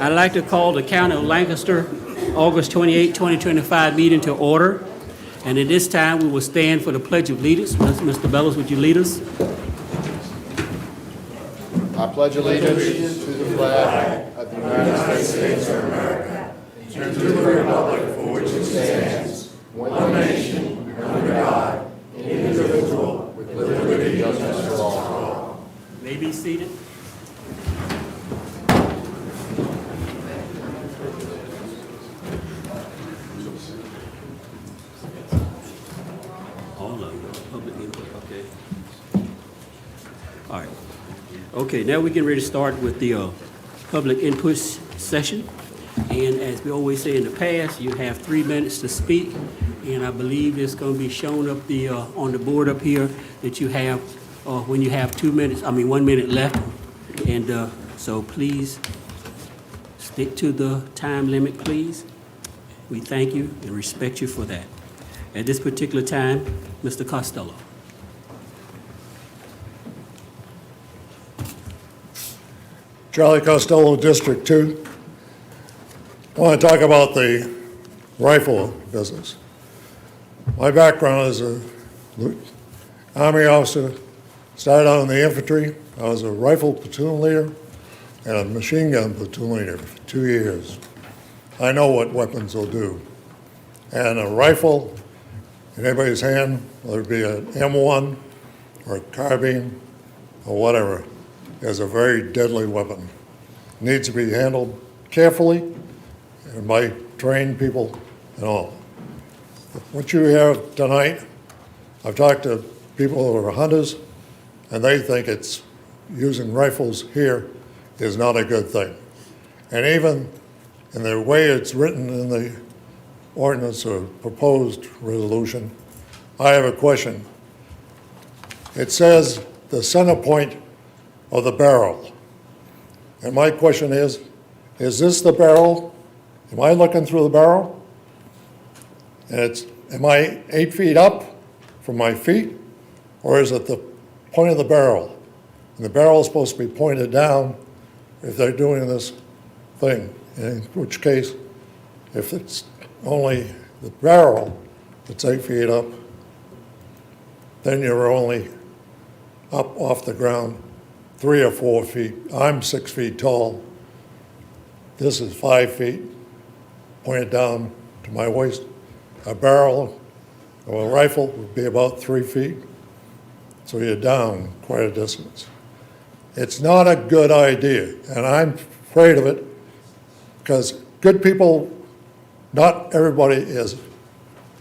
I'd like to call the County of Lancaster August 28, 2025 meeting to order. And at this time, we will stand for the Pledge of Allegiance. Mr. Bellows, would you lead us? I pledge allegiance to the flag of the United States of America and to the republic for which it stands, one nation, under God, indivisible, with liberty and justice for all. May be seated. All of them, public input, okay. All right. Okay, now we're getting ready to start with the public input session. And as we always say in the past, you have 3 minutes to speak. And I believe it's going to be shown up the on the board up here that you have when you have 1 minute left. And so please stick to the time limit, please. We thank you and respect you for that. At this particular time, Mr. Costello. Charlie Costello, District 2. I want to talk about the rifle business. My background is a Army officer, started out in the infantry. I was a rifle platoon leader and a machine gun platoon leader for 2 years. I know what weapons will do. And a rifle in anybody's hand, whether it be an M1 or a carbine or whatever, is a very deadly weapon. It needs to be handled carefully and by trained people and all. What you have tonight, I've talked to people who are hunters, and they think it's using rifles here is not a good thing. And even in the way it's written in the ordinance or proposed resolution, I have a question. It says the center point of the barrel. And my question is this the barrel? Am I looking through the barrel? And am I 8 feet up from my feet? Or is it the point of the barrel? And the barrel is supposed to be pointed down if they're doing this thing. In which case, if it's only the barrel that's 8 feet up, then you're only up off the ground 3 or 4 feet. I'm 6 feet tall. This is 5 feet, pointed down to my waist. A barrel of a rifle would be about 3 feet, so you're down quite a distance. It's not a good idea, and I'm afraid of it because good people, not everybody is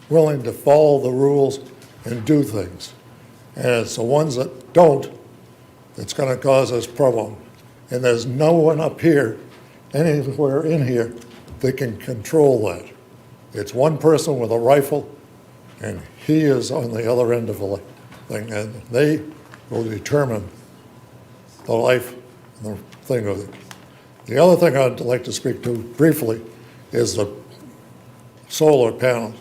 willing to follow the rules and do things. And it's the ones that don't that's going to cause us problem. And there's no one up here, anywhere in here, that can control that. It's one person with a rifle, and he is on the other end of the thing, and they will determine the life and the thing of it. The other thing I'd like to speak to briefly is the solar panels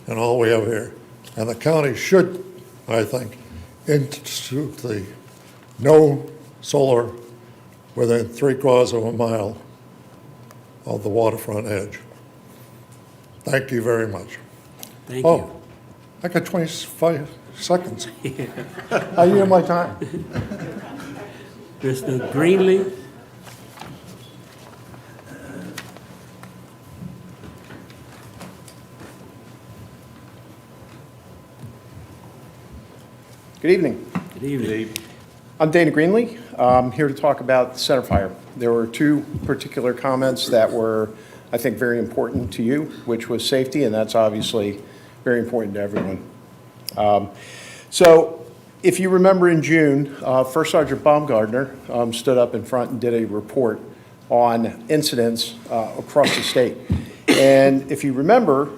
and all we have here. And the county should, I think, institute the no solar within 3/4 of a mile of the waterfront edge. Thank you very much. Thank you. I got 25 seconds. I yield my time. Mr. Greenlee. Good evening. Good evening. I'm Dana Greenlee. I'm here to talk about the center fire. There were 2 particular comments that were, I think, very important to you, which was safety, and that's obviously very important to everyone. So if you remember in June, First Sergeant Baumgartner stood up in front and did a report on incidents across the state. And if you remember,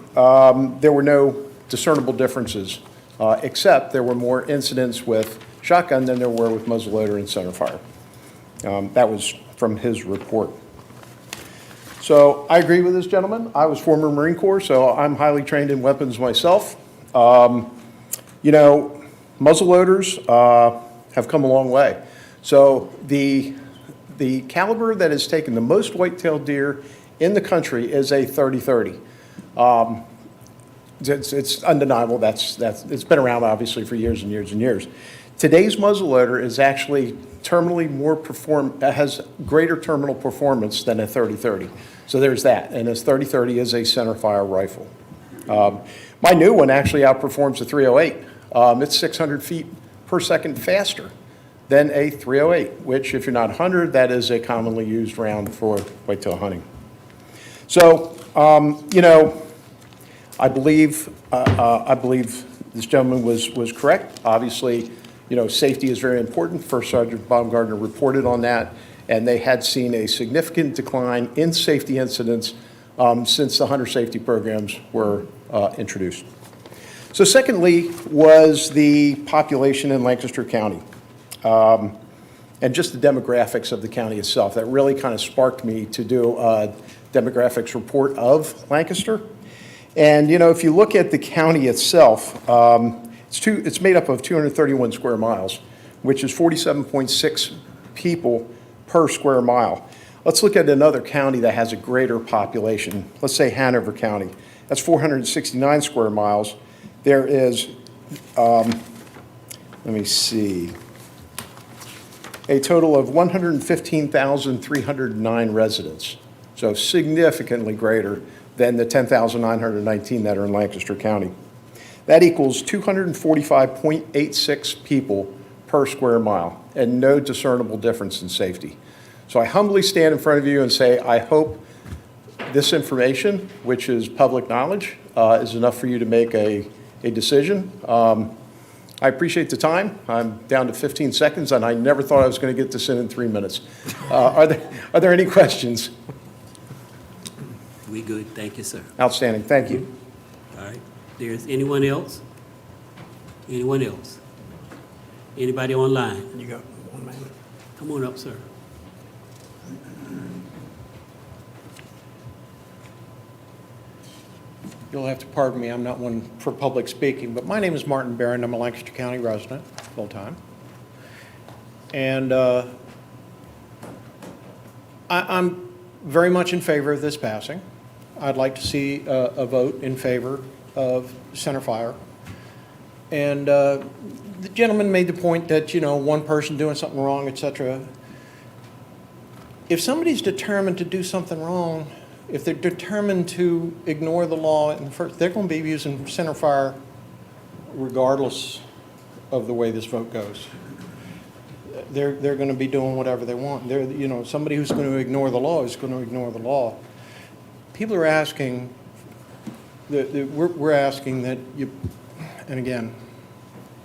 there were no discernible differences, except there were more incidents with shotgun than there were with muzzleloader and center fire. That was from his report. So I agree with this gentleman. I was former Marine Corps, so I'm highly trained in weapons myself. You know, muzzleloaders have come a long way. So the The caliber that has taken the most white-tailed deer in the country is a 30-30. It's undeniable. It's been around obviously for years and years and years. Today's muzzleloader is actually has greater terminal performance than a 30-30. So there's that, and a 30-30 is a centerfire rifle. My new one actually outperforms the 308. It's 600 feet per second faster than a 308, which if you're not 100, that is a commonly used round for whitetail hunting. So, I believe this gentleman was correct. Obviously, safety is very important. First Sergeant Baumgartner reported on that, and they had seen a significant decline in safety incidents since the hunter safety programs were introduced. So secondly was the population in Lancaster County, and just the demographics of the county itself. That really kind of sparked me to do a demographics report of Lancaster. And if you look at the county itself, it's made up of 231 square miles, which is 47.6 people per square mile. Let's look at another county that has a greater population. Let's say Hanover County. That's 469 square miles. There is, let me see, a total of 115,309 residents. So significantly greater than the 10,919 that are in Lancaster County. That equals 245.86 people per square mile, and no discernible difference in safety. So I humbly stand in front of you and say, I hope this information, which is public knowledge, is enough for you to make a decision. I appreciate the time. I'm down to 15 seconds, and I never thought I was going to get this in 3 minutes. Are there any questions? We good, thank you, sir. Outstanding, thank you. All right, there's anyone else? Anyone else? Anybody online? You got 1 minute. Come on up, sir. You'll have to pardon me, I'm not one for public speaking, but my name is Martin Barron. I'm a Lancaster County resident, full-time. And I'm very much in favor of this passing. I'd like to see a vote in favor of centerfire. And the gentleman made the point that, one person doing something wrong, et cetera. If somebody's determined to do something wrong, if they're determined to ignore the law, they're going to be using centerfire regardless of the way this vote goes. They're going to be doing whatever they want. Somebody who's going to ignore the law is going to ignore the law. People are asking, we're asking that you, and again,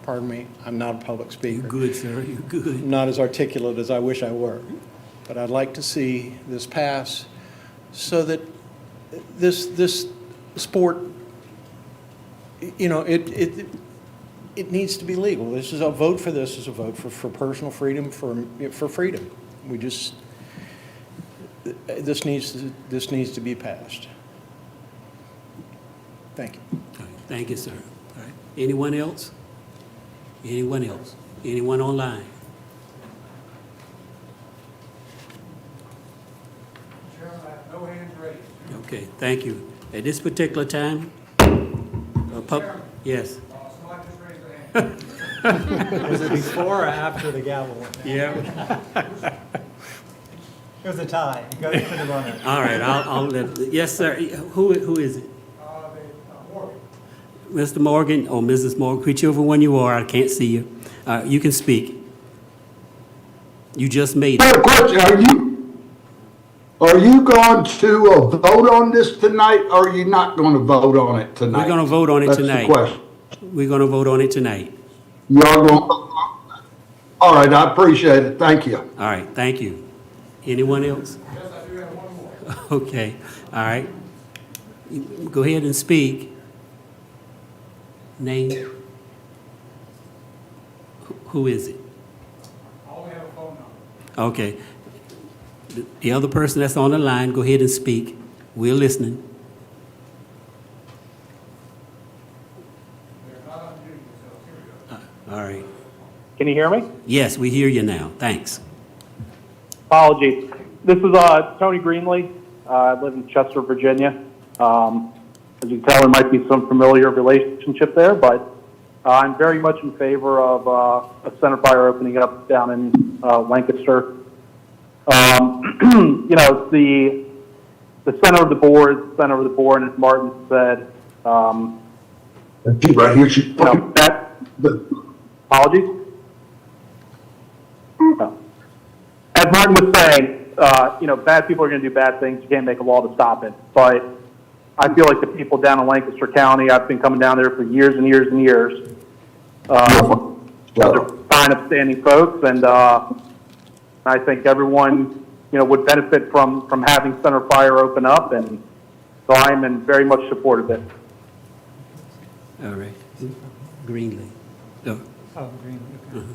pardon me, I'm not a public speaker. You're good, sir, you're good. Not as articulate as I wish I were. But I'd like to see this pass so that this sport, it needs to be legal. This is a vote for this is a vote for personal freedom, for freedom. This needs to be passed. Thank you. All right, thank you, sir. All right, anyone else? Anyone else? Anyone online? Chairman, I have no hands raised. Okay, thank you. At this particular time, yes. Somebody just raised their hand. Was it before or after the gavel went down? Yeah. It was a tie. You got it to the runner. All right, I'll let, yes, sir. Who is it? Morgan. Mr. Morgan or Mrs. Morgan, whichever one you are, I can't see you. You can speak. You just made I have it. a question. Are you going to vote on this tonight, or are you not going to vote on it tonight? We're going to vote on it That's tonight. the question. We're going to vote on it tonight. You are going. All right, I appreciate it. Thank you. All right, thank you. Anyone else? Yes, I do have one more. Okay, all right. Go ahead and speak. Name? Who is it? I only have a phone number. Okay. The other person that's on the line, go ahead and speak. We're listening. They're not unmuting themselves. Here we go. All right. Can you hear me? Yes, we hear you now. Thanks. Apologies. This is Tony Greenlee. I live in Chester, Virginia. As you can tell, there might be some familiar relationship there, but I'm very much in favor of a center fire opening up down in Lancaster. You know, the center of the board, and as Martin said, Right here, she, you know, apologies. No. As Martin was saying, you know, bad people are going to do bad things. You can't make a law to stop it. But I feel like the people down in Lancaster County, I've been coming down there for years and years and years. They're fine, upstanding folks, and I think everyone, you know, would benefit from having Center Fire open up, and so I'm in very much support of it. All right. Greenlee. Oh, Oh, green, okay.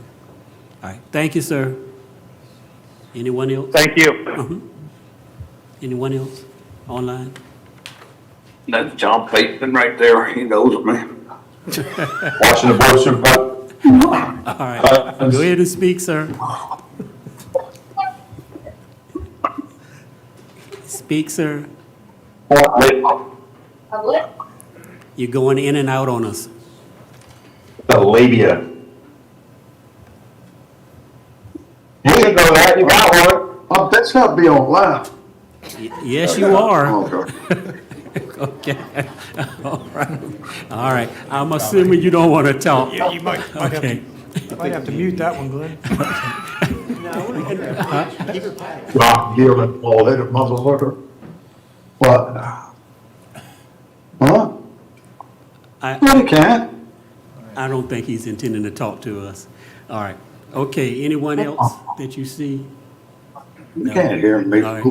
all right. Thank you, sir. Anyone else? Thank you. Anyone else online? that's John Pateman right there, he knows me. Watching the board supervisor. All right. Go ahead and speak, sir. Speak, sir. You're going in and out on us. The labia. You can go that, you got one. Oh, that's not be online. Yes, you are. Okay. Okay. All right. All right. I'm assuming you don't want to talk. Yeah, you might Okay. have to mute that one, Glenn. Rock, Gillen, all that motherfucker. What? Huh? No, you can't. I don't think he's intending to talk to us. All right. Okay, anyone else that you see? You can't hear me. All right.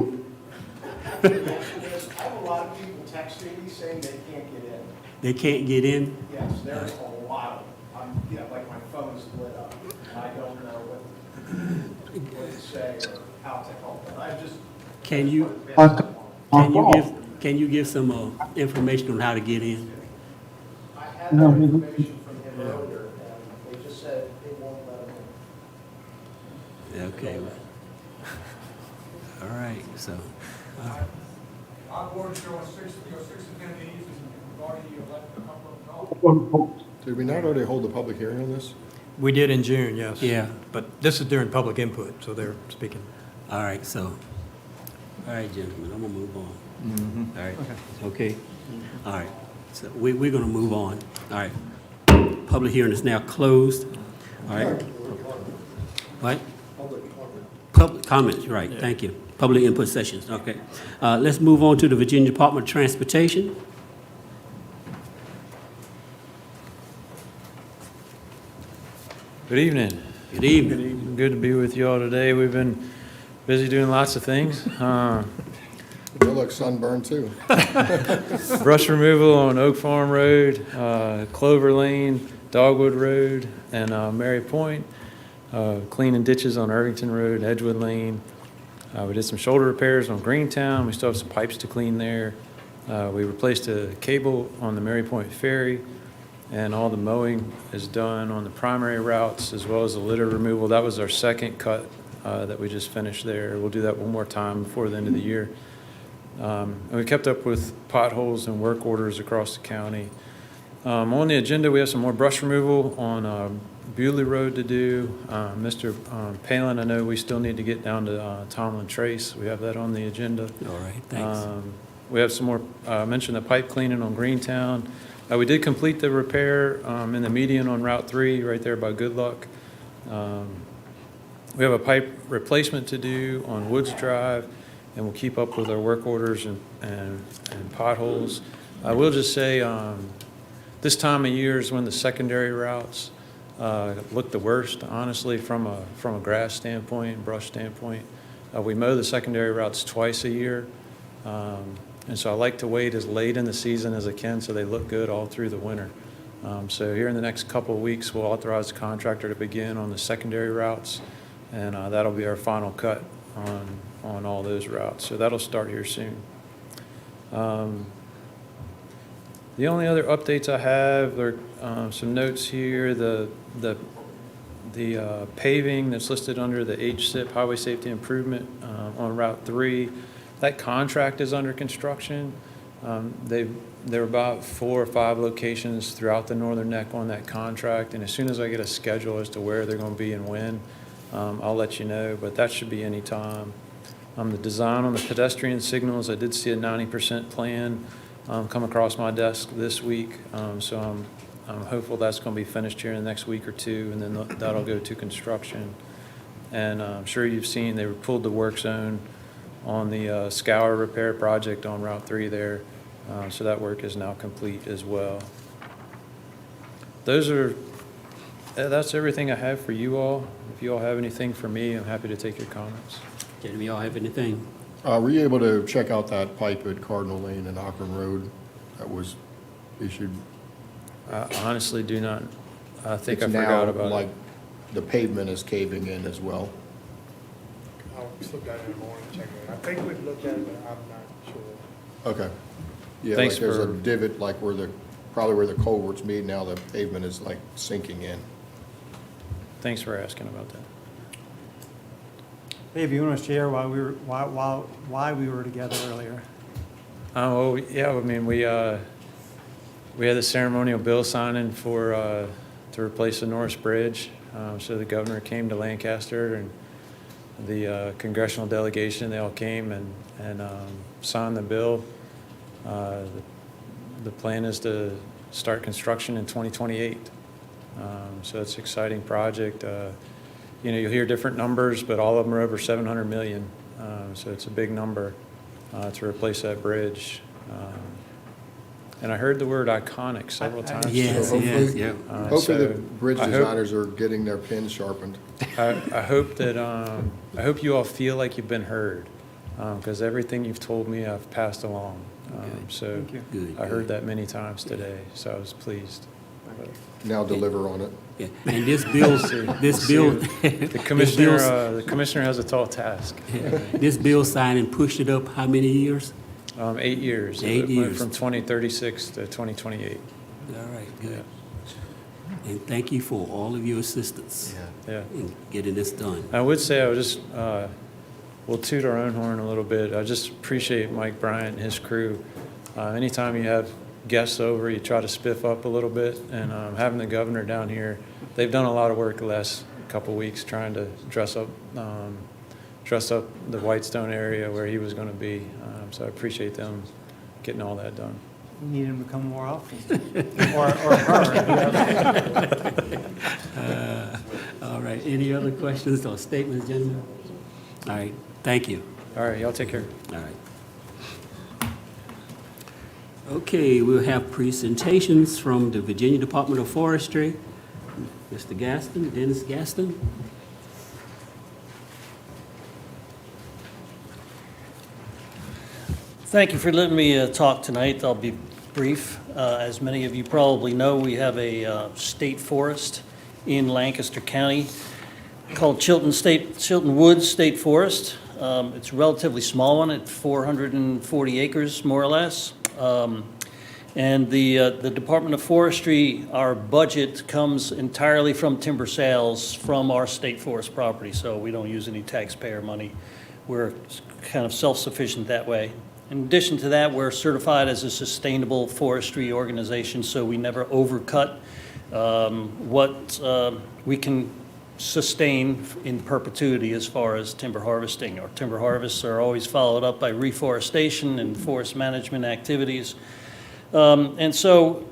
I have a lot of people texting me saying they can't get in. They can't get in? Yes, there's a lot of them. You know, like my phone's lit up. I don't know what to say or how to help them. I just. Can you give some information on how to get in? I had that information from him earlier, and they just said they won't let him in. Okay. All right, so, Our board is showing six attendees and already elected a couple of them. Did we not already hold a public hearing on this? We did in June, yes. Yeah. But this is during public input, so they're speaking. all right, so, all right, gentlemen, I'm gonna move on. All right, okay? All right, so we're gonna move on. All right. Public hearing is now closed. All right. What? Public comments, right, thank you. Public input sessions, okay. Let's move on to the Virginia Department of Transportation. Good evening. Good evening. Good to be with you all today. We've been busy doing lots of things. You look sunburned too. Brush removal on Oak Farm Road, Clover Lane, Dogwood Road, and Mary Point. Cleaning ditches on Irvington Road, Edgewood Lane. We did some shoulder repairs on Greentown. We still have some pipes to clean there. We replaced a cable on the Mary Point Ferry, and all the mowing is done on the primary routes as well as the litter removal. That was our second cut that we just finished there. We'll do that one more time before the end of the year. And we kept up with potholes and work orders across the county. On the agenda, we have some more brush removal on Bewley Road to do. Mr. Palin, I know we still need to get down to Tomlin Trace. We have that on the agenda. All right, thanks. We have some more, mentioned the pipe cleaning on Greentown. We did complete the repair in the median on Route 3 right there by Good Luck. We have a pipe replacement to do on Woods Drive, and we'll keep up with our work orders and potholes. I will just say, this time of year is when the secondary routes look the worst, honestly, from a grass standpoint, brush standpoint. We mow the secondary routes twice a year, and so I like to wait as late in the season as I can so they look good all through the winter. So here in the next couple of weeks, we'll authorize the contractor to begin on the secondary routes, and that'll be our final cut on all those routes. So that'll start here soon. The only other updates I have are some notes here. The The paving that's listed under the HSIP, Highway Safety Improvement, on Route 3, that contract is under construction. There are about 4 or 5 locations throughout the northern neck on that contract, and as soon as I get a schedule as to where they're going to be and when, I'll let you know, but that should be any time. The design on the pedestrian signals, I did see a 90% plan come across my desk this week, so I'm hopeful that's going to be finished here in the next week or two, and then that'll go to construction. And I'm sure you've seen they pulled the work zone on the scour repair project on Route 3 there, so that work is now complete as well. That's everything I have for you all. If you all have anything for me, I'm happy to take your comments. Gentlemen, y'all have anything? Were you able to check out that pipe at Cardinal Lane and Auckland Road that was issued? I honestly do not, I think I It's now, forgot about like, it. the pavement is caving in as well. I'll look at it in the morning, check it. I think we've looked at it, but I'm not sure. Okay. Yeah, Thanks like there's a for- divot, like probably where the culverts meet now, the pavement is like sinking in. Thanks for asking about that. Dave, you want to share why we were together earlier? Oh, well, yeah, I mean, we had the ceremonial bill signing to replace the Norris Bridge. So the governor came to Lancaster, and the congressional delegation, they all came and signed the bill. The plan is to start construction in 2028. So it's an exciting project. You know, you'll hear different numbers, but all of them are over 700 million. So it's a big number to replace that bridge. And I heard the word iconic several times. Yes, So yes, hopefully- yeah. Hopefully the So bridge I hope- designers are getting their pins sharpened. I hope that I hope you all feel like you've been heard, because everything you've told me I've passed along. So Thank you. Good, I good. heard that many times today, so I was pleased. Now deliver on it. Yeah. And this bill, this bill, The commissioner has a tall task. this bill signing pushed it up how many years? 8 years. 8 It went years. from 2036 to 2028. All right, good. And thank you for all of your assistance Yeah. in getting this done. I would say I would just, we'll toot our own horn a little bit. I just appreciate Mike Bryant and his crew. Anytime you have guests over, you try to spiff up a little bit, and having the governor down here, they've done a lot of work the last couple weeks trying to dress up the Whitestone area where he was going to be. So I appreciate them getting all that done. We need him to come more often. Or her. All right, any other questions or statements, gentlemen? All right, thank you. All right, y'all take care. All right. Okay, we'll have presentations from the Virginia Department of Forestry. Mr. Gaston, Dennis Gaston. Thank you for letting me talk tonight. I'll be brief. As many of you probably know, we have a state forest in Lancaster County called Chilton Woods State Forest. It's a relatively small one at 440 acres, more or less. And the Department of Forestry, our budget comes entirely from timber sales from our state forest property, so we don't use any taxpayer money. We're kind of self-sufficient that way. In addition to that, we're certified as a sustainable forestry organization, so we never overcut what we can sustain in perpetuity as far as timber harvesting. Our timber harvests are always followed up by reforestation and forest management activities. And so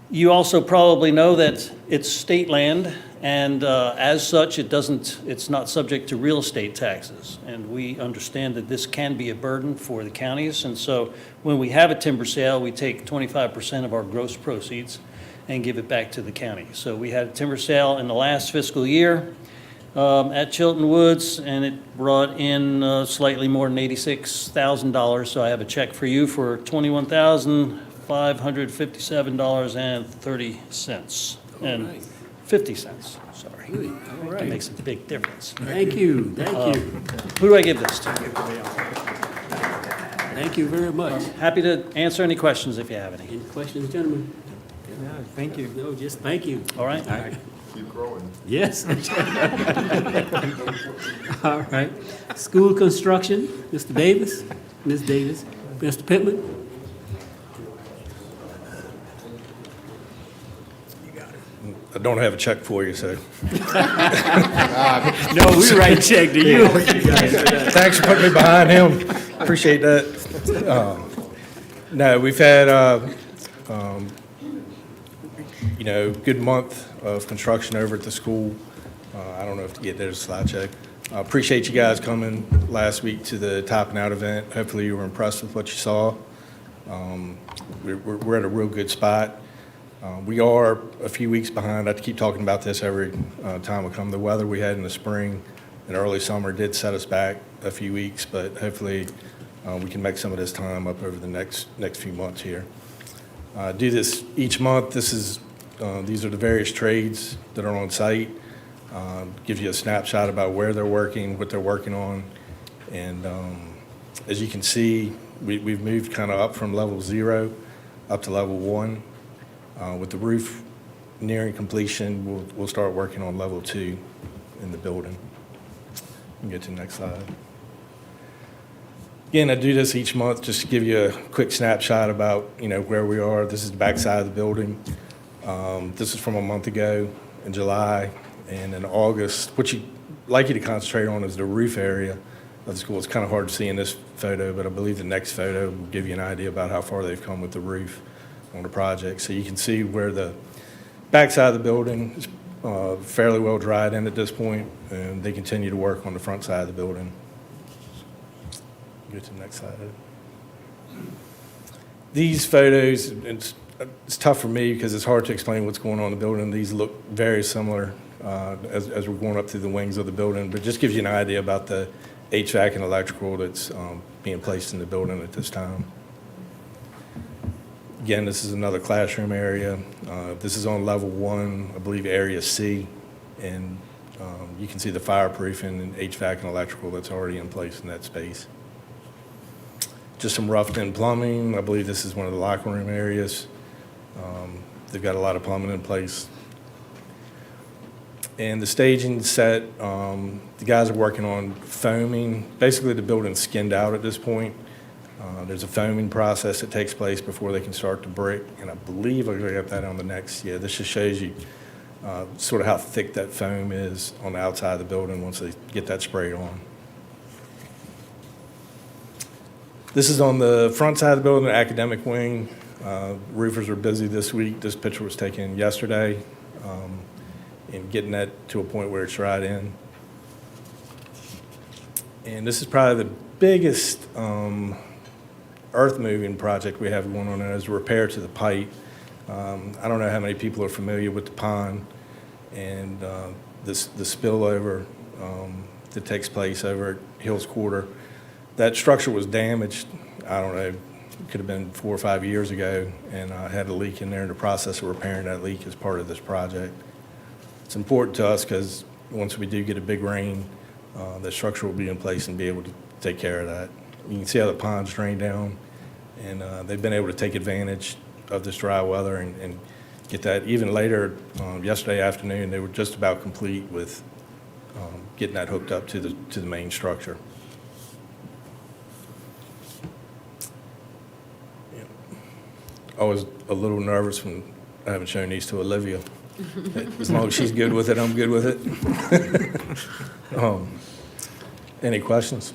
you also probably know that it's state land, and as such, it's not subject to real estate taxes. And we understand that this can be a burden for the counties. And so when we have a timber sale, we take 25% of our gross proceeds and give it back to the county. So we had a timber sale in the last fiscal year at Chilton Woods, and it brought in slightly more than $86,000. So I have a check for you for $21,557.30 and 50 cents. Sorry, Good, all that right. makes a big difference. Thank you, thank you. Who do I give this to? Thank you very much. Happy to answer any questions if you have any. Any questions, gentlemen? Yeah, thank you. No, just thank you. All right? All right. Keep growing. Yes. All right. School construction, Mr. Davis, Ms. Davis, Mr. Pittman. I don't have a check for you, so. No, we write check to you. Thanks for putting me behind him. Appreciate that. No, we've had, good month of construction over at the school. I don't know if to get there to slide check. I appreciate you guys coming last week to the Topping Out event. Hopefully you were impressed with what you saw. We're at a real good spot. We are a few weeks behind. I keep talking about this every time we come. The weather we had in the spring and early summer did set us back a few weeks, but hopefully we can make some of this time up over the next few months here. Do this each month. These are the various trades that are on site. Gives you a snapshot about where they're working, what they're working on, and as you can see, we've moved kind of up from level 0 up to level 1. With the roof nearing completion, we'll start working on level 2 in the building. We can get to the next slide. Again, I do this each month just to give you a quick snapshot about where we are. This is the back side of the building. This is from a month ago in July, and in August. What you'd like you to concentrate on is the roof area of the school. It's kind of hard to see in this photo, but I believe the next photo will give you an idea about how far they've come with the roof on the project. So you can see where the backside of the building is fairly well dried in at this point, and they continue to work on the front side of the building. Go to the next slide. These photos, it's tough for me because it's hard to explain what's going on in the building. These look very similar as we're going up through the wings of the building, but just gives you an idea about the HVAC and electrical that's being placed in the building at this time. Again, this is another classroom area. This is on level 1, I believe area C, and you can see the fireproofing and HVAC and electrical that's already in place in that space. Just some roughed-in plumbing. I believe this is one of the locker room areas. They've got a lot of plumbing in place. And the staging set, the guys are working on foaming. Basically, the building's skinned out at this point. There's a foaming process that takes place before they can start to brick, and I believe I'll get that on the next. Yeah, this just shows you sort of how thick that foam is on the outside of the building once they get that sprayed on. This is on the front side of the building, the academic wing. Roofers are busy this week. This picture was taken yesterday, and getting that to a point where it's right in. And this is probably the biggest earth moving project we have going on there is repair to the pipe. I don't know how many people are familiar with the pond and the spillover that takes place over at Hills Quarter. That structure was damaged, I don't know, it could have been 4 or 5 years ago, and I had a leak in there in the process of repairing that leak as part of this project. It's important to us because once we do get a big rain, the structure will be in place and be able to take care of that. You can see how the ponds drain down, and they've been able to take advantage of this dry weather and get that. Even later, yesterday afternoon, they were just about complete with getting that hooked up to the main structure. Yeah. I was a little nervous when I haven't shown these to Olivia. As long as she's good with it, I'm good with it. Any questions?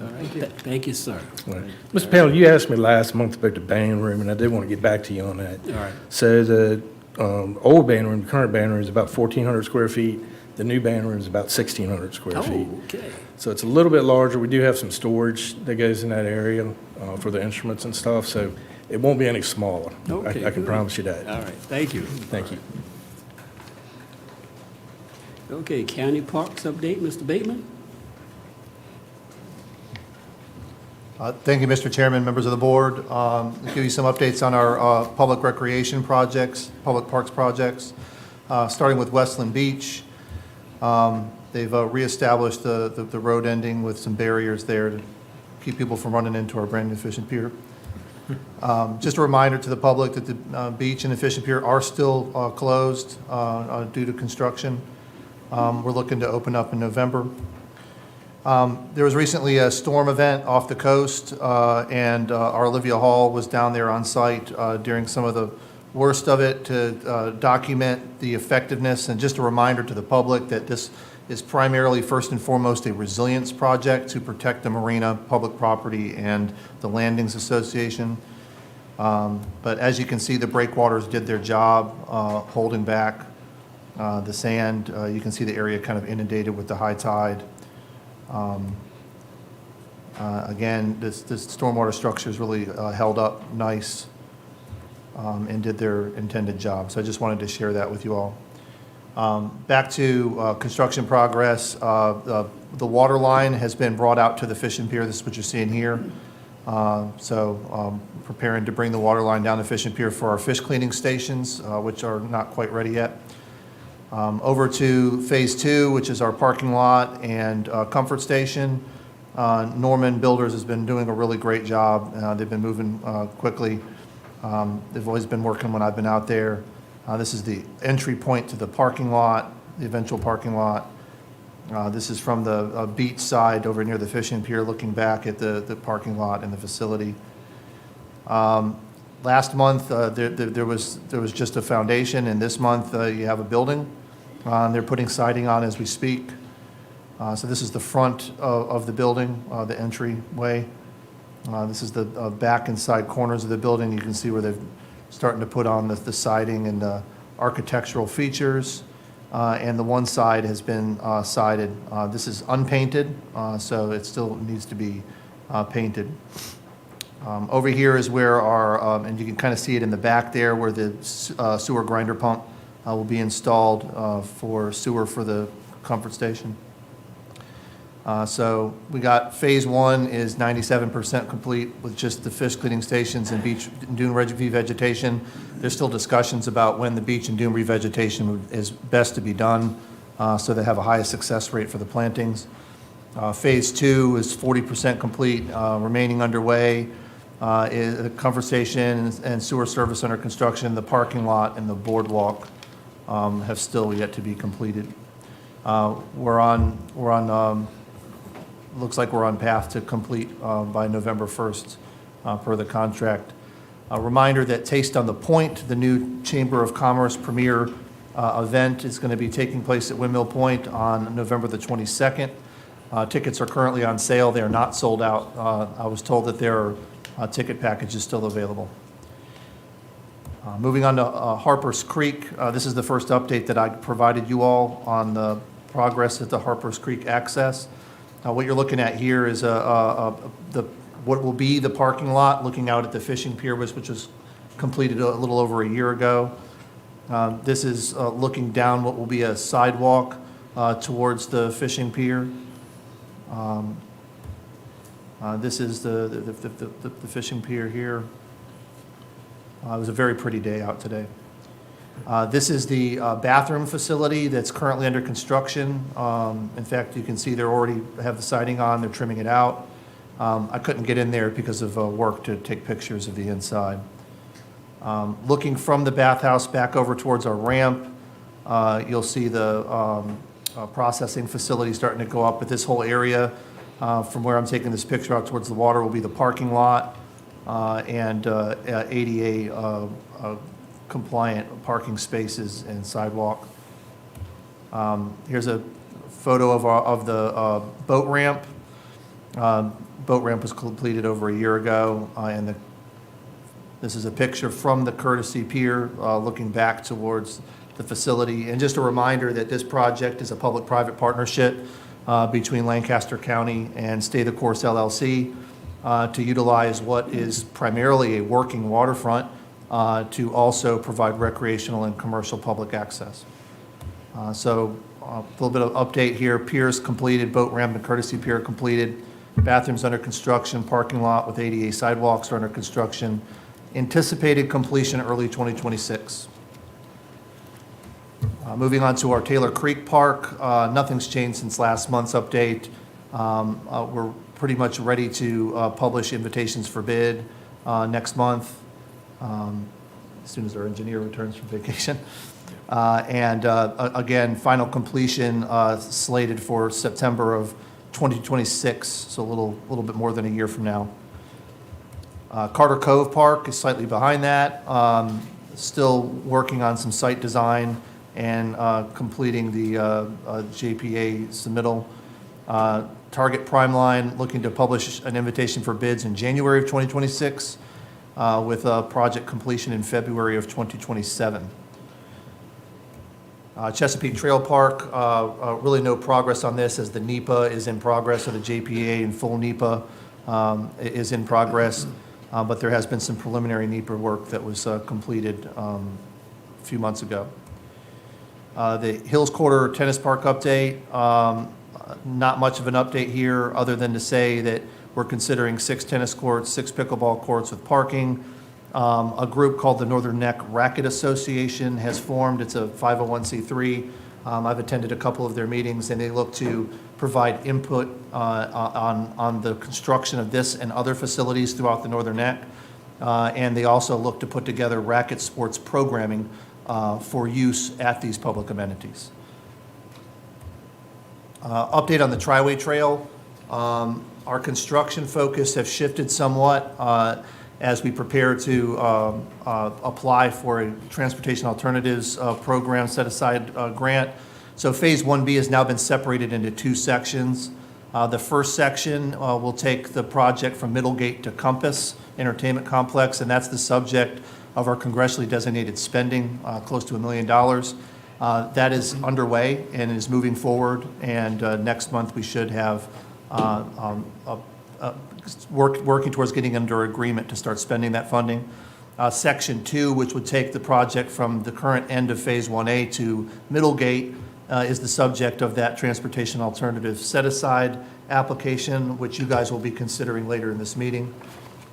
All right. Thank you, sir. Right. Mr. Pell, you asked me last month about the band room, and I did want to get back to you on that. All right. So the old band room, the current band room is about 1,400 square feet. The new band room is about 1,600 square feet. Oh, okay. So it's a little bit larger. We do have some storage that goes in that area for the instruments and stuff, so it won't be any smaller. Okay, I can good. promise you that. All right, thank you. Thank you. Okay, county parks update, Mr. Bateman? Thank you, Mr. Chairman, members of the board. I'll give you some updates on our public recreation projects, public parks projects, starting with Westland Beach. They've reestablished the road ending with some barriers there to keep people from running into our brand new fishing pier. Just a reminder to the public that the beach and the fishing pier are still closed due to construction. We're looking to open up in November. There was recently a storm event off the coast, and our Olivia Hall was down there on site during some of the worst of it to document the effectiveness. And just a reminder to the public that this is primarily, first and foremost, a resilience project to protect the marina, public property, and the Landings Association. But as you can see, the breakwaters did their job holding back the sand. You can see the area kind of inundated with the high tide. Again, this stormwater structure is really held up nice and did their intended job. So I just wanted to share that with you all. Back to construction progress. The water line has been brought out to the fishing pier. This is what you're seeing here. Preparing to bring the water line down the fishing pier for our fish cleaning stations, which are not quite ready yet. Over to phase 2, which is our parking lot and comfort station. Norman Builders has been doing a really great job. They've been moving quickly. They've always been working when I've been out there. This is the entry point to the parking lot, the eventual parking lot. This is from the beach side over near the fishing pier, looking back at the parking lot and the facility. Last month, there was just a foundation, and this month you have a building. They're putting siding on as we speak. So this is the front of the building, the entryway. This is the back and side corners of the building. You can see where they're starting to put on the siding and the architectural features. And the one side has been sided. This is unpainted, so it still needs to be painted. Over here is where our, and you can kind of see it in the back there, where the sewer grinder pump will be installed for sewer for the comfort station. So we got phase 1 is 97% complete with just the fish cleaning stations and beach and dune revegetation. There's still discussions about when the beach and dune revegetation is best to be done, so they have a higher success rate for the plantings. Phase 2 is 40% complete, remaining underway. Is the comfort station and sewer service under construction. The parking lot and the boardwalk have still yet to be completed. Looks like we're on path to complete by November 1st per the contract. A reminder that Taste on the Point, the new Chamber of Commerce premier event, is going to be taking place at Windmill Point on November the 22nd. Tickets are currently on sale. They are not sold out. I was told that there are ticket packages still available. Moving on to Harper's Creek. This is the first update that I provided you all on the progress at the Harper's Creek access. What you're looking at here is what will be the parking lot looking out at the fishing pier, which was completed a little over a year ago. This is looking down what will be a sidewalk towards the fishing pier. This is the fishing pier here. It was a very pretty day out today. This is the bathroom facility that's currently under construction. In fact, you can see they already have the siding on, they're trimming it out. I couldn't get in there because of work to take pictures of the inside. Looking from the bathhouse back over towards our ramp, you'll see the processing facility starting to go up, but this whole area from where I'm taking this picture out towards the water will be the parking lot and ADA compliant parking spaces and sidewalk. Here's a photo of the boat ramp. Boat ramp was completed over a year ago, and this is a picture from the Courtesy Pier looking back towards the facility. And just a reminder that this project is a public-private partnership between Lancaster County and Stay the Course LLC to utilize what is primarily a working waterfront to also provide recreational and commercial public access. So a little bit of update here. Piers completed, boat ramp and Courtesy Pier completed, bathrooms under construction, parking lot with ADA sidewalks are under construction. Anticipated completion early 2026. Moving on to our Taylor Creek Park, nothing's changed since last month's update. We're pretty much ready to publish invitations for bid. next month, as soon as our engineer returns from vacation. Again, final completion slated for September of 2026, so a little bit more than a year from now. Carter Cove Park is slightly behind that, still working on some site design and completing the JPA submittal. Target Prime Line looking to publish an invitation for bids in January of 2026 with project completion in February of 2027. Chesapeake Trail Park, really no progress on this as the NEPA is in progress, so the JPA and full NEPA is in progress, but there has been some preliminary NEPA work that was completed a few months ago. The Hills Quarter Tennis Park update, not much of an update here other than to say that we're considering 6 tennis courts, 6 pickleball courts with parking. A group called the Northern Neck Racket Association has formed. It's a 501c3. I've attended a couple of their meetings, and they look to provide input on the construction of this and other facilities throughout the Northern Neck. And they also look to put together racket sports programming for use at these public amenities. Update on the Triway Trail. Our construction focus has shifted somewhat as we prepare to apply for a Transportation Alternatives Program set-aside grant. So Phase 1B has now been separated into 2 sections. The first section will take the project from Middlegate to Compass Entertainment Complex, and that's the subject of our congressionally designated spending, close to $1 million. That is underway and is moving forward, and next month we should have working towards getting under agreement to start spending that funding. Section 2, which would take the project from the current end of Phase 1A to Middlegate, is the subject of that Transportation Alternative Set-Aside application, which you guys will be considering later in this meeting.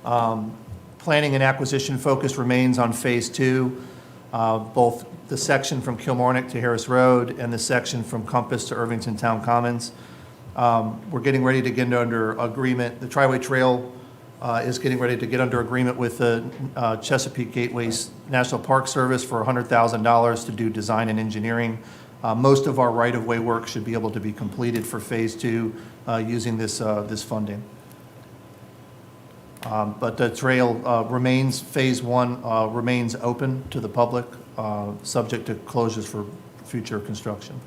Planning and acquisition focus remains on Phase 2, both the section from Kilmarnock to Harris Road and the section from Compass to Irvington Town Commons. We're getting ready to get under agreement. The Triway Trail is getting ready to get under agreement with the Chesapeake Gateways National Park Service for $100,000 to do design and engineering. Most of our right-of-way work should be able to be completed for Phase 2 using this funding. But the trail remains, Phase 1 remains open to the public, subject to closures for future construction.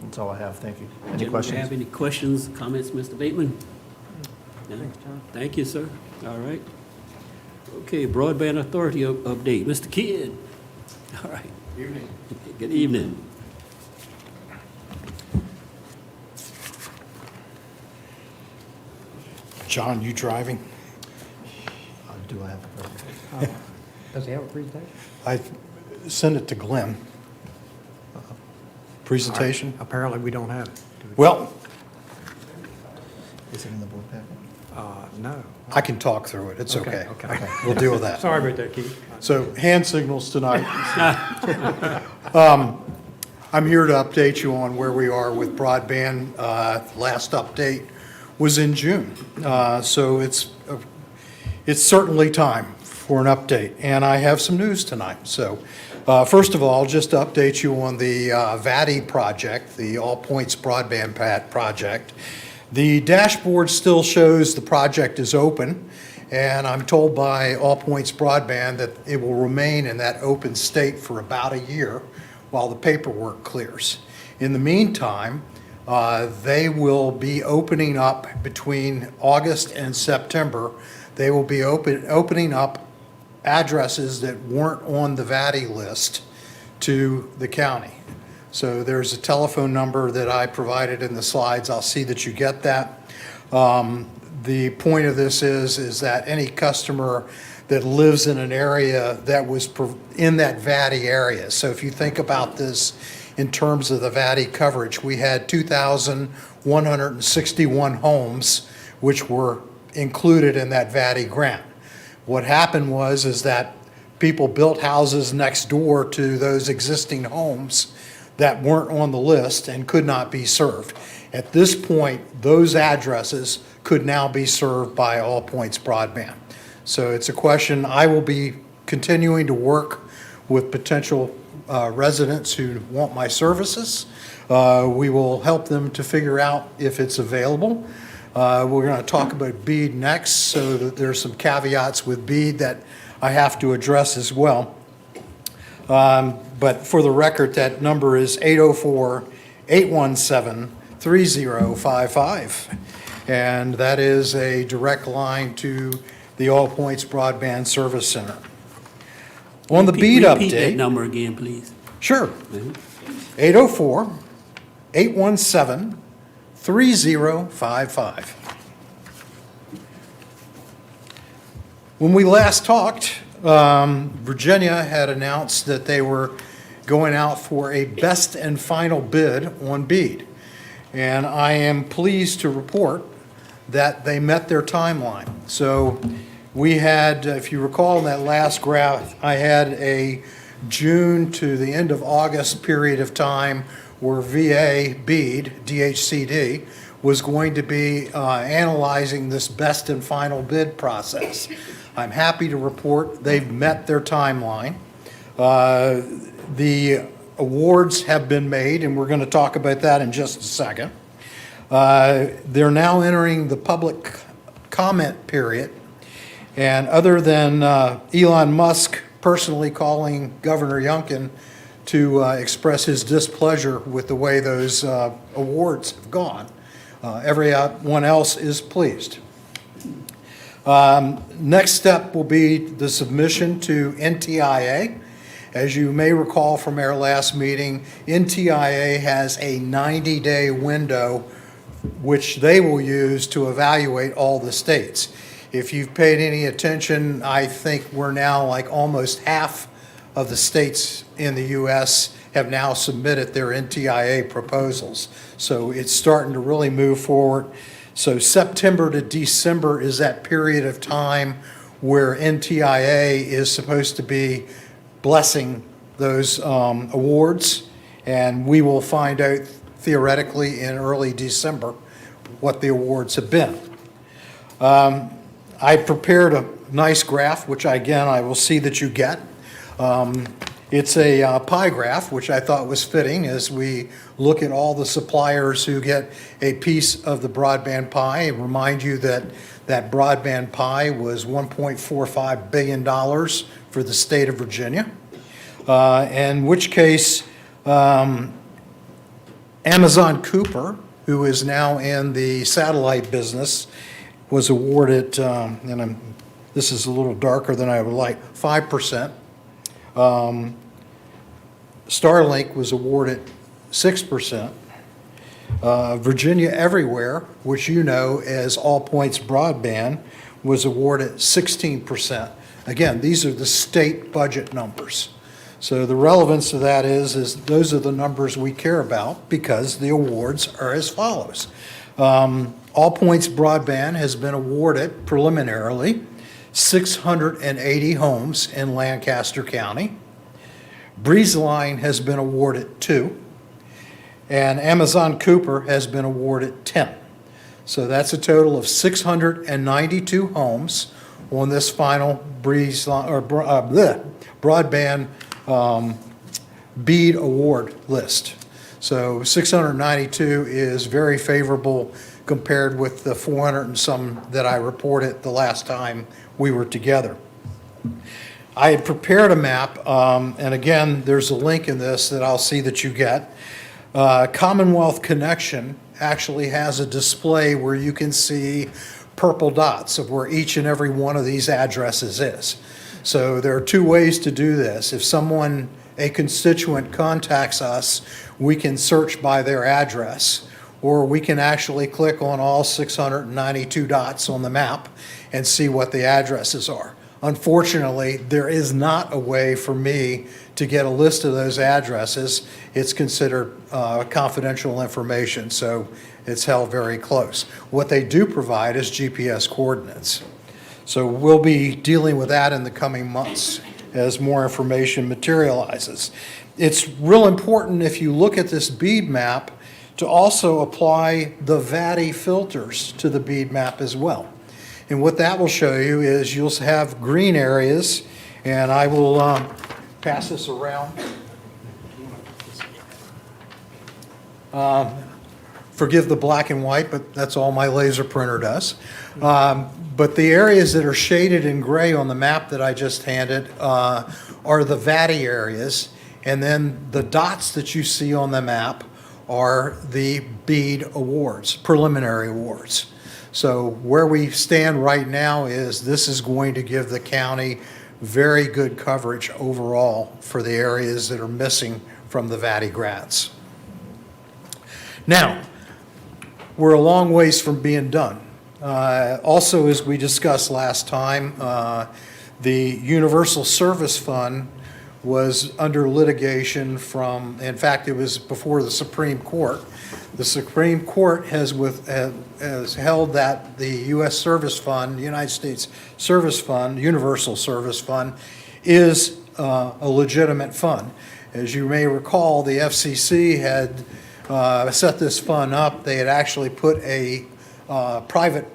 That's all I have. Thank you. Any Gentlemen, questions? have any questions, comments, Mr. Bateman? No? Thanks, John. Thank you, sir. All right. Okay, Broadband Authority update. Mr. Kidd. All right. Evening. Good evening. John, you driving? Do I have a presentation? Does he have a presentation? I sent it to Glenn. Presentation? Apparently, we don't have it. Well, Is it in the board packet? No. I can talk through it. It's okay. Okay. We'll deal with that. Sorry about that, Keith. So hand signals tonight. I'm here to update you on where we are with broadband. Last update was in June. So it's certainly time for an update. And I have some news tonight. So first of all, just to update you on the VATI project, the All Points Broadband project. The dashboard still shows the project is open, and I'm told by All Points Broadband that it will remain in that open state for about a year while the paperwork clears. In the meantime, they will be opening up between August and September. They will be opening up addresses that weren't on the VATI list to the county. So there's a telephone number that I provided in the slides. I'll see that you get that. The point of this is that any customer that lives in an area that was in that VATI area. So if you think about this in terms of the VATI coverage, we had 2,161 homes which were included in that VATI grant. What happened is that people built houses next door to those existing homes. that weren't on the list and could not be served. At this point, those addresses could now be served by All Points Broadband. So it's a question I will be continuing to work with potential residents who want my services. We will help them to figure out if it's available. We're going to talk about BEAD next, so that there's some caveats with BEAD that I have to address as well. But for the record, that number is 804-817-3055. And that is a direct line to the All Points Broadband Service Center. On the BEAD update. Repeat that number again, please. Sure. 804-817-3055. When we last talked, Virginia had announced that they were going out for a best and final bid on BEAD. And I am pleased to report that they met their timeline. So we had, if you recall in that last graph, I had a June to the end of August period of time where VA BEAD, DHCD, was going to be analyzing this best and final bid process. I'm happy to report they've met their timeline. The awards have been made, and we're going to talk about that in just a second. They're now entering the public comment period, and other than Elon Musk personally calling Governor Youngkin to express his displeasure with the way those awards have gone, everyone else is pleased. Next step will be the submission to NTIA. As you may recall from our last meeting, NTIA has a 90-day window which they will use to evaluate all the states. If you've paid any attention, I think we're now like almost half of the states in the U.S. have now submitted their NTIA proposals. So it's starting to really move forward. So September to December is that period of time where NTIA is supposed to be blessing those awards, and we will find out theoretically in early December what the awards have been. I prepared a nice graph, which again I will see that you get. It's a pie graph, which I thought was fitting as we look at all the suppliers who get a piece of the broadband pie. And remind you that that broadband pie was $1.45 billion for the state of Virginia. In which case, Amazon Cooper, who is now in the satellite business, was awarded, this is a little darker than I would like, 5%. Starlink was awarded 6%. Virginia Everywhere, which you know as All Points Broadband, was awarded 16%. Again, these are the state budget numbers. So the relevance of that is those are the numbers we care about because the awards are as follows. All Points Broadband has been awarded preliminarily 680 homes in Lancaster County. Breezeline has been awarded 2, and Amazon Cooper has been awarded 10. So that's a total of 692 homes on this final broadband BEAD award list. So 692 is very favorable compared with the 400 and some that I reported the last time we were together. I had prepared a map, and again, there's a link in this that I'll see that you get. Commonwealth Connection actually has a display where you can see purple dots of where each and every one of these addresses is. So there are two ways to do this. If someone, a constituent, contacts us, we can search by their address, or we can actually click on all 692 dots on the map and see what the addresses are. Unfortunately, there is not a way for me to get a list of those addresses. It's considered confidential information, so it's held very close. What they do provide is GPS coordinates. So we'll be dealing with that in the coming months as more information materializes. It's real important if you look at this bead map to also apply the VATI filters to the bead map as well. And what that will show you is you'll have green areas, and I will pass this around. Forgive the black and white, but that's all my laser printer does. But the areas that are shaded in gray on the map that I just handed are the VATI areas, and then the dots that you see on the map are the bead awards, preliminary awards. So where we stand right now is this is going to give the county very good coverage overall for the areas that are missing from the VATI grants. Now, we're a long ways from being done. Also, as we discussed last time, the Universal Service Fund was under litigation from, in fact, it was before the Supreme Court. The Supreme Court has held that the U.S. Service Fund, United States Service Fund, Universal Service Fund, is a legitimate fund. As you may recall, the FCC had set this fund up. They had actually put a private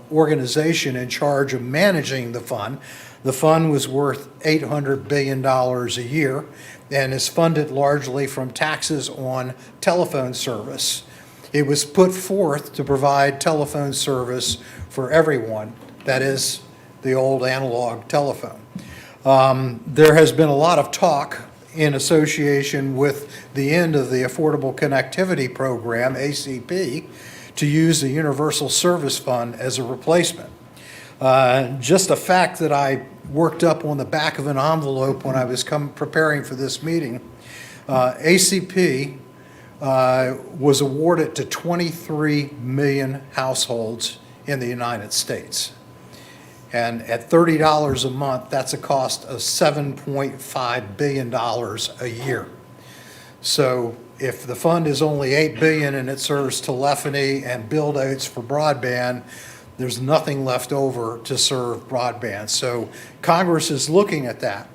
organization in charge of managing the fund. The fund was worth $800 billion a year and is funded largely from taxes on telephone service. It was put forth to provide telephone service for everyone, that is, the old analog telephone. There has been a lot of talk in association with the end of the Affordable Connectivity Program, ACP, to use the Universal Service Fund as a replacement. Just a fact that I worked up on the back of an envelope when I was preparing for this meeting, ACP was awarded to 23 million households in the United States. And at $30 a month, that's a cost of $7.5 billion a year. So if the fund is only $8 billion and it serves telephony and build-outs for broadband, there's nothing left over to serve broadband. So Congress is looking at that,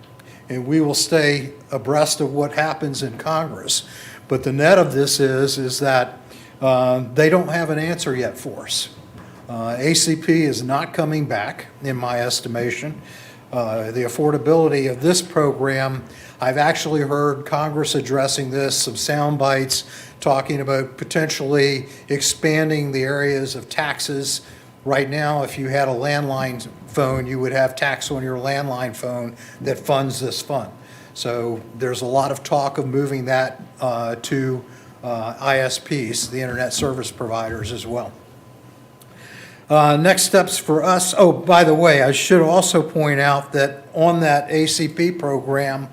and we will stay abreast of what happens in Congress. But the net of this is that they don't have an answer yet for us. ACP is not coming back, in my estimation. The affordability of this program, I've actually heard Congress addressing this, some sound bites talking about potentially expanding the areas of taxes. Right now, if you had a landline phone, you would have tax on your landline phone that funds this fund. So there's a lot of talk of moving that to ISPs, the internet service providers, as well. Next steps for us, oh, by the way, I should also point out that on that ACP program,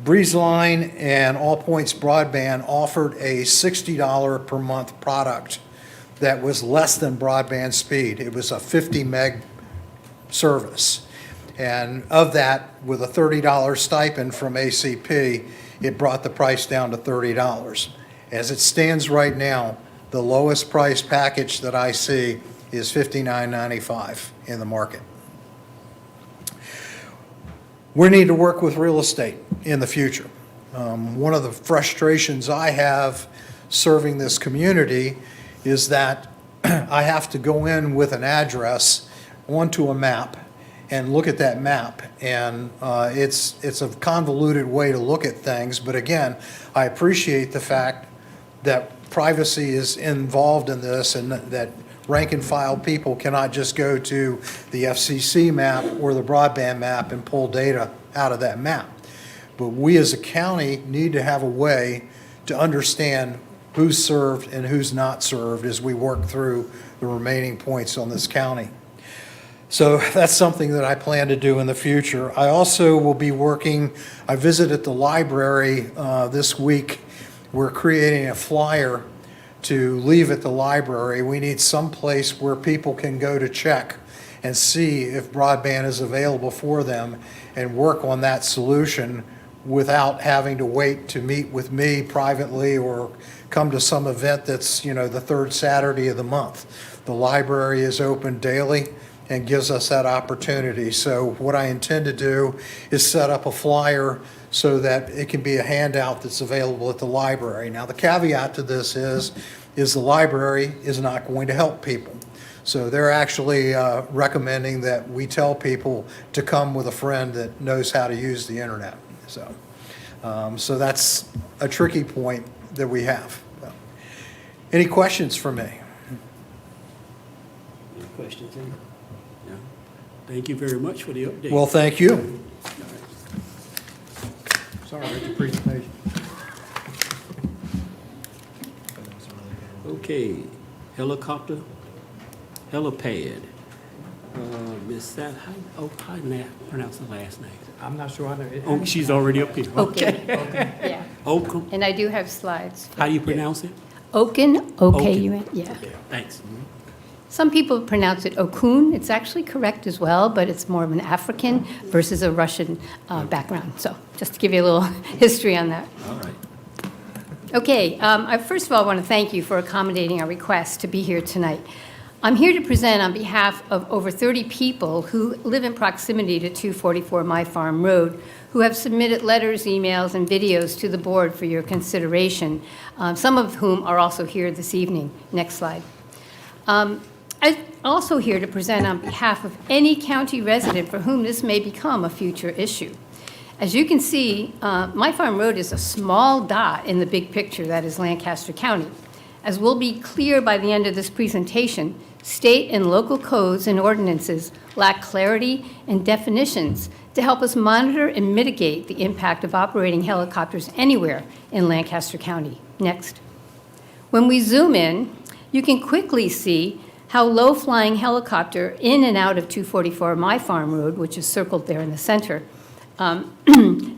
BreezeLine and All Points Broadband offered a $60 per month product that was less than broadband speed. It was a 50 meg service. And of that, with a $30 stipend from ACP, it brought the price down to $30. As it stands right now, the lowest price package that I see is $59.95 in the market. We need to work with real estate in the future. One of the frustrations I have serving this community is that I have to go in with an address onto a map and look at that map. And it's a convoluted way to look at things. But again, I appreciate the fact that privacy is involved in this and that rank and file people cannot just go to the FCC map or the broadband map and pull data out of that map. But we as a county need to have a way to understand who's served and who's not served as we work through the remaining points on this county. So that's something that I plan to do in the future. I also will be working, I visited the library this week. We're creating a flyer to leave at the library. We need some place where people can go to check and see if broadband is available for them and work on that solution without having to wait to meet with me privately or come to some event that's, you know, the third Saturday of the month. The library is open daily and gives us that opportunity. So what I intend to do is set up a flyer so that it can be a handout that's available at the library. Now, the caveat to this is the library is not going to help people. So they're actually recommending that we tell people to come with a friend that knows how to use the internet. So that's a tricky point that we have. Any questions for me? Any questions? Amy? No? Thank you very much for the update. Well, thank you. Sorry about your presentation. Okay, helicopter, helipad. Ms. Sal, how do I pronounce the last name? I'm not sure. Oh, she's already up here. Okay. Yeah. Oakham, And I do have slides. how do you pronounce it? Oaken, O-K-U-N, yeah. Okay, thanks. Some people pronounce it Okun. It's actually correct as well, but it's more of an African versus a Russian background. So just to give you a little history on that. All right. Okay, I first of all want to thank you for accommodating our request to be here tonight. I'm here to present on behalf of over 30 people who live in proximity to 244 My Farm Road, who have submitted letters, emails, and videos to the board for your consideration, some of whom are also here this evening. Next slide. I'm also here to present on behalf of any county resident for whom this may become a future issue. As you can see, My Farm Road is a small dot in the big picture that is Lancaster County. As will be clear by the end of this presentation, state and local codes and ordinances lack clarity and definitions to help us monitor and mitigate the impact of operating helicopters anywhere in Lancaster County. Next. When we zoom in, you can quickly see how low-flying helicopter in and out of 244 My Farm Road, which is circled there in the center,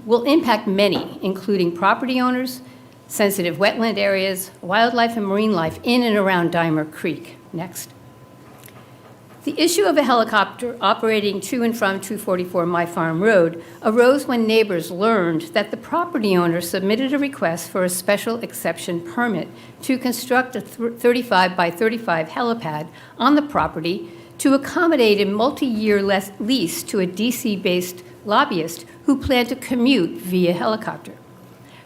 will impact many, including property owners, sensitive wetland areas, wildlife and marine life in and around Dimer Creek. Next. The issue of a helicopter operating to and from 244 My Farm Road arose when neighbors learned that the property owner submitted a request for a special exception permit to construct a 35 by 35 helipad on the property to accommodate a multi-year lease to a DC-based lobbyist who planned to commute via helicopter.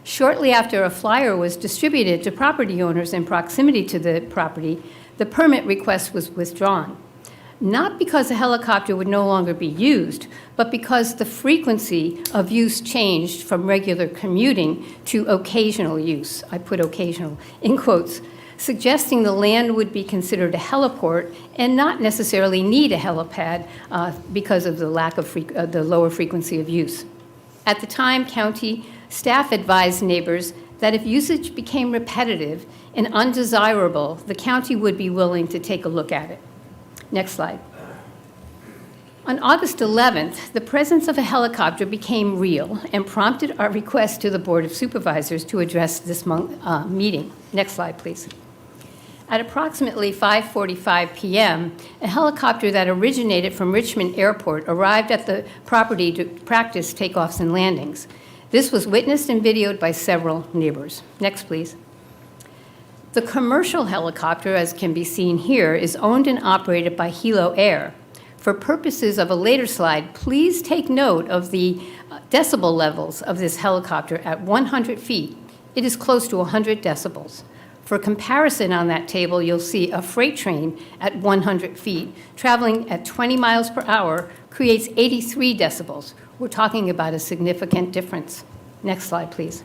Shortly after a flyer was distributed to property owners in proximity to the property, the permit request was withdrawn. Not because the helicopter would no longer be used, but because the frequency of use changed from regular commuting to occasional use. I put occasional in quotes, suggesting the land would be considered a heliport and not necessarily need a helipad because of the lack of the lower frequency of use. At the time, county staff advised neighbors that if usage became repetitive and undesirable, the county would be willing to take a look at it. Next slide. On August 11th, the presence of a helicopter became real and prompted our request to the Board of Supervisors to address this meeting. Next slide, please. At approximately 5:45 p.m., a helicopter that originated from Richmond Airport arrived at the property to practice takeoffs and landings. This was witnessed and videoed by several neighbors. Next, please. The commercial helicopter, as can be seen here, is owned and operated by Hilo Air. For purposes of a later slide, please take note of the decibel levels of this helicopter at 100 feet. It is close to 100 decibels. For comparison on that table, you'll see a freight train at 100 feet traveling at 20 miles per hour creates 83 decibels. We're talking about a significant difference. Next slide, please.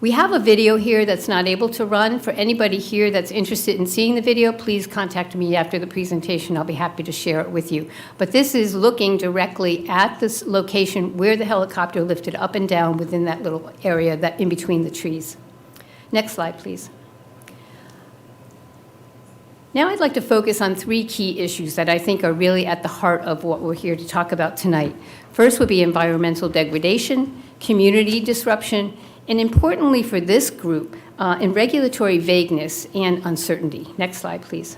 We have a video here that's not able to run. For anybody here that's interested in seeing the video, please contact me after the presentation. I'll be happy to share it with you. But this is looking directly at this location where the helicopter lifted up and down within that little area that in between the trees. Next slide, please. Now I'd like to focus on three key issues that I think are really at the heart of what we're here to talk about tonight. First would be environmental degradation, community disruption, and importantly for this group, in regulatory vagueness and uncertainty. Next slide, please.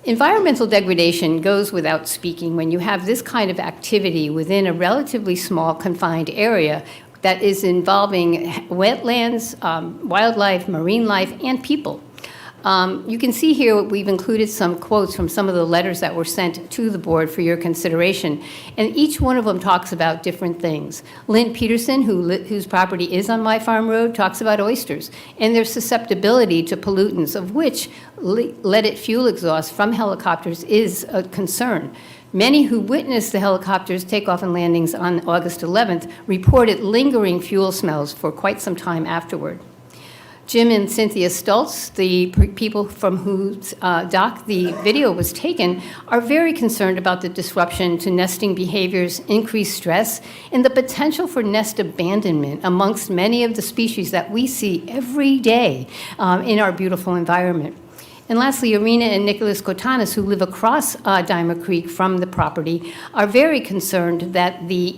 Environmental degradation goes without speaking when you have this kind of activity within a relatively small confined area that is involving wetlands, wildlife, marine life, and people. You can see here we've included some quotes from some of the letters that were sent to the board for your consideration, and each one of them talks about different things. Lynn Peterson, whose property is on My Farm Road, talks about oysters and their susceptibility to pollutants, of which leaded fuel exhaust from helicopters is a concern. Many who witnessed the helicopters takeoff and landings on August 11th reported lingering fuel smells for quite some time afterward. Jim and Cynthia Stultz, the people from whose dock the video was taken, are very concerned about the disruption to nesting behaviors, increased stress, and the potential for nest abandonment amongst many of the species that we see every day in our beautiful environment. And lastly, Irina and Nicholas Kotanis, who live across Dimer Creek from the property, are very concerned that the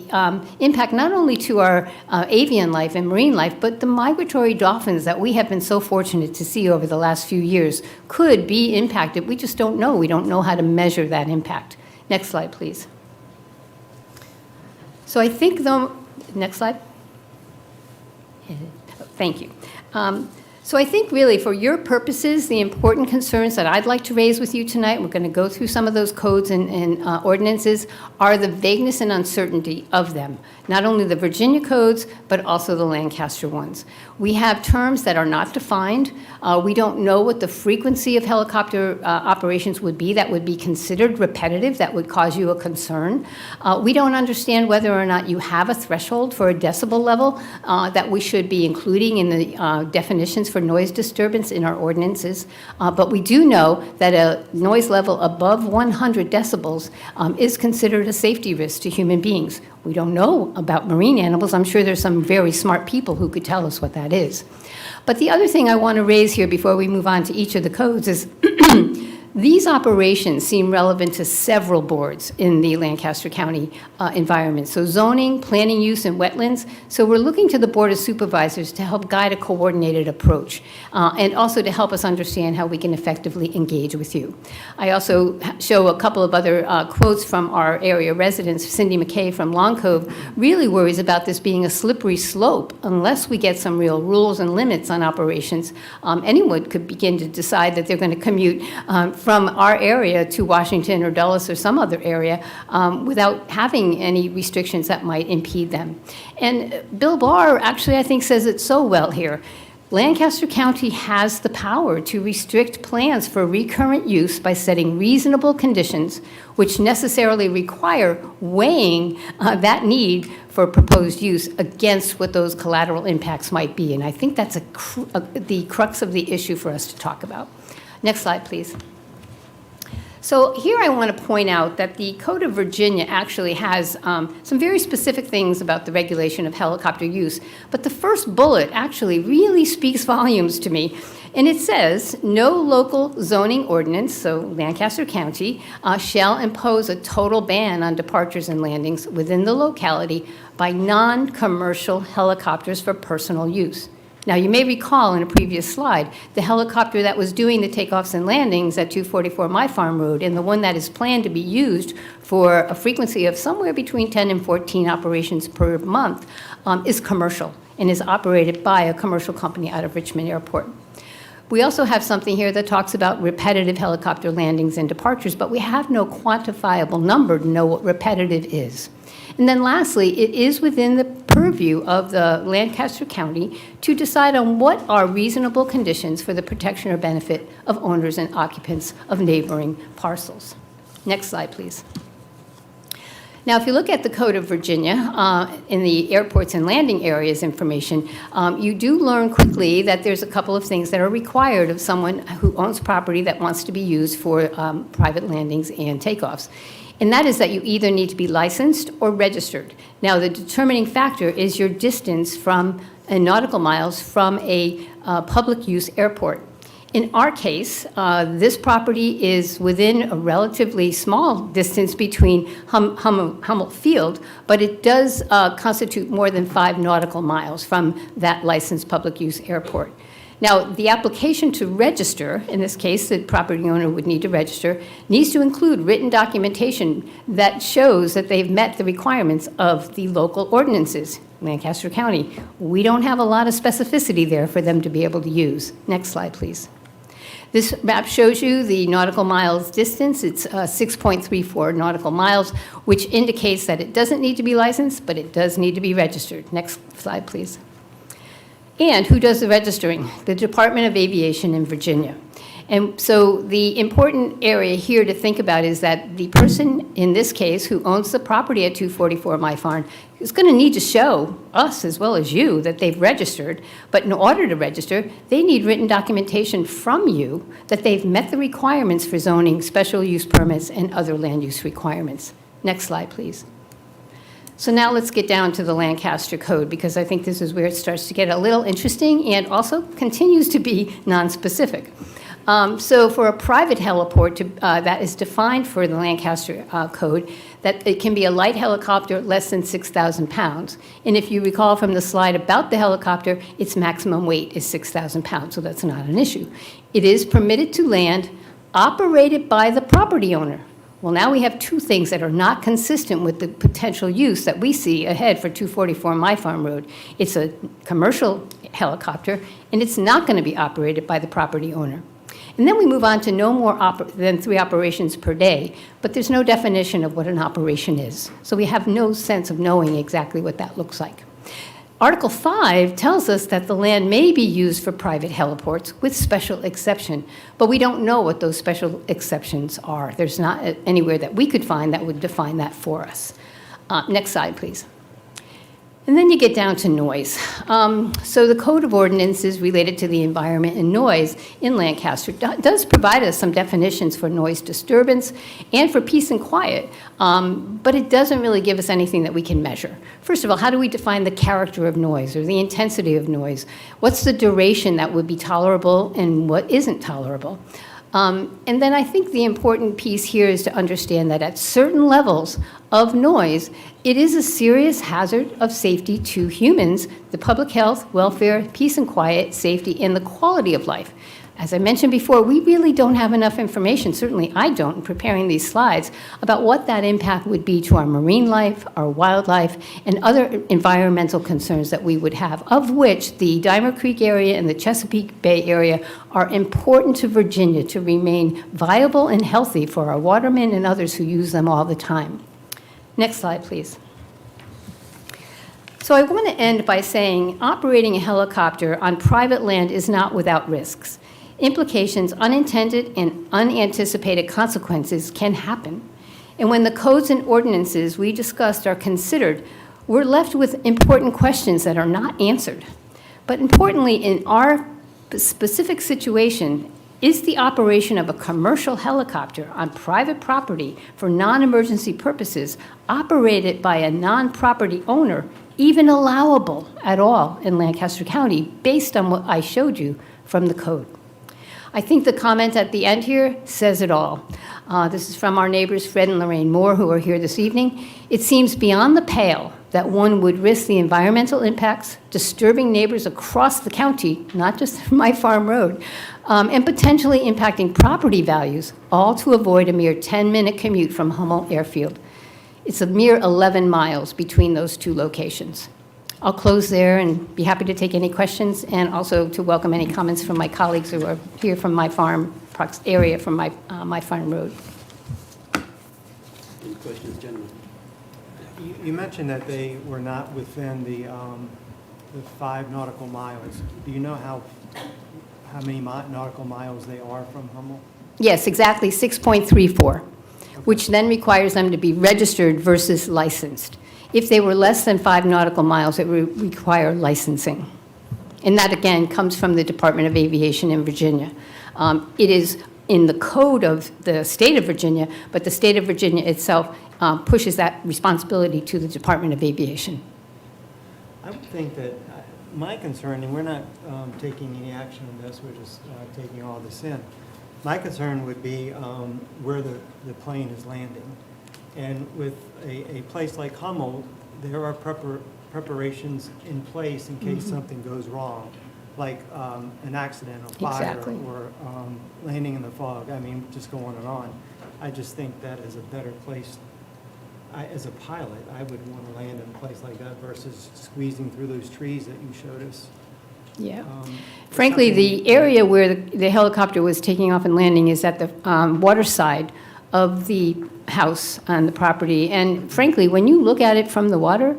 impact not only to our avian life and marine life, but the migratory dolphins that we have been so fortunate to see over the last few years could be impacted. We just don't know. We don't know how to measure that impact. Next slide, please. So I think next slide. Thank you. So I think really for your purposes, the important concerns that I'd like to raise with you tonight, we're going to go through some of those codes and ordinances, are the vagueness and uncertainty of them. Not only the Virginia codes, but also the Lancaster ones. We have terms that are not defined. We don't know what the frequency of helicopter operations would be that would be considered repetitive, that would cause you a concern. We don't understand whether or not you have a threshold for a decibel level that we should be including in the definitions for noise disturbance in our ordinances. But we do know that a noise level above 100 decibels is considered a safety risk to human beings. We don't know about marine animals. I'm sure there's some very smart people who could tell us what that is. But the other thing I want to raise here before we move on to each of the codes is these operations seem relevant to several boards in the Lancaster County environment. So zoning, planning use, and wetlands. So we're looking to the Board of Supervisors to help guide a coordinated approach and also to help us understand how we can effectively engage with you. I also show a couple of other quotes from our area residents. Cindy McKay from Long Cove really worries about this being a slippery slope unless we get some real rules and limits on operations. Anyone could begin to decide that they're going to commute from our area to Washington or Dulles or some other area without having any restrictions that might impede them. And Bill Barr actually, I think, says it so well here. Lancaster County has the power to restrict plans for recurrent use by setting reasonable conditions which necessarily require weighing that need for proposed use against what those collateral impacts might be. And I think that's the crux of the issue for us to talk about. Next slide, please. So here I want to point out that the Code of Virginia actually has some very specific things about the regulation of helicopter use. But the first bullet actually really speaks volumes to me. And it says, no local zoning ordinance, so Lancaster County, shall impose a total ban on departures and landings within the locality by non-commercial helicopters for personal use. Now, you may recall in a previous slide, the helicopter that was doing the takeoffs and landings at 244 My Farm Road and the one that is planned to be used for a frequency of somewhere between 10 and 14 operations per month is commercial and is operated by a commercial company out of Richmond Airport. We also have something here that talks about repetitive helicopter landings and departures, but we have no quantifiable number to know what repetitive is. And then lastly, it is within the purview of the Lancaster County to decide on what are reasonable conditions for the protection or benefit of owners and occupants of neighboring parcels. Next slide, please. Now, if you look at the Code of Virginia in the airports and landing areas information, you do learn quickly that there's a couple of things that are required of someone who owns property that wants to be used for private landings and takeoffs. And that is that you either need to be licensed or registered. Now, the determining factor is your distance from nautical miles from a public use airport. In our case, this property is within a relatively small distance between Hummel Field, but it does constitute more than 5 nautical miles from that licensed public use airport. Now, the application to register, in this case, the property owner would need to register, needs to include written documentation that shows that they've met the requirements of the local ordinances. Lancaster County, we don't have a lot of specificity there for them to be able to use. Next slide, please. This map shows you the nautical miles distance. It's 6.34 nautical miles, which indicates that it doesn't need to be licensed, but it does need to be registered. Next slide, please. And who does the registering? The Department of Aviation in Virginia. And so the important area here to think about is that the person, in this case, who owns the property at 244 My Farm is going to need to show us, as well as you, that they've registered. But in order to register, they need written documentation from you that they've met the requirements for zoning, special use permits, and other land use requirements. Next slide, please. So now let's get down to the Lancaster Code, because I think this is where it starts to get a little interesting and also continues to be nonspecific. So for a private heliport that is defined for the Lancaster Code, that it can be a light helicopter less than 6,000 pounds. And if you recall from the slide about the helicopter, its maximum weight is 6,000 pounds, so that's not an issue. It is permitted to land, operated by the property owner. Well, now we have two things that are not consistent with the potential use that we see ahead for 244 My Farm Road. It's a commercial helicopter, and it's not going to be operated by the property owner. And then we move on to no more than 3 operations per day, but there's no definition of what an operation is. So we have no sense of knowing exactly what that looks like. Article 5 tells us that the land may be used for private heliports with special exception, but we don't know what those special exceptions are. There's not anywhere that we could find that would define that for us. Next slide, please. And then you get down to noise. So the Code of Ordinances related to the environment and noise in Lancaster does provide us some definitions for noise disturbance and for peace and quiet, but it doesn't really give us anything that we can measure. First of all, how do we define the character of noise or the intensity of noise? What's the duration that would be tolerable and what isn't tolerable? And then I think the important piece here is to understand that at certain levels of noise, it is a serious hazard of safety to humans, the public health, welfare, peace and quiet, safety, and the quality of life. As I mentioned before, we really don't have enough information, certainly I don't, in preparing these slides, about what that impact would be to our marine life, our wildlife, and other environmental concerns that we would have, of which the Dimer Creek area and the Chesapeake Bay area are important to Virginia to remain viable and healthy for our watermen and others who use them all the time. Next slide, please. So I want to end by saying operating a helicopter on private land is not without risks. Implications, unintended and unanticipated consequences can happen. And when the codes and ordinances we discussed are considered, we're left with important questions that are not answered. But importantly, in our specific situation, is the operation of a commercial helicopter on private property for non-emergency purposes operated by a non-property owner even allowable at all in Lancaster County based on what I showed you from the code? I think the comment at the end here says it all. This is from our neighbors Fred and Lorraine Moore, who are here this evening. It seems beyond the pale that one would risk the environmental impacts, disturbing neighbors across the county, not just My Farm Road, and potentially impacting property values, all to avoid a mere 10-minute commute from Hummel Airfield. It's a mere 11 miles between those two locations. I'll close there and be happy to take any questions and also to welcome any comments from my colleagues who are here from my farm area from my Farm Road. Any questions, gentlemen? You mentioned that they were not within the 5 nautical miles. Do you know how many nautical miles they are from Hummel? Yes, exactly 6.34, which then requires them to be registered versus licensed. If they were less than 5 nautical miles, it would require licensing. And that, again, comes from the Department of Aviation in Virginia. It is in the code of the state of Virginia, but the state of Virginia itself pushes that responsibility to the Department of Aviation. I would think that my concern, and we're not taking any action on this, we're just taking all this in. My concern would be where the plane is landing. And with a place like Hummel, there are preparations in place in case something goes wrong, like an accident or fire Exactly. or landing in the fog. I mean, just go on and on. I just think that is a better place. As a pilot, I would want to land in a place like that versus squeezing through those trees that you showed us. Yeah. Frankly, the area where the helicopter was taking off and landing is at the water side of the house on the property. And frankly, when you look at it from the water,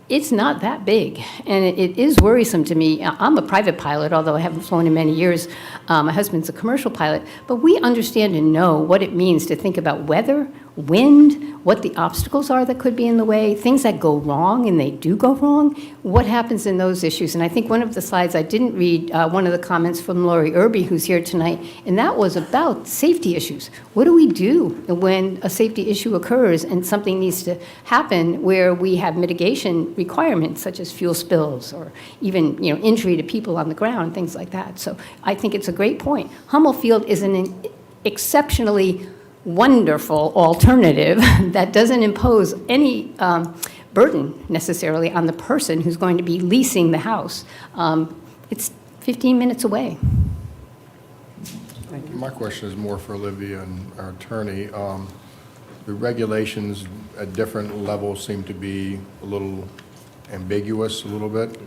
it's not that big, and it is worrisome to me. I'm a private pilot, although I haven't flown in many years. My husband's a commercial pilot, but we understand and know what it means to think about weather, wind, what the obstacles are that could be in the way, things that go wrong, and they do go wrong, what happens in those issues. And I think one of the slides I didn't read, one of the comments from Lori Irby, who's here tonight, and that was about safety issues. What do we do when a safety issue occurs and something needs to happen where we have mitigation requirements, such as fuel spills or even, injury to people on the ground, things like that. So I think it's a great point. Hummel Field is an exceptionally wonderful alternative that doesn't impose any burden necessarily on the person who's going to be leasing the house. It's 15 minutes away. My question is more for Olivia and our attorney. The regulations at different levels seem to be a little ambiguous, a little bit,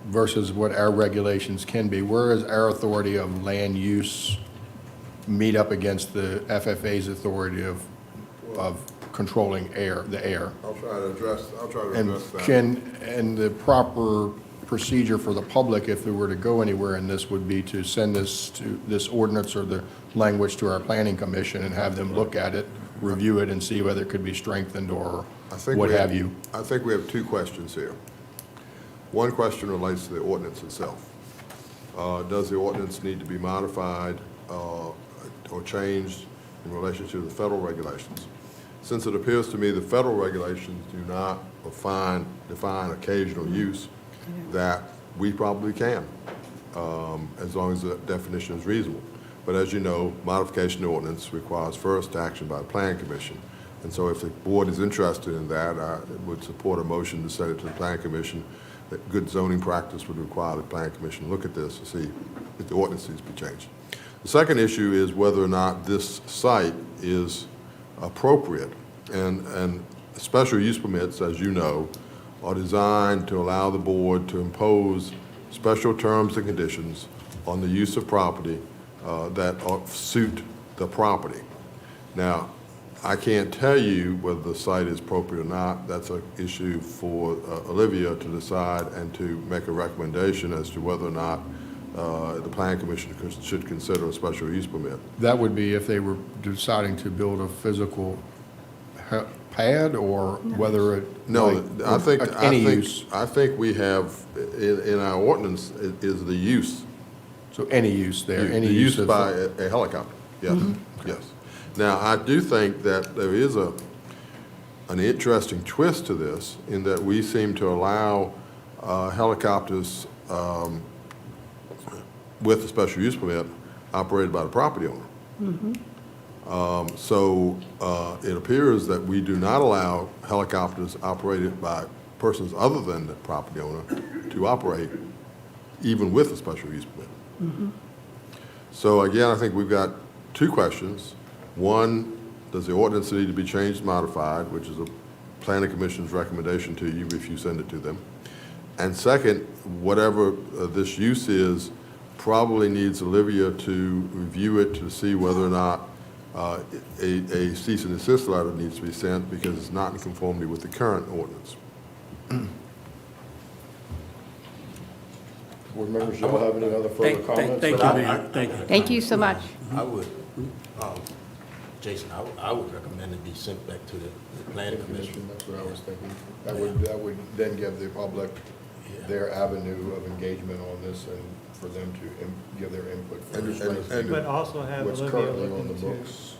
versus what our regulations can be. Where is our authority of land use meet up against the FFA's authority of controlling the air? I'll try to address And that. and the proper procedure for the public, if we were to go anywhere in this, would be to send this ordinance or the language to our planning commission and have them look at it, review it, and see whether it could be strengthened or what have you. I think we have two questions here. One question relates to the ordinance itself. Does the ordinance need to be modified or changed in relation to the federal regulations? Since it appears to me the federal regulations do not define occasional use, that we probably can, as long as the definition is reasonable. But as you know, modification of ordinance requires first action by the Planning Commission. And so if the board is interested in that, I would support a motion to send it to the Planning Commission, that good zoning practice would require the Planning Commission to look at this to see if the ordinance needs to be changed. The second issue is whether or not this site is appropriate. And special use permits, as you know, are designed to allow the board to impose special terms and conditions on the use of property that suit the property. Now, I can't tell you whether the site is appropriate or not. That's an issue for Olivia to decide and to make a recommendation as to whether or not the Planning Commission should consider a special use permit. That would be if they were deciding to build a physical pad, or whether it... No, I think any use. I think we have, in our ordinance, is the use. So any use there, any The use use of... by a helicopter, yes, yes. Now, I do think that there is an interesting twist to this, in that we seem to allow helicopters with a special use permit operated by the property owner. So it appears that we do not allow helicopters operated by persons other than the property owner to operate even with a special use permit. So again, I think we've got two questions. One, does the ordinance need to be changed, modified, which is a Planning Commission's recommendation to you if you send it to them. And second, whatever this use is, probably needs Olivia to review it to see whether or not a cease and desist letter needs to be sent, because it's not in conformity with the current ordinance. Board members, y'all have any other further comments? Thank you, man. Thank you. Thank you so much. I would, Jason, I would recommend it be sent back to the Planning Commission. That's what I was thinking. That would then give the public their avenue of engagement on this, and for them to give their input first. But also have What's Olivia currently look on the into, books.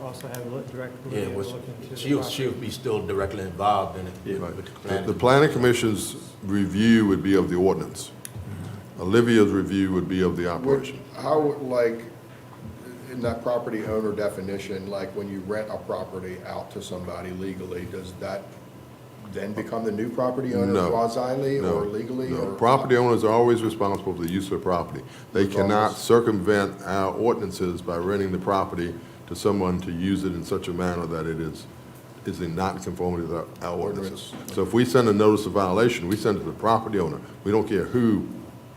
also have direct Yeah, Olivia look into the she'll property. be still directly involved in it with the planning. The Planning Commission's review would be of the ordinance. Olivia's review would be of the operation. How, like, in that property owner definition, like when you rent a property out to somebody legally, does that then become the new property owner No. quasi-legally No. or legally? No. or- Property owners are always responsible for the use of property. They cannot circumvent our ordinances by renting the property to someone to use it in such a manner that it is is in non-conformity with our ordinances. So if we send a notice of violation, we send it to the property owner. We don't care who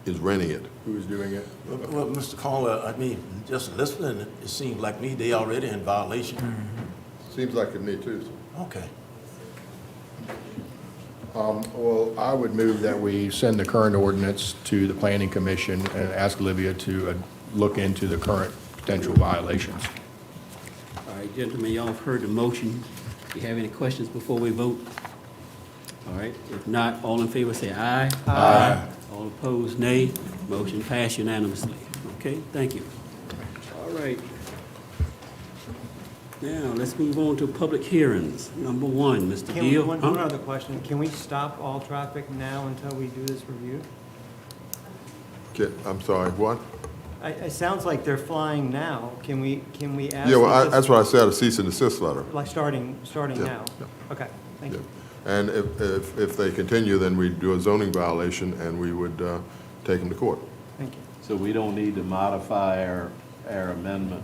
is renting it. Who's doing it? Well, Mr. Caller, I mean, just listening, it seems like me, they already in violation. Seems like to me too. Okay. Well, I would move that we send the current ordinance to the Planning Commission and ask Olivia to look into the current potential violations. All right, gentlemen, y'all have heard the motion. Do you have any questions before we vote? All right, if not, all in favor say aye. Aye. All opposed, nay. Motion passed unanimously. Okay, thank you. All right. Now, let's move on to public hearings. Number one, Mr. Can we, Gill. one other question, can we stop all traffic now until we do this review? Okay, I'm sorry, what? It sounds like they're flying now. Can we ask? Yeah, well, them to- that's what I said, a cease and desist letter. Like starting Yeah, now? Okay, thank you. And if they continue, then we do a zoning violation and we would take them to court. Thank you. So we don't need to modify our amendment,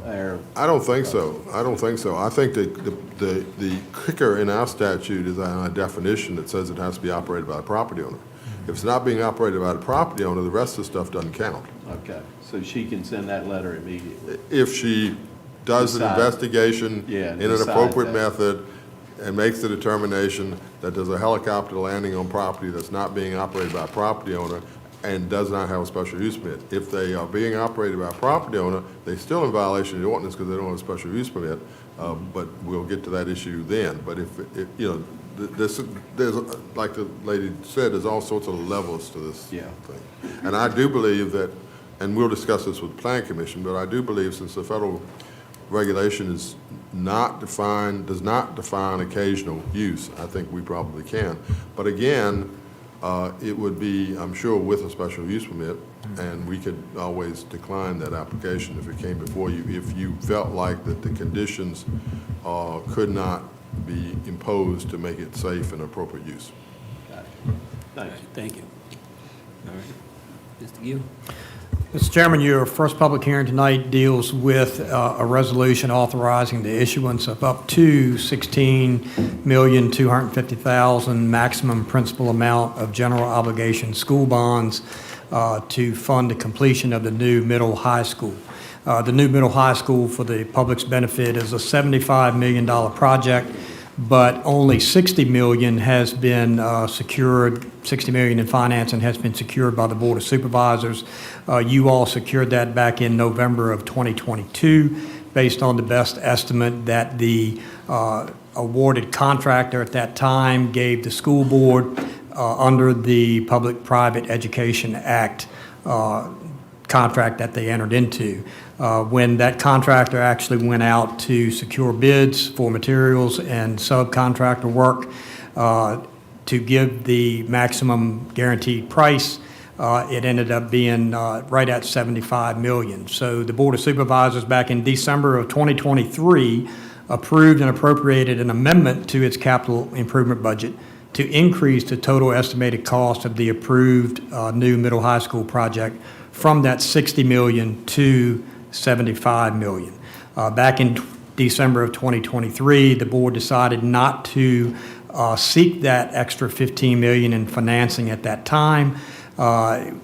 I don't think so. I don't think so. I think that the kicker in our statute is a definition that says it has to be operated by a property owner. If it's not being operated by the property owner, the rest of the stuff doesn't count. Okay, so she can send that letter immediately. If she does an Decide. investigation Yeah, in an decide appropriate that. method and makes the determination that there's a helicopter landing on property that's not being operated by a property owner and does not have a special use permit. If they are being operated by a property owner, they're still in violation of the ordinance because they don't have a special use permit, but we'll get to that issue then. But if you know, there's, like the lady said, there's all sorts of levels to this thing. And I do believe that, and we'll discuss this with the Planning Commission, but I do believe since the federal regulation is not defined, does not define occasional use, I think we probably can. But again, it would be, I'm sure, with a special use permit, and we could always decline that application if it came before you, if you felt like that the conditions could not be imposed to make it safe and appropriate use. Thank you. Thank you. All right. Mr. Gill? Mr. Chairman, your first public hearing tonight deals with a resolution authorizing the issuance of up to $16,250,000 maximum principal amount of general obligation school bonds to fund the completion of the new middle high school. The new middle high school, for the public's benefit, is a $75 million project, but only $60 million has been secured, $60 million in financing has been secured by the Board of Supervisors. You all secured that back in November of 2022, based on the best estimate that the awarded contractor at that time gave the school board under the Public-Private Education Act contract that they entered into. When that contractor actually went out to secure bids for materials and subcontractor work to give the maximum guaranteed price, it ended up being right at $75 million. So the Board of Supervisors back in December of 2023 approved and appropriated an amendment to its capital improvement budget to increase the total estimated cost of the approved new middle high school project from that $60 million to $75 million. Back in December of 2023, the board decided not to seek that extra $15 million in financing at that time.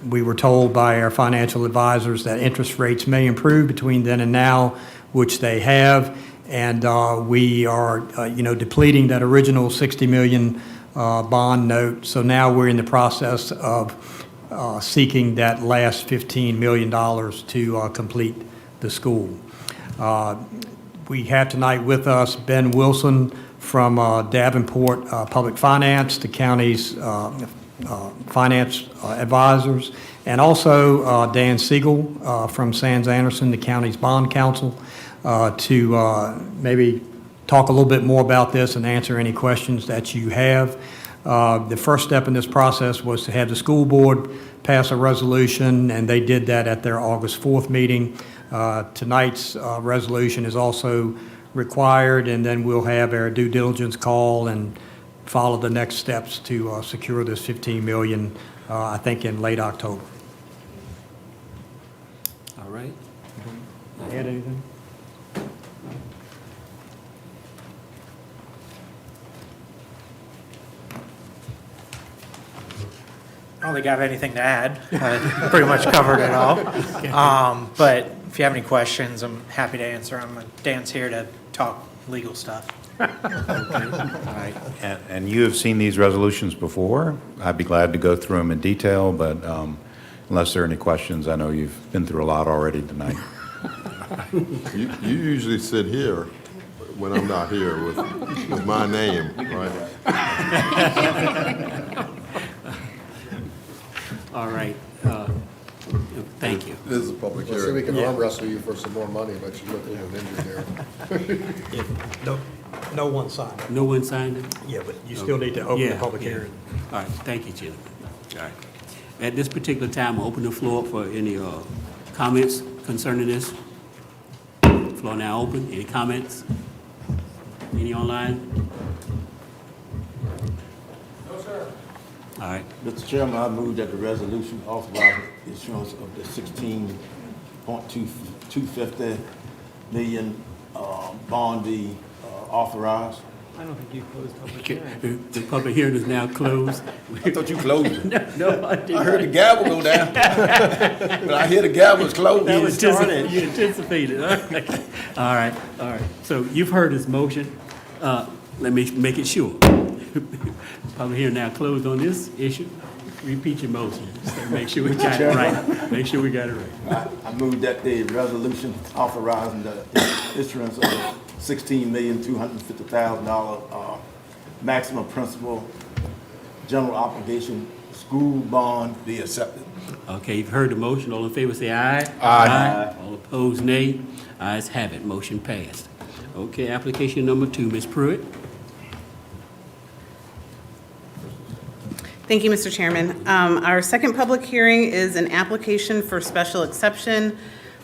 We were told by our financial advisors that interest rates may improve between then and now, which they have, and we are, depleting that original $60 million bond note. So now we're in the process of seeking that last $15 million to complete the school. We have tonight with us Ben Wilson from Davenport Public Finance, the county's finance advisors, and also Dan Siegel from Sands Anderson, the county's bond counsel, to maybe talk a little bit more about this and answer any questions that you have. The first step in this process was to have the school board pass a resolution, and they did that at their August 4th meeting. Tonight's resolution is also required, and then we'll have our due diligence call and follow the next steps to secure this $15 million, I think in late October. All right. Add anything? don't think I have anything to add. Pretty much covered it all. But if you have any questions, I'm happy to answer them. Dan's here to talk legal stuff. And you have seen these resolutions before. I'd be glad to go through them in detail, but unless there are any questions, I know you've been through a lot already tonight. You usually sit here when I'm not here with my name, right? All right. Thank you. This is a public Let's see, hearing. we can arm wrestle you for some more money, but you look a little injured there. No one signed it. No one signed it? Yeah, but you still need to open the Yeah, public yeah. hearing. All right, thank you, gentlemen. All right. At this particular time, I'll open the floor for any comments concerning this. Floor now open. Any comments? Any online? No, sir. All right. Mr. Chairman, I move that the resolution authorizing issuance of the $16.250 million bond be authorized. I don't think you closed public hearing. The public hearing is now closed. I thought you closed it. No, I didn't. I heard the gavel go down. But I hear the gavel is closed. You anticipated. All right, all right. So you've heard this motion. Let me make it sure. Public hearing now closed on this issue. Repeat your motion. So make sure we got it right. Make sure we got it right. I move that the resolution authorizing the issuance of $16,250,000 maximum principal general obligation school bond be accepted. Okay, you've heard the motion. All in favor say aye. Aye. All opposed, nay. Ayes have it. Motion passed. Okay, application number 2, Ms. Pruitt. Thank you, Mr. Chairman. Our second public hearing is an application for special exception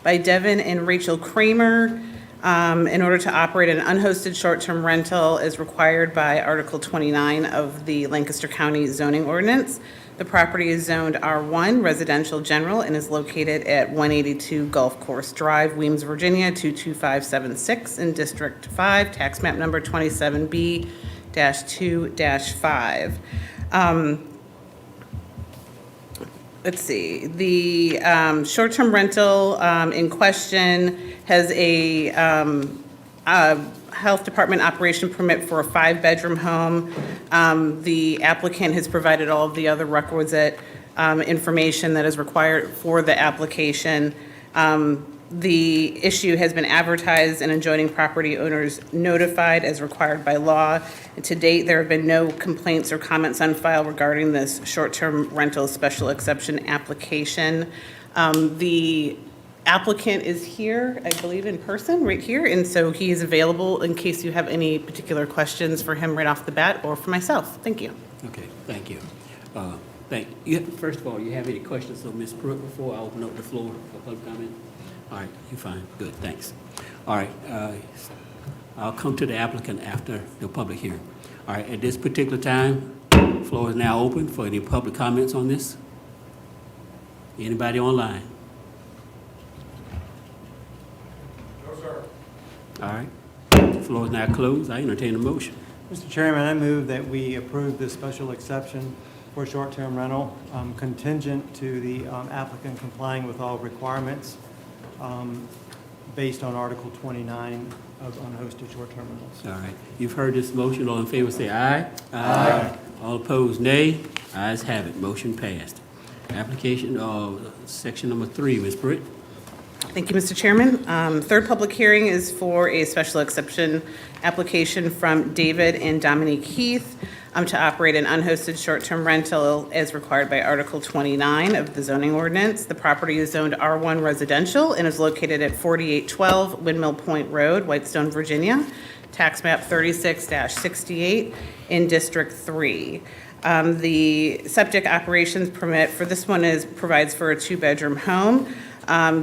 by Devin and Rachel Kramer in order to operate an unhosted short-term rental as required by Article 29 of the Lancaster County zoning ordinance. The property is zoned R1 Residential General and is located at 182 Gulf Course Drive, Weems, Virginia, 22576 in District 5, tax map number 27B-2-5. Let's see, the short-term rental in question has a health department operation permit for a 5-bedroom home. The applicant has provided all of the other requisite information that is required for the application. The issue has been advertised and adjoining property owners notified as required by law. And to date, there have been no complaints or comments on file regarding this short-term rental special exception application. The applicant is here, I believe, in person, right here, and so he is available in case you have any particular questions for him right off the bat or for myself. Thank you. Okay, thank you. Thank you. First of all, you have any questions of Ms. Pruitt before I open up the floor for public comment? All right, you're fine. Good, thanks. All right, I'll come to the applicant after the public hearing. All right, at this particular time, floor is now open for any public comments on this. Anybody online? No, sir. All right, the floor is now closed. I entertain a motion. Mr. Chairman, I move that we approve this special exception for short-term rental contingent to the applicant complying with all requirements based on Article 29 of unhosted short-term rentals. All right, you've heard this motion. All in favor say aye. Aye. All opposed, nay. Ayes have it. Motion passed. Application of section number 3, Ms. Britt. Thank you, Mr. Chairman. Third public hearing is for a special exception application from David and Dominique Heath to operate an unhosted short-term rental as required by Article 29 of the zoning ordinance. The property is zoned R1 Residential and is located at 4812 Windmill Point Road, Whitestone, Virginia, tax map 36-68 in District 3. The septic operations permit for this one provides for a 2-bedroom home.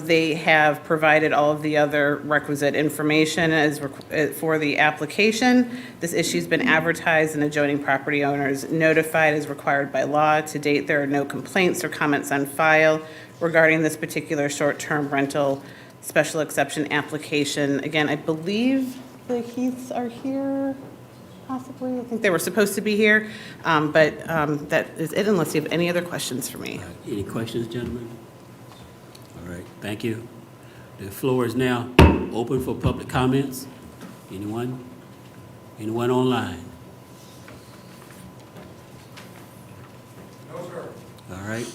They have provided all of the other requisite information for the application. This issue's been advertised and adjoining property owners notified as required by law. To date, there are no complaints or comments on file regarding this particular short-term rental special exception application. Again, I believe the Heaths are here. possibly. I think they were supposed to be here, but that is it unless you have any other questions for me. Any questions, gentlemen? All right, thank you. The floor is now open for public comments. Anyone? Anyone online? No, sir. All right.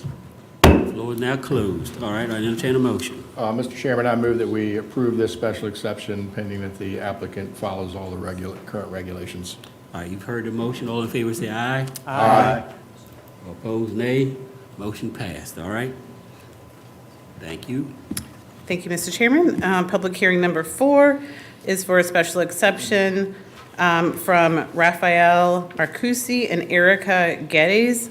Floor is now closed. All right, I entertain a motion. Mr. Chairman, I move that we approve this special exception pending that the applicant follows all the current regulations. All right, you've heard the motion. All in favor say aye. Aye. Opposed, nay. Motion passed. All right. Thank you. Thank you, Mr. Chairman. Public hearing number 4 is for a special exception from Raphael Marcusi and Erica Geddes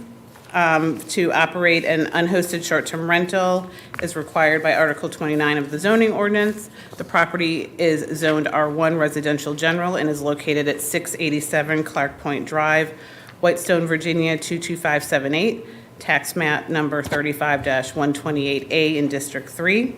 to operate an unhosted short-term rental as required by Article 29 of the zoning ordinance. The property is zoned R1 Residential General and is located at 687 Clark Point Drive, Whitestone, Virginia 22578, tax map number 35-128A in District 3.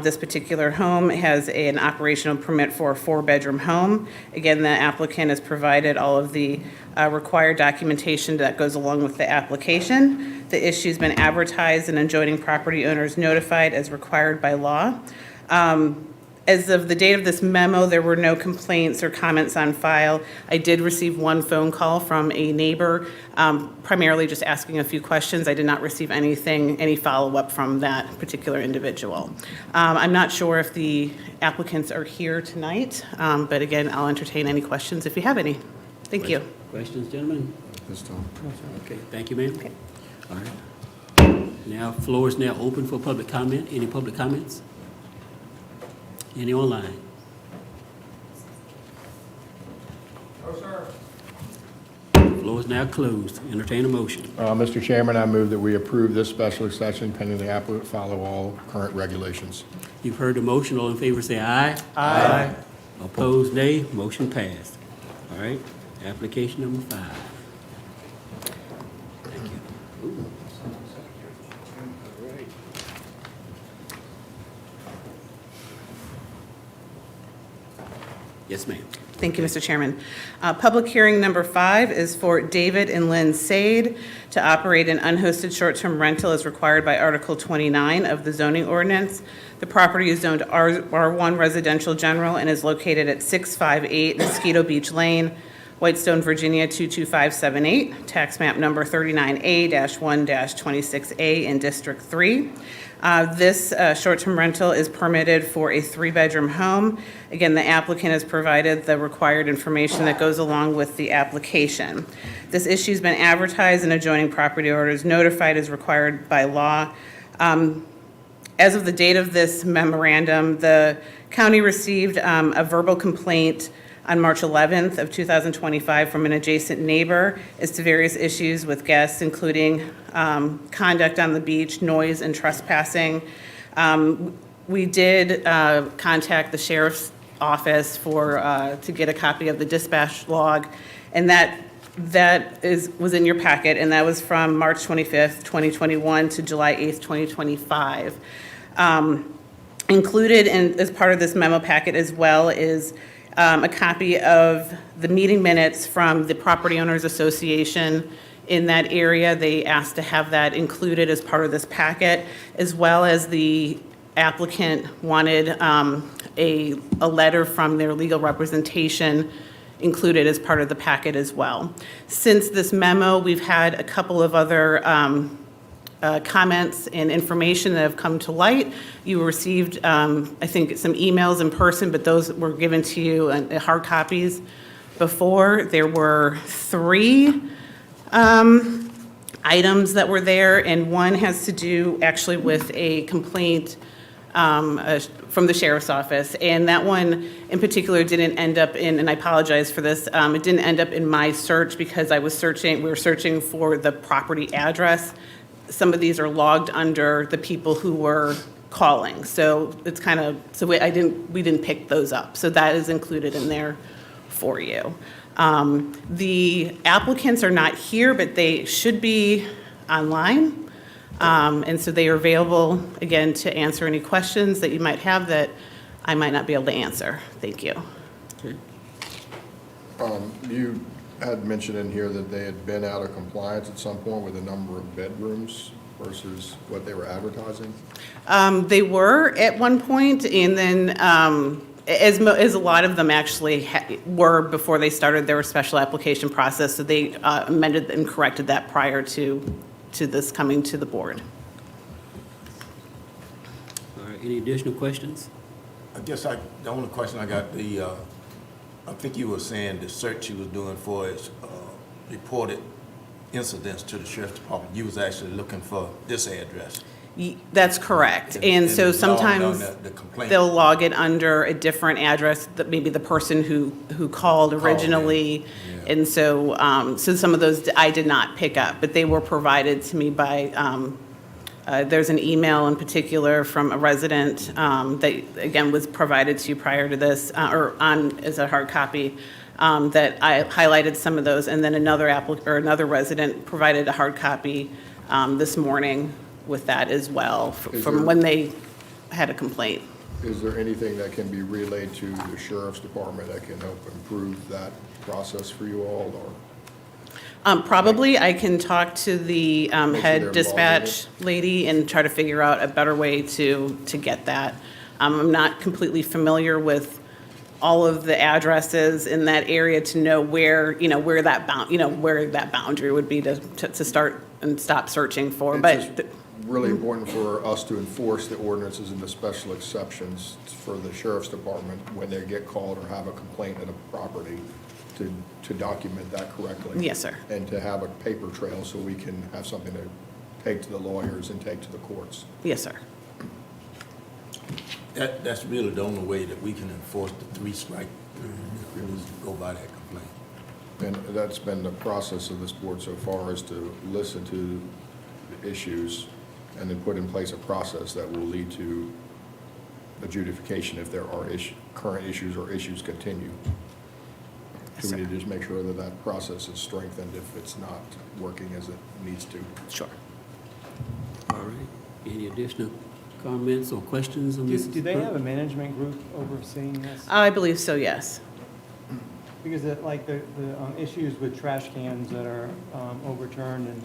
This particular home has an operational permit for a 4-bedroom home. Again, the applicant has provided all of the required documentation that goes along with the application. The issue's been advertised and adjoining property owners notified as required by law. As of the date of this memo, there were no complaints or comments on file. I did receive one phone call from a neighbor, primarily just asking a few questions. I did not receive any follow-up from that particular individual. I'm not sure if the applicants are here tonight, but again, I'll entertain any questions if you have any. Thank you. Questions, gentlemen? This time. Okay, thank you, ma'am. Okay. All right. Now, floor is now open for public comment. Any public comments? Any online? No, sir. Floor is now closed. Entertain a motion. Mr. Chairman, I move that we approve this special exception pending the applicant follow all current regulations. You've heard the motion. All in favor say aye. Aye. Opposed, nay. Motion passed. All right. Application number 5. Thank you. Ooh. All right. Yes, ma'am. Thank you, Mr. Chairman. Public hearing number 5 is for David and Lynn Sade to operate an unhosted short-term rental as required by Article 29 of the zoning ordinance. The property is zoned R1 Residential General and is located at 658 Mosquito Beach Lane, Whitestone, Virginia 22578, tax map number 39A-1-26A in District 3. This short-term rental is permitted for a 3-bedroom home. Again, the applicant has provided the required information that goes along with the application. This issue's been advertised and adjoining property owners notified as required by law. As of the date of this memorandum, the county received a verbal complaint on March 11th of 2025 from an adjacent neighbor as to various issues with guests, including conduct on the beach, noise, and trespassing. We did contact the sheriff's office to get a copy of the dispatch log, and that was in your packet, and that was from March 25th, 2021 to July 8th, 2025. Included as part of this memo packet as well is a copy of the meeting minutes from the Property Owners Association in that area. They asked to have that included as part of this packet, as well as the applicant wanted a letter from their legal representation included as part of the packet as well. Since this memo, we've had a couple of other comments and information that have come to light. You received, I think, some emails in person, but those were given to you in hard copies before. There were 3 items that were there, and one has to do actually with a complaint from the sheriff's office. And that one in particular didn't end up in, and I apologize for this, it didn't end up in my search because we were searching for the property address. Some of these are logged under the people who were calling. So it's kind of, we didn't pick those up. So that is included in there for you. The applicants are not here, but they should be online. And so they are available, again, to answer any questions that you might have that I might not be able to answer. Thank you. Okay. You had mentioned in here that they had been out of compliance at some point with the number of bedrooms versus what they were advertising? They were at one point, and then, as a lot of them actually were before they started their special application process, so they amended and corrected that prior to this coming to the board. All right, any additional questions? I guess the only question I got, I think you were saying the search you was doing for is reported incidents to the sheriff's department. You was actually looking for this address. That's correct. And so it's logged on sometimes the complaint. they'll log it under a different address, that maybe the person who called originally. And so, so some of those I did not pick up, but they were provided to me by, there's an email in particular from a resident that, again, was provided to you prior to this, or on as a hard copy, that I highlighted some of those. And then another another resident provided a hard copy this morning with that as well, from when they had a complaint. Is there anything that can be relayed to the sheriff's department that can help improve that process for you all, or? Probably, I can talk to the Make sure head they're dispatch lady and try to figure out a better way to get that. I'm not completely familiar with all of the addresses in that area to know where, where that boundary would be to start and stop searching for, but. Really important for us to enforce the ordinances and the special exceptions for the sheriff's department when they get called or have a complaint at a property to document that correctly. Yes, sir. And to have a paper trail so we can have something to take to the lawyers and take to the courts. Yes, sir. That's really the only way that we can enforce the 3 strike. Is go by that complaint. And that's been the process of this board so far, is to listen to the issues and then put in place a process that will lead to adjudication if there are current issues or issues continue. So we need to just make sure that that process is strengthened if it's not working as it needs to. Sure. All right, any additional comments or questions on this? Do they have a management group overseeing this? I believe so, yes. Because like the issues with trash cans that are overturned and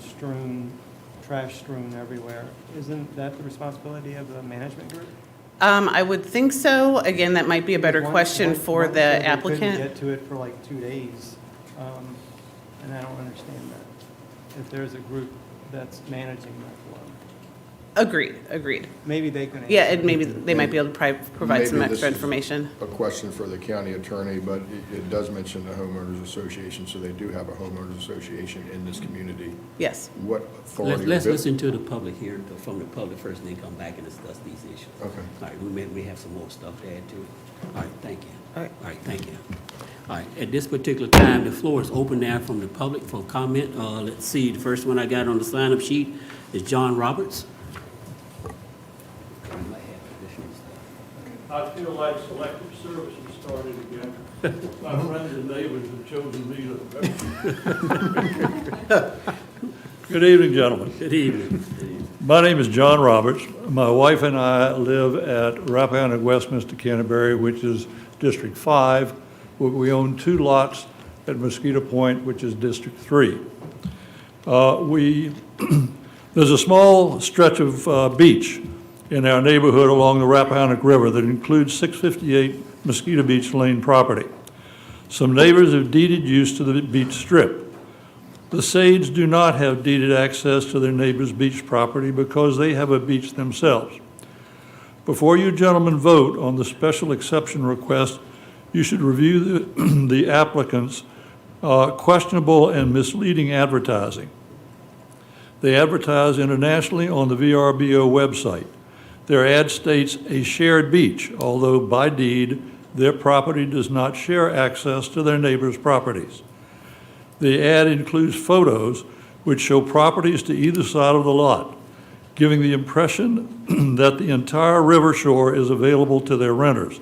trash strewn everywhere, isn't that the responsibility of the management group? I would think so. Again, that might be a better question for the They applicant. couldn't get to it for like 2 days, and I don't understand that. If there's a group that's managing that flow. Agreed. Maybe they can. Yeah, maybe they might be able to provide some Maybe this extra is information. A question for the county attorney, but it does mention the homeowners association, so they do have a homeowners association in this community. Yes. What authority? Let's listen to the public here, from the public first, and then come back and discuss these issues. Okay. All right, we have some more stuff to add to it. All right, thank you. All right. All right, thank you. All right, at this particular time, the floor is open now from the public for comment. Let's see, the first one I got on the sign-up sheet is John Roberts. I feel like selective services started again. My friends and neighbors have chosen me to. Good evening, gentlemen. Good evening. My name is John Roberts. My wife and I live at Rappahannock, Westminster, Canterbury, which is District 5. We own 2 lots at Mosquito Point, which is District 3. There's a small stretch of beach in our neighborhood along the Rappahannock River that includes 658 Mosquito Beach Lane property. Some neighbors have deeded use to the beach strip. The Sades do not have deeded access to their neighbor's beach property because they have a beach themselves. Before you gentlemen vote on the special exception request, you should review the applicant's questionable and misleading advertising. They advertise internationally on the VRBO website. Their ad states a shared beach, although by deed, their property does not share access to their neighbors' properties. The ad includes photos which show properties to either side of the lot, giving the impression that the entire river shore is available to their renters,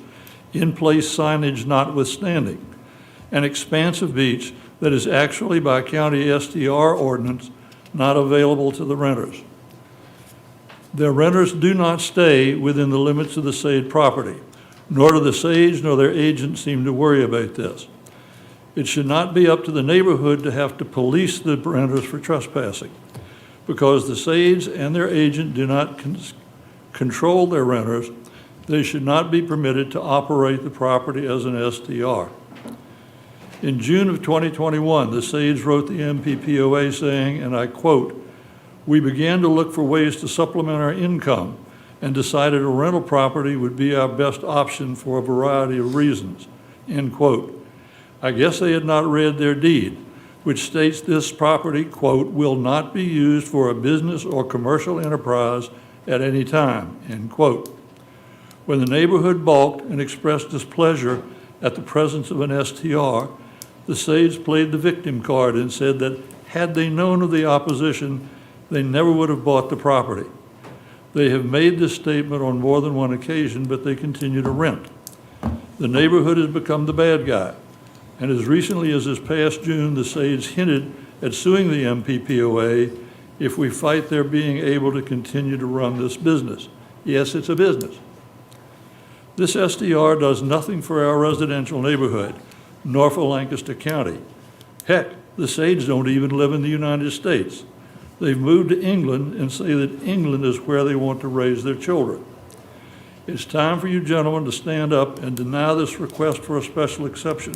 in-place signage notwithstanding, an expansive beach that is actually by county STR ordinance not available to the renters. Their renters do not stay within the limits of the Sade property, nor do the Sades nor their agents seem to worry about this. It should not be up to the neighborhood to have to police the renters for trespassing. Because the Sades and their agent do not control their renters, they should not be permitted to operate the property as an STR. In June of 2021, the Sades wrote the MPPOA saying, and I quote, "We began to look for ways to supplement our income and decided a rental property would be our best option for a variety of reasons," end quote. I guess they had not read their deed, which states this property, quote, "will not be used for a business or commercial enterprise at any time," end quote. When the neighborhood balked and expressed displeasure at the presence of an STR, the Sades played the victim card and said that had they known of the opposition, they never would have bought the property. They have made this statement on more than one occasion, but they continue to rent. The neighborhood has become the bad guy. And as recently as this past June, the Sades hinted at suing the MPPOA if we fight their being able to continue to run this business. Yes, it's a business. This SDR does nothing for our residential neighborhood, nor for Lancaster County. Heck, the Sades don't even live in the United States. They've moved to England and say that England is where they want to raise their children. It's time for you gentlemen to stand up and deny this request for a special exception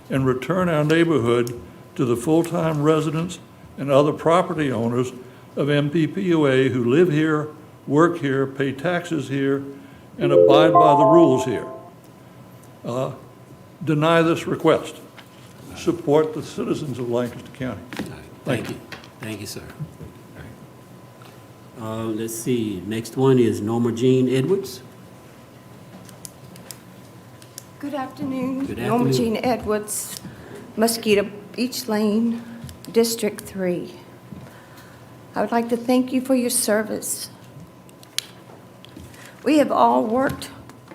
and return our neighborhood to the full-time residents and other property owners of MPPOA who live here, work here, pay taxes here, and abide by the rules here. Deny this request. Support the citizens of Lancaster County. Thank you. Thank you, sir. Let's see, next one is Norma Jean Edwards. Good afternoon. Good Norma afternoon. Jean Edwards, Mosquito Beach Lane, District 3. I would like to thank you for your service. We have all worked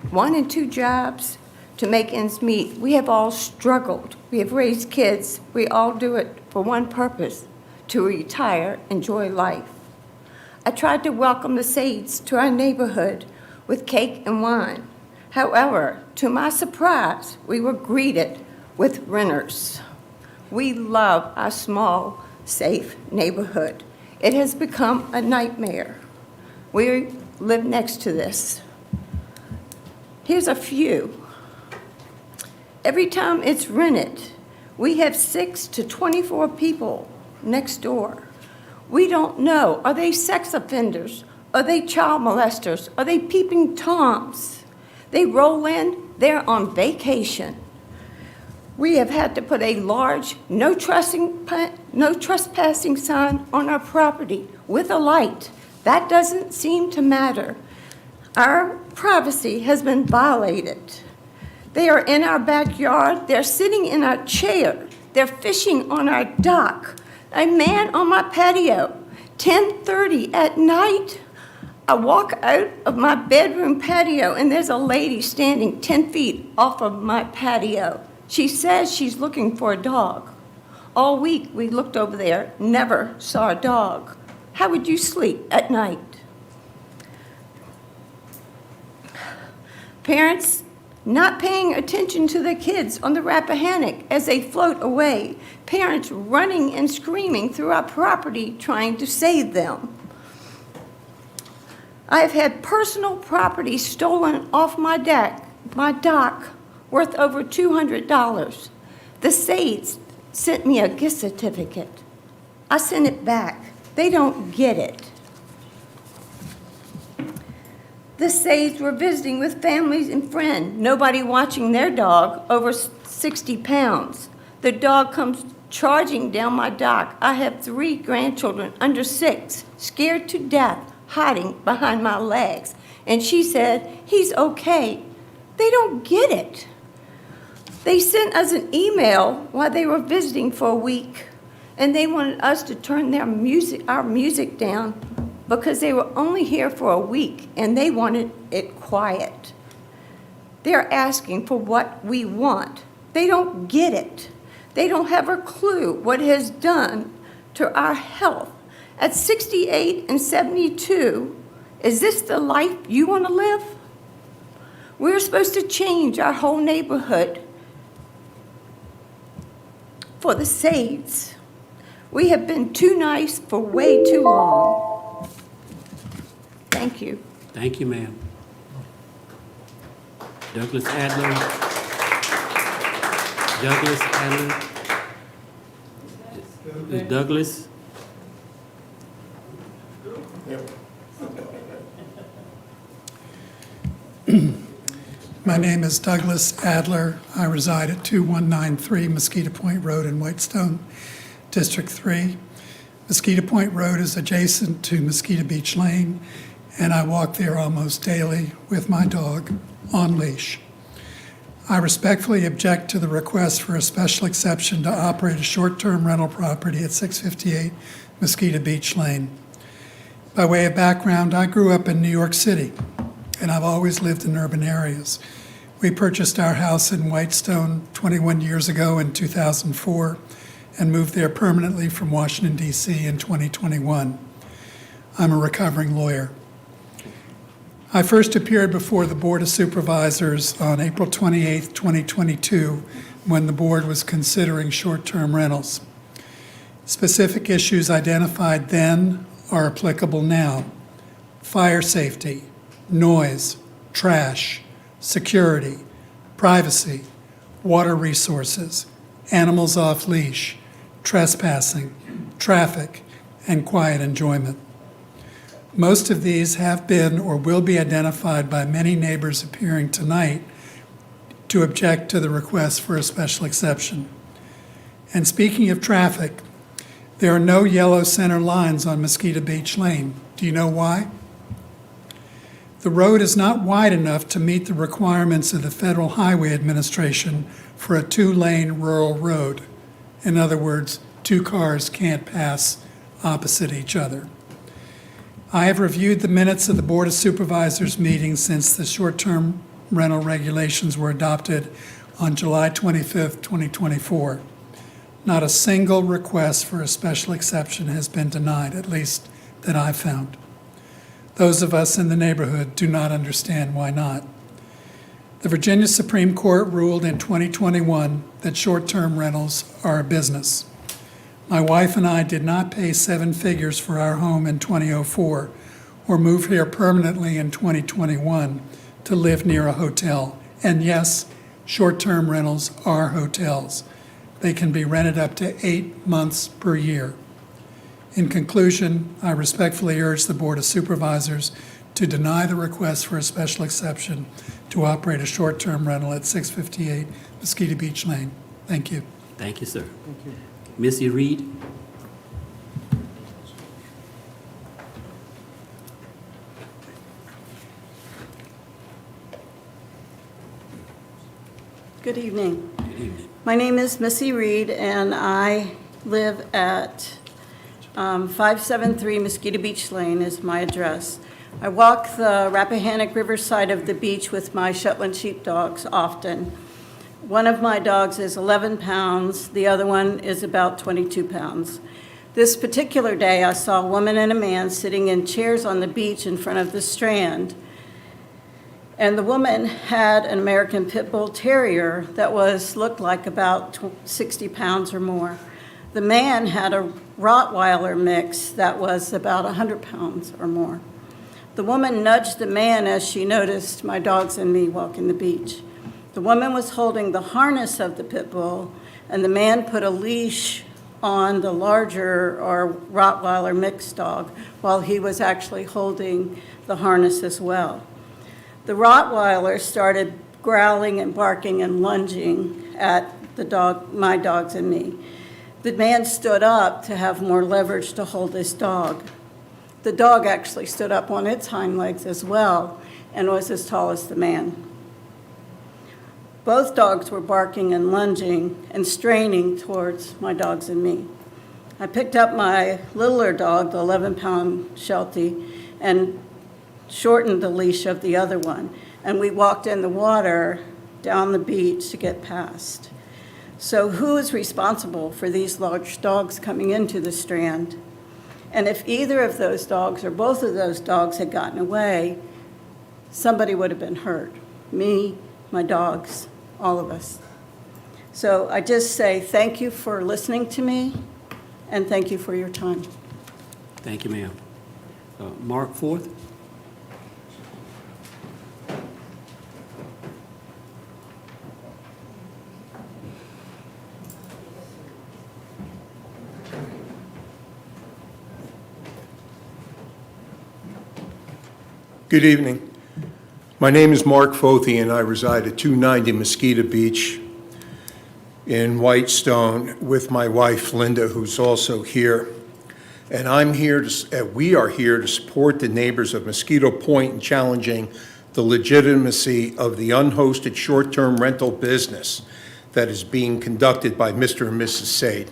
1 and 2 jobs to make ends meet. We have all struggled. We have raised kids. We all do it for one purpose, to retire, enjoy life. I tried to welcome the Sades to our neighborhood with cake and wine. However, to my surprise, we were greeted with renters. We love our small, safe neighborhood. It has become a nightmare. We live next to this. Here's a few. Every time it's rented, we have 6 to 24 people next door. We don't know, are they sex offenders? Are they child molesters? Are they peeping Toms? They roll in, they're on vacation. We have had to put a large no trespassing sign on our property with a light. That doesn't seem to matter. Our privacy has been violated. They are in our backyard, they're sitting in our chair, they're fishing on our dock. A man on my patio, 10:30 at night. I walk out of my bedroom patio and there's a lady standing 10 feet off of my patio. She says she's looking for a dog. All week we looked over there, never saw a dog. How would you sleep at night? Parents not paying attention to their kids on the Rappahannock as they float away. Parents running and screaming through our property trying to save them. I have had personal property stolen off my dock, worth over $200. The Sades sent me a gift certificate. I sent it back. They don't get it. The Sades were visiting with families and friends, nobody watching their dog, over 60 pounds. The dog comes charging down my dock. I have 3 grandchildren under 6, scared to death, hiding behind my legs. And she said, he's okay. They don't get it. They sent us an email while they were visiting for a week, and they wanted us to turn our music down because they were only here for a week and they wanted it quiet. They're asking for what we want. They don't get it. They don't have a clue what it has done to our health. At 68 and 72, is this the life you want to live? We're supposed to change our whole neighborhood. for the Sades. We have been too nice for way too long. Thank you. Thank you, ma'am. Douglas Adler. Douglas Adler. Is Douglas? My name is Douglas Adler. I reside at 2193 Mosquito Point Road in Whitestone, District 3. Mosquito Point Road is adjacent to Mosquito Beach Lane, and I walk there almost daily with my dog on leash. I respectfully object to the request for a special exception to operate a short-term rental property at 658 Mosquito Beach Lane. By way of background, I grew up in New York City, and I've always lived in urban areas. We purchased our house in Whitestone 21 years ago in 2004 and moved there permanently from Washington, D.C. in 2021. I'm a recovering lawyer. I first appeared before the Board of Supervisors on April 28, 2022, when the board was considering short-term rentals. Specific issues identified then are applicable now: fire safety, noise, trash, security, privacy, water resources, animals off leash, trespassing, traffic, and quiet enjoyment. Most of these have been or will be identified by many neighbors appearing tonight to object to the request for a special exception. And speaking of traffic, there are no yellow center lines on Mosquito Beach Lane. Do you know why? The road is not wide enough to meet the requirements of the Federal Highway Administration for a two-lane rural road. In other words, two cars can't pass opposite each other. I have reviewed the minutes of the Board of Supervisors meeting since the short-term rental regulations were adopted on July 25th, 2024. Not a single request for a special exception has been denied, at least that I've found. Those of us in the neighborhood do not understand why not. The Virginia Supreme Court ruled in 2021 that short-term rentals are a business. My wife and I did not pay seven figures for our home in 2004 or move here permanently in 2021 to live near a hotel. And yes, short-term rentals are hotels. They can be rented up to 8 months per year. In conclusion, I respectfully urge the Board of Supervisors to deny the request for a special exception to operate a short-term rental at 658 Mosquito Beach Lane. Thank you. Thank you, sir. Thank you. Missy Reed? Good evening. Good evening. My name is Missy Reed, and I live at 573 Mosquito Beach Lane is my address. I walk the Rappahannock River side of the beach with my Shetland sheepdogs often. One of my dogs is 11 pounds, the other one is about 22 pounds. This particular day, I saw a woman and a man sitting in chairs on the beach in front of the Strand. And the woman had an American Pit Bull Terrier that looked like about 60 pounds or more. The man had a Rottweiler mix that was about 100 pounds or more. The woman nudged the man as she noticed my dogs and me walking the beach. The woman was holding the harness of the pit bull, and the man put a leash on the larger or Rottweiler mixed dog while he was actually holding the harness as well. The Rottweiler started growling and barking and lunging at my dogs and me. The man stood up to have more leverage to hold his dog. The dog actually stood up on its hind legs as well and was as tall as the man. Both dogs were barking and lunging and straining towards my dogs and me. I picked up my littler dog, the 11-pound Sheltie, and shortened the leash of the other one. And we walked in the water down the beach to get past. So who is responsible for these large dogs coming into the Strand? And if either of those dogs or both of those dogs had gotten away, somebody would have been hurt. Me, my dogs, all of us. So I just say thank you for listening to me, and thank you for your time. Thank you, ma'am. Mark Forth? Good evening. My name is Mark Fothey, and I reside at 290 Mosquito Beach in Whitestone with my wife, Linda, who's also here. And we are here to support the neighbors of Mosquito Point in challenging the legitimacy of the unhosted short-term rental business that is being conducted by Mr. and Mrs. Sade.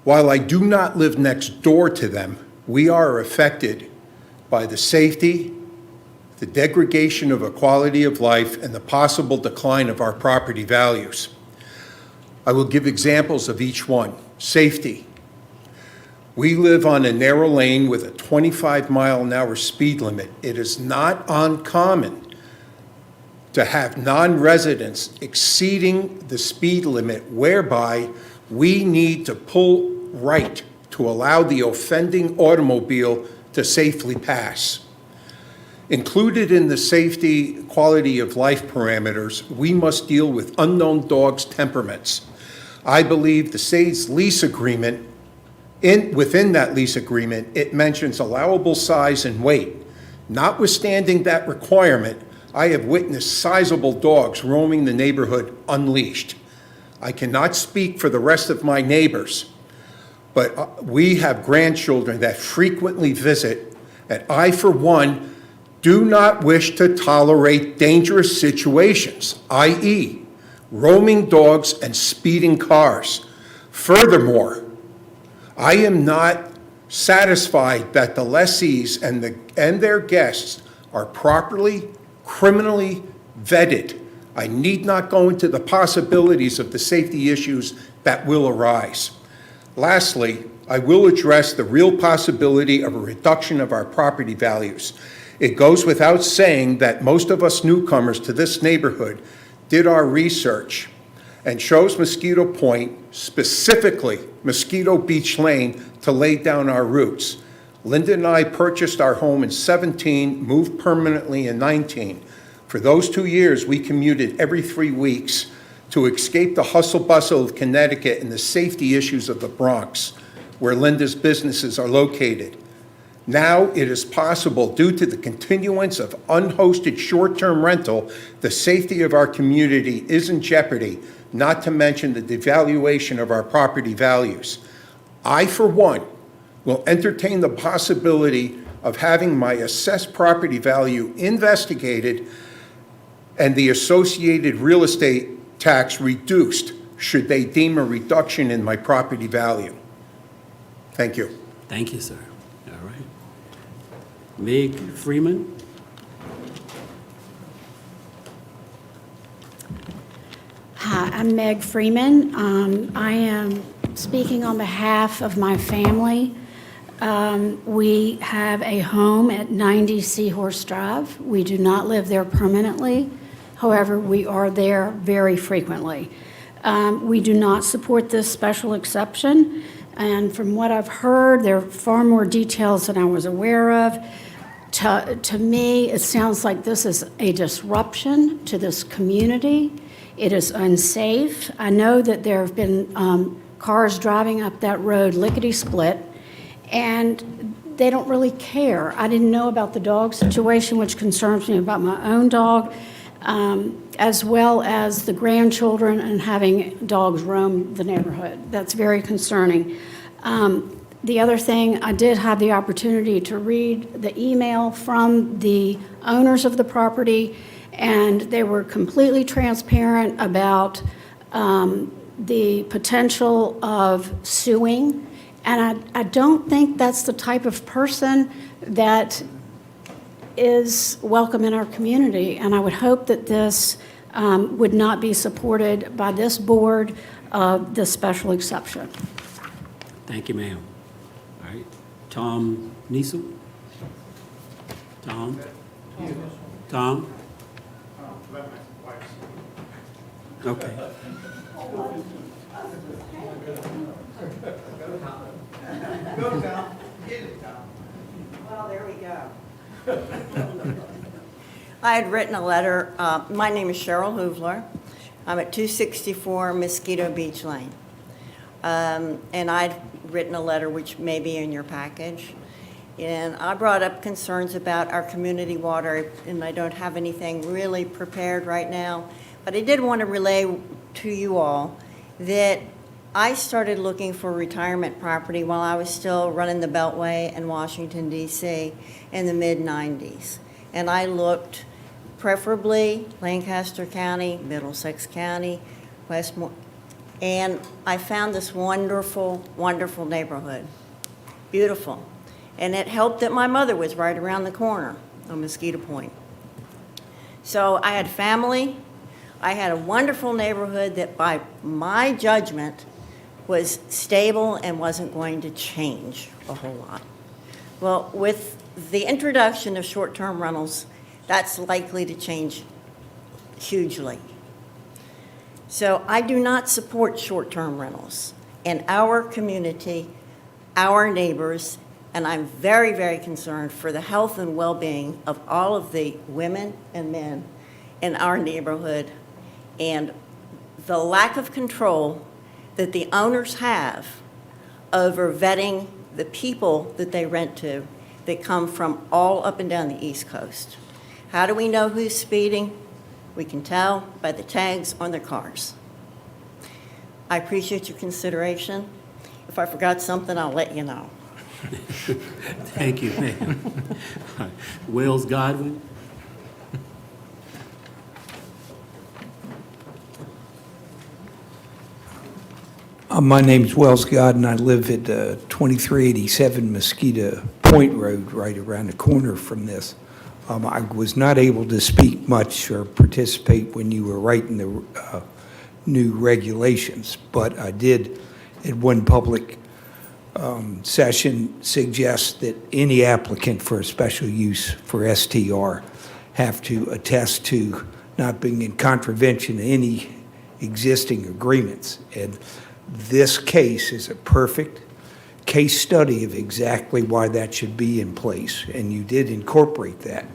While I do not live next door to them, we are affected by the safety, the degradation of a quality of life, and the possible decline of our property values. I will give examples of each one. Safety. We live on a narrow lane with a 25-mile-an-hour speed limit. It is not uncommon to have non-residents exceeding the speed limit, whereby we need to pull right to allow the offending automobile to safely pass. Included in the safety quality of life parameters, we must deal with unknown dogs' temperaments. I believe the Sade's lease agreement, within that lease agreement, it mentions allowable size and weight. Notwithstanding that requirement, I have witnessed sizable dogs roaming the neighborhood unleashed. I cannot speak for the rest of my neighbors, but we have grandchildren that frequently visit, and I, for one, do not wish to tolerate dangerous situations, i.e., roaming dogs and speeding cars. Furthermore, I am not satisfied that the lessees and their guests are properly criminally vetted. I need not go into the possibilities of the safety issues that will arise. Lastly, I will address the real possibility of a reduction of our property values. It goes without saying that most of us newcomers to this neighborhood did our research and chose Mosquito Point, specifically Mosquito Beach Lane, to lay down our roots. Linda and I purchased our home in 17, moved permanently in 19. For those 2 years, we commuted every 3 weeks to escape the hustle bustle of Connecticut and the safety issues of the Bronx, where Linda's businesses are located. Now it is possible, due to the continuance of unhosted short-term rental, the safety of our community is in jeopardy, not to mention the devaluation of our property values. I, for one, will entertain the possibility of having my assessed property value investigated and the associated real estate tax reduced should they deem a reduction in my property value. Thank you. Thank you, sir. All right. Meg Freeman? Hi, I'm Meg Freeman. I am speaking on behalf of my family. We have a home at 90 Seahorse Drive. We do not live there permanently. However, we are there very frequently. We do not support this special exception. And from what I've heard, there are far more details than I was aware of. To me, it sounds like this is a disruption to this community. It is unsafe. I know that there have been cars driving up that road lickety-split, and they don't really care. I didn't know about the dog situation, which concerns me about my own dog, as well as the grandchildren and having dogs roam the neighborhood. That's very concerning. The other thing, I did have the opportunity to read the email from the owners of the property, and they were completely transparent about the potential of suing. And I don't think that's the type of person that is welcome in our community. And I would hope that this would not be supported by this board of the special exception. Thank you, ma'am. All right. Tom Niesel? Tom? Tom? Okay. Go, Tom. Get it, Tom. Well, there we go. I had written a letter. My name is Cheryl Hoovler. I'm at 264 Mosquito Beach Lane. And I'd written a letter which may be in your package. And I brought up concerns about our community water, and I don't have anything really prepared right now. But I did want to relay to you all that I started looking for retirement property while I was still running the Beltway in Washington, D.C. in the mid-'90s. And I looked preferably Lancaster County, Middlesex County, Westmore, and I found this wonderful, wonderful neighborhood. Beautiful. And it helped that my mother was right around the corner on Mosquito Point. So I had family. I had a wonderful neighborhood that by my judgment was stable and wasn't going to change a whole lot. Well, with the introduction of short-term rentals, that's likely to change hugely. So I do not support short-term rentals in our community, our neighbors, and I'm very, very concerned for the health and well-being of all of the women and men in our neighborhood and the lack of control that the owners have over vetting the people that they rent to that come from all up and down the East Coast. How do we know who's speeding? We can tell by the tags on their cars. I appreciate your consideration. If I forgot something, I'll let you know. Thank you, ma'am. Wells Godwin. My name's Wells Godwin. I live at 2387 Mosquito Point Road, right around the corner from this. I was not able to speak much or participate when you were writing the new regulations, but I did at one public session suggest that any applicant for a special use for STR have to attest to not being in contravention of any existing agreements. And this case is a perfect case study of exactly why that should be in place, and you did incorporate that.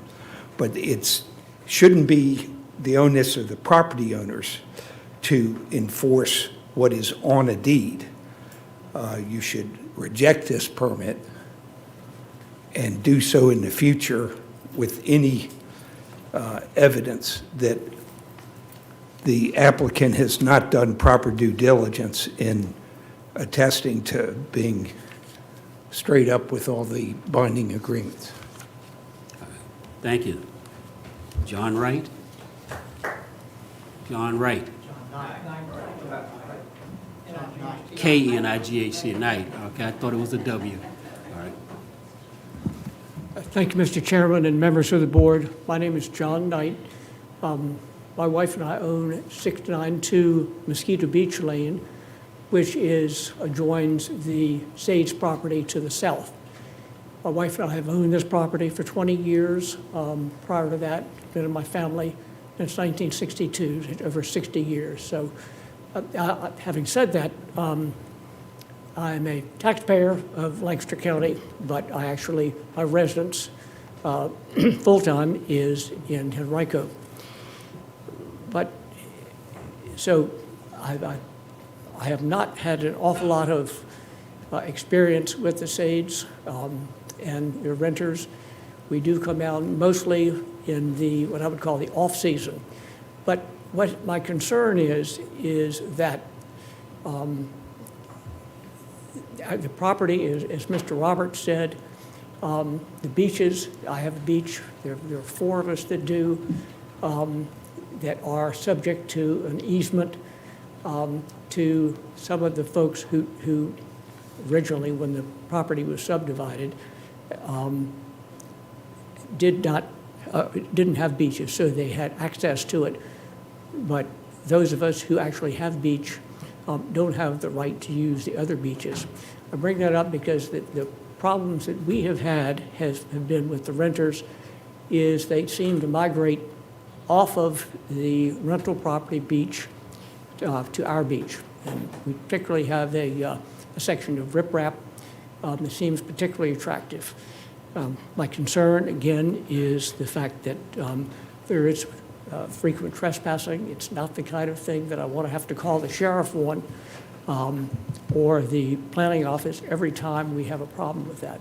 But it shouldn't be the onus of the property owners to enforce what is on a deed. You should reject this permit and do so in the future with any evidence that the applicant has not done proper due diligence in attesting to being straight up with all the binding agreements. Thank you. John Wright? John Wright. K-N-I-G-H-C, Knight. Okay, I thought it was a W. All right. Thank you, Mr. Chairman and members of the board. My name is John Knight. My wife and I own 692 Mosquito Beach Lane, which adjoins the Sage property to the south. My wife and I have owned this property for 20 years. Prior to that, been in my family since 1962, over 60 years. So having said that, I'm a taxpayer of Lancaster County, but my residence full-time is in Henrico. But, so I have not had an awful lot of experience with the Sades and their renters. We do come out mostly in what I would call the off-season. But what my concern is that the property, as Mr. Roberts said, the beaches, I have a beach, there are 4 of us that do, that are subject to an easement to some of the folks who originally, when the property was subdivided, didn't have beaches, so they had access to it. But those of us who actually have beach don't have the right to use the other beaches. I bring that up because the problems that we have had have been with the renters is they seem to migrate off of the rental property beach to our beach. And we particularly have a section of riprap it seems particularly attractive. My concern, again, is the fact that there is frequent trespassing. It's not the kind of thing that I want to have to call the sheriff on or the planning office every time we have a problem with that.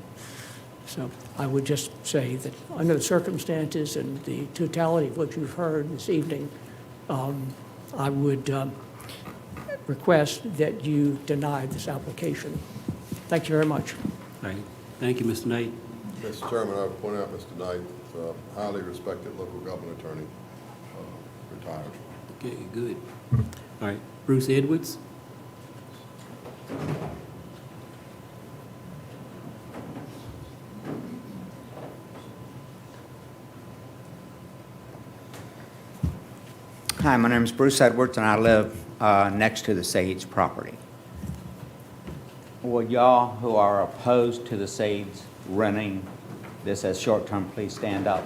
So I would just say that under the circumstances and the totality of what you've heard this evening, I would request that you deny this application. Thank you very much. All right. Thank you, Mr. Knight. Mr. Chairman, I would point out Mr. Knight, a highly respected local government attorney, retired. Okay, good. All right, Bruce Edwards. Hi, my name is Bruce Edwards, and I live next to the Sage property. Will y'all who are opposed to the Sage renting this as short-term, please stand up?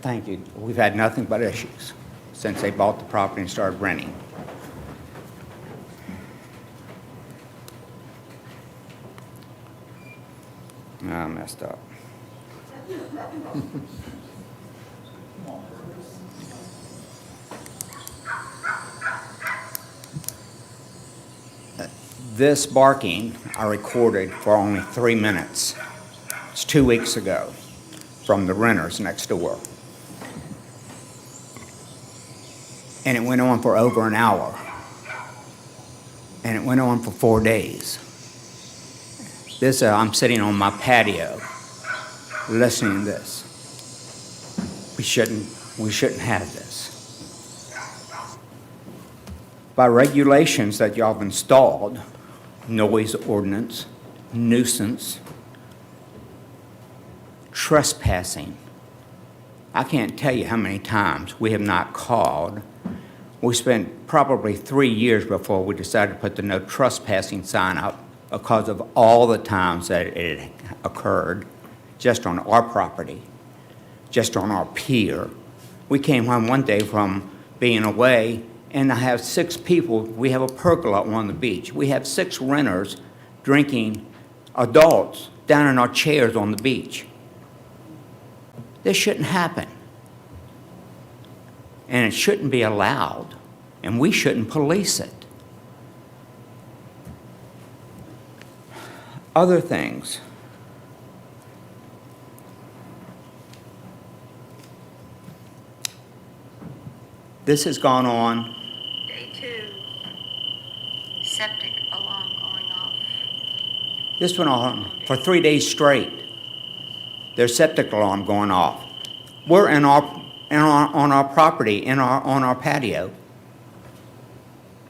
Thank you, we've had nothing but issues since they bought the property and started renting. I messed up. This barking I recorded for only 3 minutes. It's 2 weeks ago from the renters next door. And it went on for over an hour. And it went on for 4 days. I'm sitting on my patio listening to this. We shouldn't have this. By regulations that y'all have installed, noise ordinance, nuisance, trespassing. I can't tell you how many times we have not called. We spent probably 3 years before we decided to put the no trespassing sign up because of all the times that it occurred just on our property, just on our pier. We came home one day from being away, and I have 6 people. We have a pergola on the beach. We have 6 renters drinking, adults, down in our chairs on the beach. This shouldn't happen. And it shouldn't be allowed, and we shouldn't police it. Other things. This has gone on. Day 2, septic alarm going off. This went on for 3 days straight. There's septic alarm going off. We're on our property, on our patio.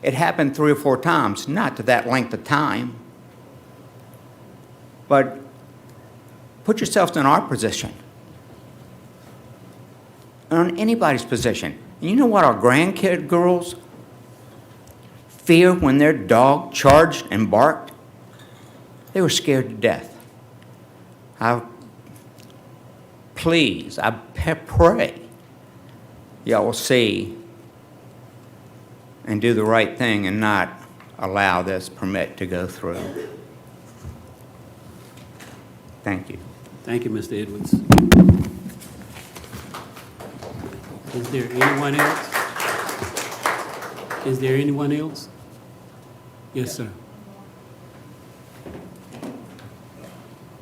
It happened 3 or 4 times, not to that length of time. But put yourselves in our position, on anybody's position. You know what our grandkid girls fear when their dog charged and barked? They were scared to death. Please, I pray y'all will see and do the right thing and not allow this permit to go through. Thank you. Thank you, Mr. Edwards. Is there anyone else? Is there anyone else? Yes, sir.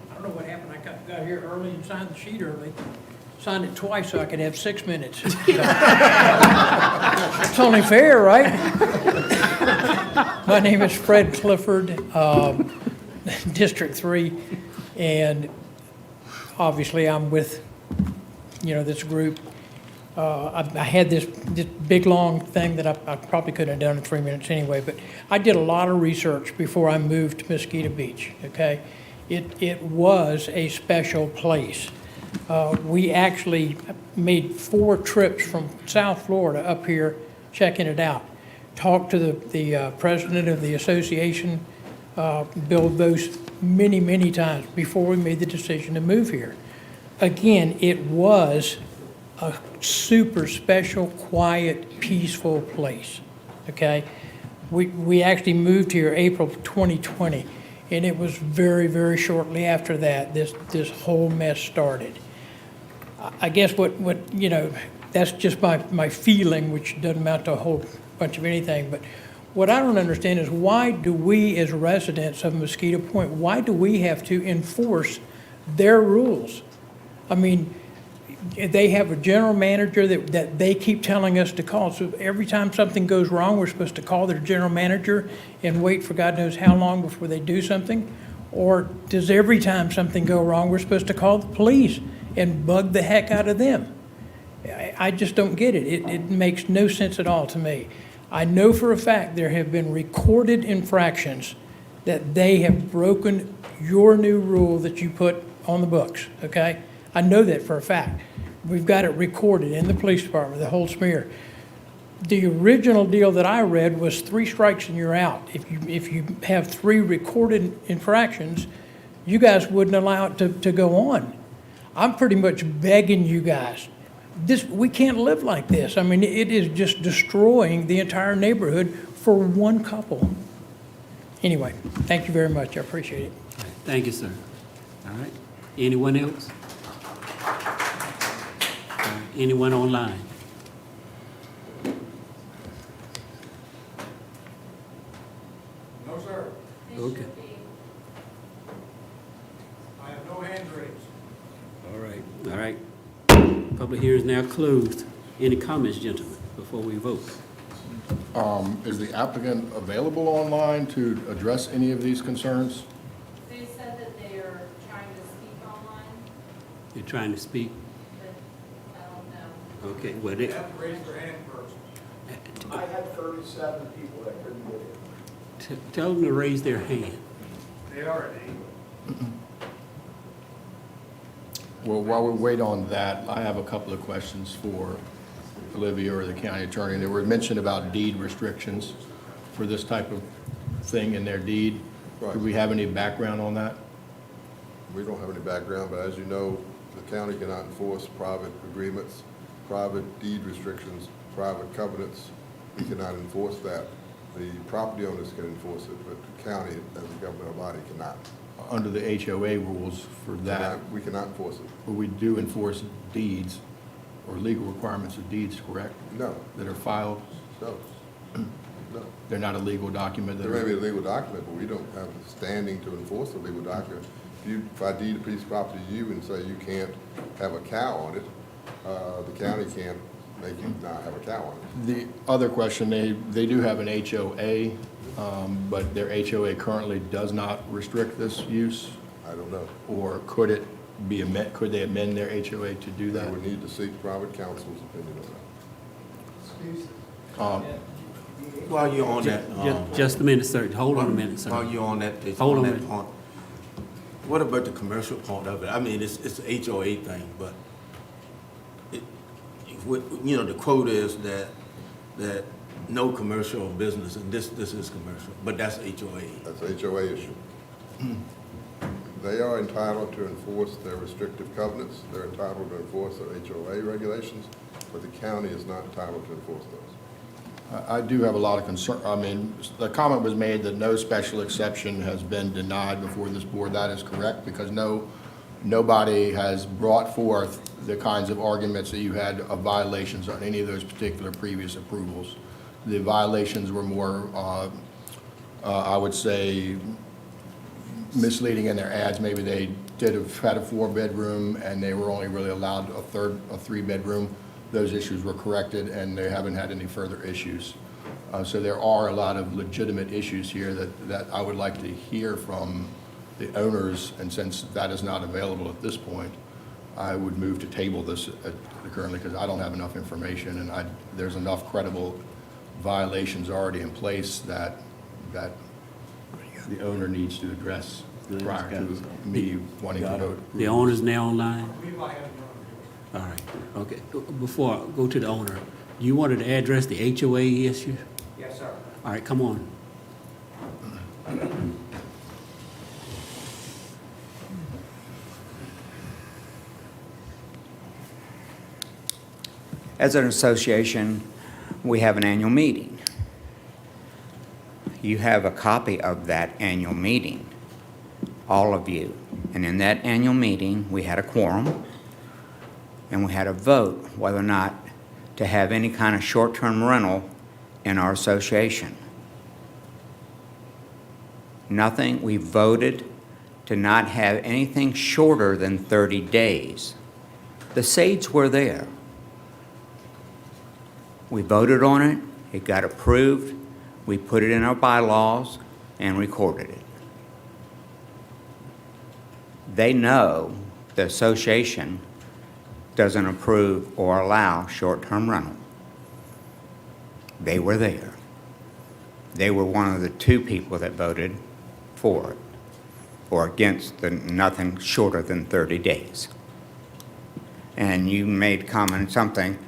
I don't know what happened. I got here early and signed the sheet early. Signed it twice so I could have 6 minutes. It's only fair, right? My name is Fred Clifford, District 3, and obviously I'm with, this group. I had this big, long thing that I probably couldn't have done in 3 minutes anyway, but I did a lot of research before I moved to Mosquito Beach, okay? It was a special place. We actually made 4 trips from South Florida up here checking it out. Talked to the president of the association, Bill Vose, many, many times before we made the decision to move here. Again, it was a super special, quiet, peaceful place. okay? We actually moved here April 2020, and it was very, very shortly after that, this whole mess started. I guess what, you know, that's just my feeling, which doesn't amount to a whole bunch of anything, but what I don't understand is why do we, as residents of Mosquito Point, why do we have to enforce their rules? I mean, they have a general manager that they keep telling us to call. So every time something goes wrong, we're supposed to call their general manager and wait for God knows how long before they do something? Or does every time something go wrong, we're supposed to call the police and bug the heck out of them? I just don't get it. It makes no sense at all to me. I know for a fact there have been recorded infractions that they have broken your new rule that you put on the books, okay? I know that for a fact. We've got it recorded in the police department, the whole smear. The original deal that I read was 3 strikes and you're out. If you have 3 recorded infractions, you guys wouldn't allow it to go on. I'm pretty much begging you guys. We can't live like this. I mean, it is just destroying the entire neighborhood for one couple. Anyway, thank you very much. I appreciate it. Thank you, sir. All right. Anyone else? Anyone online? No, sir. Okay. I have no hands raised. All right. All right. Public hearing is now closed. Any comments, gentlemen, before we vote? Is the applicant available online to address any of these concerns? They said that they are trying to speak online, You're trying to speak? but I don't know. Okay, well, they, have to raise their hand first. I had 37 people that couldn't get in. tell them to raise their hand. They are at 8. Well, while we wait on that, I have a couple of questions for Olivia or the county attorney. There were mentioned about deed restrictions for this type of thing in their deed. Right. Do we have any background on that? We don't have any background, but as you know, the county cannot enforce private agreements, private deed restrictions, private covenants. We cannot enforce that. The property owners can enforce it, but the county, as a governmental body, cannot. Under the HOA rules for that, We cannot enforce it. but we do enforce deeds or legal requirements of deeds, correct? No, That are filed? no, no. They're not a legal document? There may be a legal document, but we don't have the standing to enforce a legal document. If I deed a piece of property to you and say you can't have a cow on it, the county can't make you not have a cow on it. The other question, they do have an HOA, but their HOA currently does not restrict this use? I don't know. Or could it be could they amend their HOA to do They that? would need to seek private counsel's opinion on that. While you're on that, Just a minute, sir. Hold on a minute, sir. while you're on that, Hold on a that minute. point, what about the commercial part of it? I mean, it's an HOA thing, but the quote is that no commercial business, and this is commercial, but that's HOA. That's a HOA issue. They are entitled to enforce their restrictive covenants. They're entitled to enforce their HOA regulations, but the county is not entitled to enforce those. I do have a lot of concern. I mean, the comment was made that no special exception has been denied before this board. That is correct, because nobody has brought forth the kinds of arguments that you had of violations on any of those particular previous approvals. The violations were more, I would say, misleading in their ads. Maybe they did have had a 4-bedroom and they were only really allowed a 3-bedroom. Those issues were corrected and they haven't had any further issues. So there are a lot of legitimate issues here that I would like to hear from the owners, and since that is not available at this point, I would move to table this currently, because I don't have enough information and there's enough credible violations already in place that the owner needs to address prior to me wanting to vote. The owner's now online? All right, okay. Before I go to the owner, you wanted to address the HOA issue? Yes, sir. All right, come on. As an association, we have an annual meeting. you have a copy of that annual meeting, all of you. And in that annual meeting, we had a quorum, and we had a vote whether or not to have any kind of short-term rental in our association. Nothing, we voted to not have anything shorter than 30 days. The seeds were there. We voted on it, it got approved, we put it in our bylaws and recorded it. They know the association doesn't approve or allow short-term rental. They were there. They were one of the 2 people that voted for it or against the nothing shorter than 30 days. And you made comment something,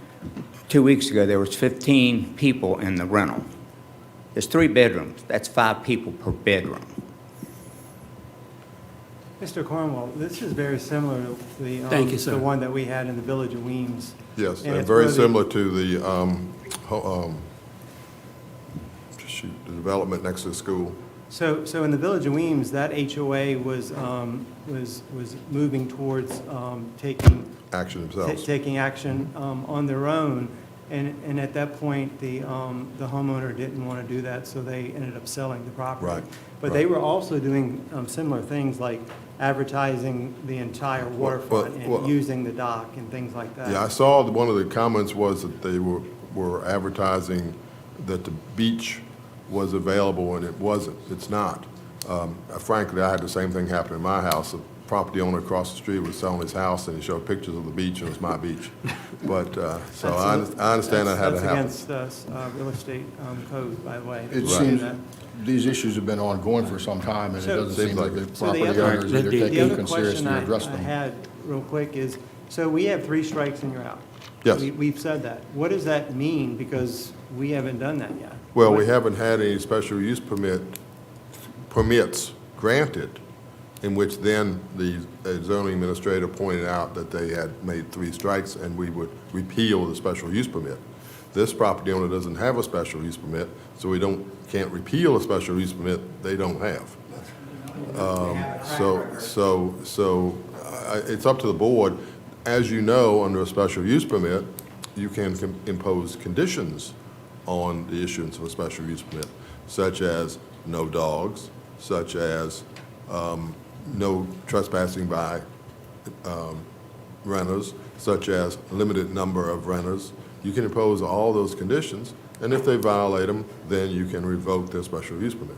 2 weeks ago there was 15 people in the rental. There's 3 bedrooms, that's 5 people per bedroom. Mr. Cornwall, this is very similar to the, Thank you, sir. the one that we had in the Village of Weems. Yes, And and it's very where the- similar to the, the development next to the school. So in the Village of Weems, that HOA was moving towards taking Action themselves. taking action on their own, and at that point, the homeowner didn't want to do that, so they ended up selling the property. Right, But they were also doing similar things like advertising the entire waterfront well- and using the dock and things like that. Yeah, I saw that one of the comments was that they were advertising that the beach was available, and it wasn't. It's not. Frankly, I had the same thing happen in my house. The property owner across the street was selling his house, and he showed pictures of the beach, and it was my beach. But, so I understand that had to happen. That's against real estate code, by the way. It Right. seems That. these issues have been ongoing for some time, and it So- doesn't Seems seem like that it. the So the property other- owners either the take The any other question seriously or address I them. had real quick is, so we have 3 strikes and you're out. Yes. We've said that. What does that mean? Because we haven't done that yet. Well, we What- haven't had any special use permits granted, in which then the zoning administrator pointed out that they had made 3 strikes and we would repeal the special use permit. This property owner doesn't have a special use permit, so we can't repeal a special use permit they don't have. It's up to the board. As you know, under a special use permit, you can impose conditions on the issuance of a special use permit, such as no dogs, such as no trespassing by renters, such as limited number of renters. You can impose all those conditions, and if they violate them, then you can revoke their special use permit.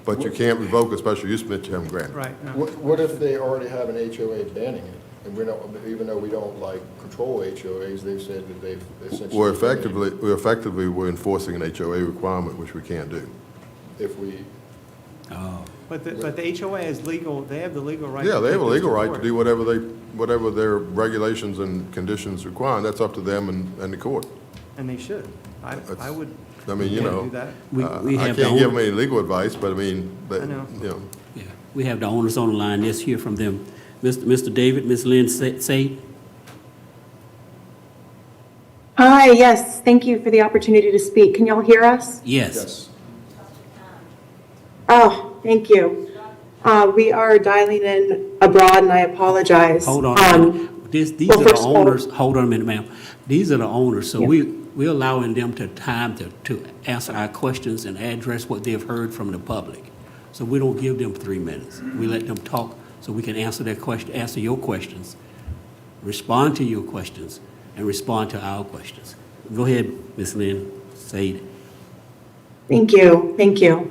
But you can't revoke a special use permit you haven't granted. Right. no. What if they already have an HOA banning it? And we don't, even though we don't like control HOAs, they've said that they've essentially. We're effectively enforcing an HOA requirement, which we can't do. If we, But the HOA is legal, they have the legal right. Yeah, to they have a take this legal to right to court. do whatever their regulations and conditions require, and that's up to them and the court. And they should. I would. I mean, you yeah, know, do that. We I have can't the give own- them any legal advice, but I mean, I know. you know. Yeah, we have the owners on the line. Let's hear from them. Mr. David, Ms. Lynn Sade? Hi, yes, thank you for the opportunity to speak. Can y'all hear us? Yes. Oh, thank you. We are dialing in abroad, and I apologize. Hold on a minute. These well, are the first of all- owners, hold on a minute, ma'am. These are the owners, so Yeah. we're allowing them time to answer our questions and address what they've heard from the public. So we don't give them 3 minutes. We let them talk so we can answer their question, answer your questions, respond to your questions, and respond to our questions. Go ahead, Ms. Lynn Sade. Thank you, thank you.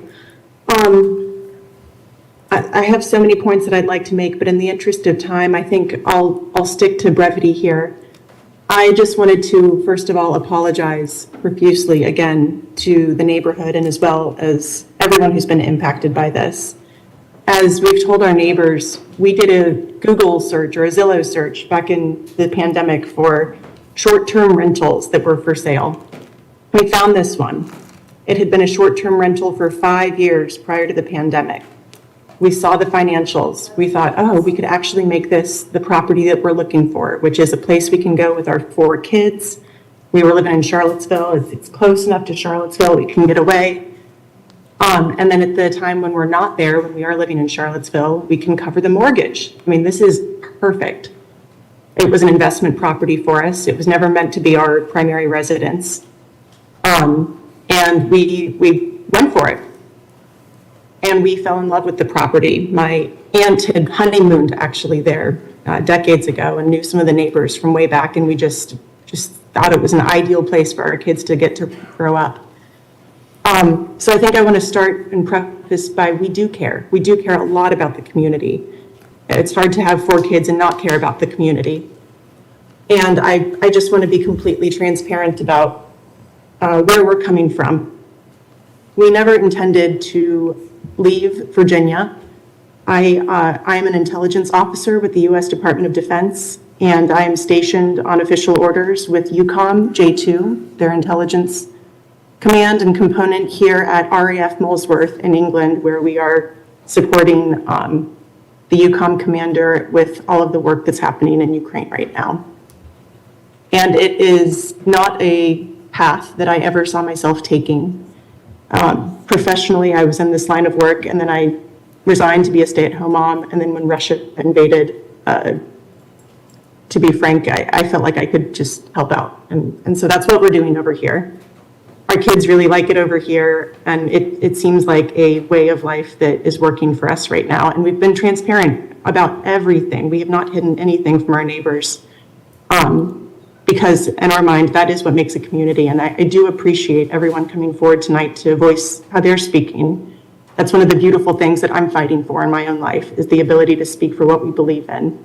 I have so many points that I'd like to make, but in the interest of time, I think I'll stick to brevity here. I just wanted to, first of all, apologize profusely again to the neighborhood and as well as everyone who's been impacted by this. As we've told our neighbors, we did a Google search or a Zillow search back in the pandemic for short-term rentals that were for sale. We found this one. It had been a short-term rental for 5 years prior to the pandemic. We saw the financials. We thought, oh, we could actually make this the property that we're looking for, which is a place we can go with our 4 kids. We were living in Charlottesville. It's close enough to Charlottesville. We can get away. And then at the time when we're not there, when we are living in Charlottesville, we can cover the mortgage. I mean, this is perfect. It was an investment property for us. It was never meant to be our primary residence. And we went for it. And we fell in love with the property. My aunt had honeymooned actually there decades ago and knew some of the neighbors from way back, and we just thought it was an ideal place for our kids to get to grow up. So I think I want to start and preface by we do care. We do care a lot about the community. It's hard to have 4 kids and not care about the community. And I just want to be completely transparent about where we're coming from. We never intended to leave Virginia. I am an intelligence officer with the U.S. Department of Defense, and I am stationed on official orders with UCOM J2, their intelligence command and component here at RAF Molesworth in England, where we are supporting the UCOM commander with all of the work that's happening in Ukraine right now. And it is not a path that I ever saw myself taking. Professionally, I was in this line of work, and then I resigned to be a stay-at-home mom, and then when Russia invaded, to be frank, I felt like I could just help out. And so that's what we're doing over here. Our kids really like it over here, and it seems like a way of life that is working for us right now. And we've been transparent about everything. We have not hidden anything from our neighbors, because in our mind, that is what makes a community. And I do appreciate everyone coming forward tonight to voice how they're speaking. That's one of the beautiful things that I'm fighting for in my own life, is the ability to speak for what we believe in.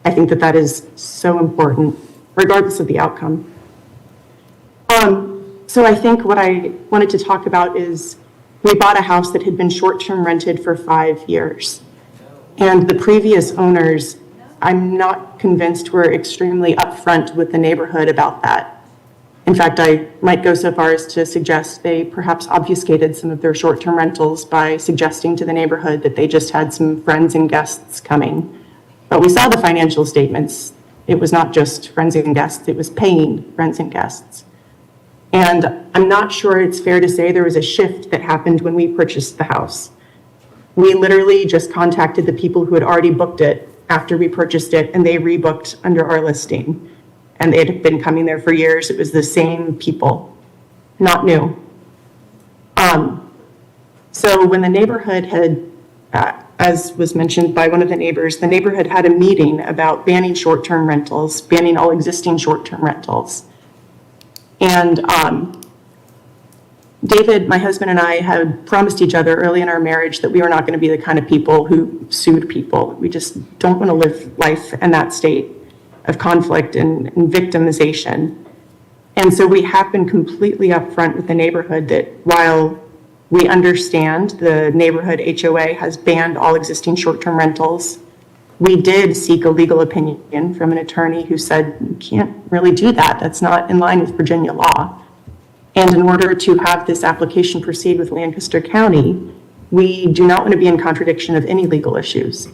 I think that that is so important, regardless of the outcome. So I think what I wanted to talk about is we bought a house that had been short-term rented for 5 years. And the previous owners, I'm not convinced were extremely upfront with the neighborhood about that. In fact, I might go so far as to suggest they perhaps obfuscated some of their short-term rentals by suggesting to the neighborhood that they just had some friends and guests coming. But we saw the financial statements. It was not just friends and guests, it was paying friends and guests. And I'm not sure it's fair to say there was a shift that happened when we purchased the house. We literally just contacted the people who had already booked it after we purchased it, and they rebooked under our listing. And they had been coming there for years. It was the same people, not new. So when the neighborhood had, as was mentioned by one of the neighbors, the neighborhood had a meeting about banning short-term rentals, banning all existing short-term rentals. And David, my husband, and I had promised each other early in our marriage that we were not going to be the kind of people who sued people. We just don't want to live life in that state of conflict and victimization. And so we have been completely upfront with the neighborhood that while we understand the neighborhood HOA has banned all existing short-term rentals, we did seek a legal opinion from an attorney who said, you can't really do that. That's not in line with Virginia law. And in order to have this application proceed with Lancaster County, we do not want to be in contradiction of any legal issues.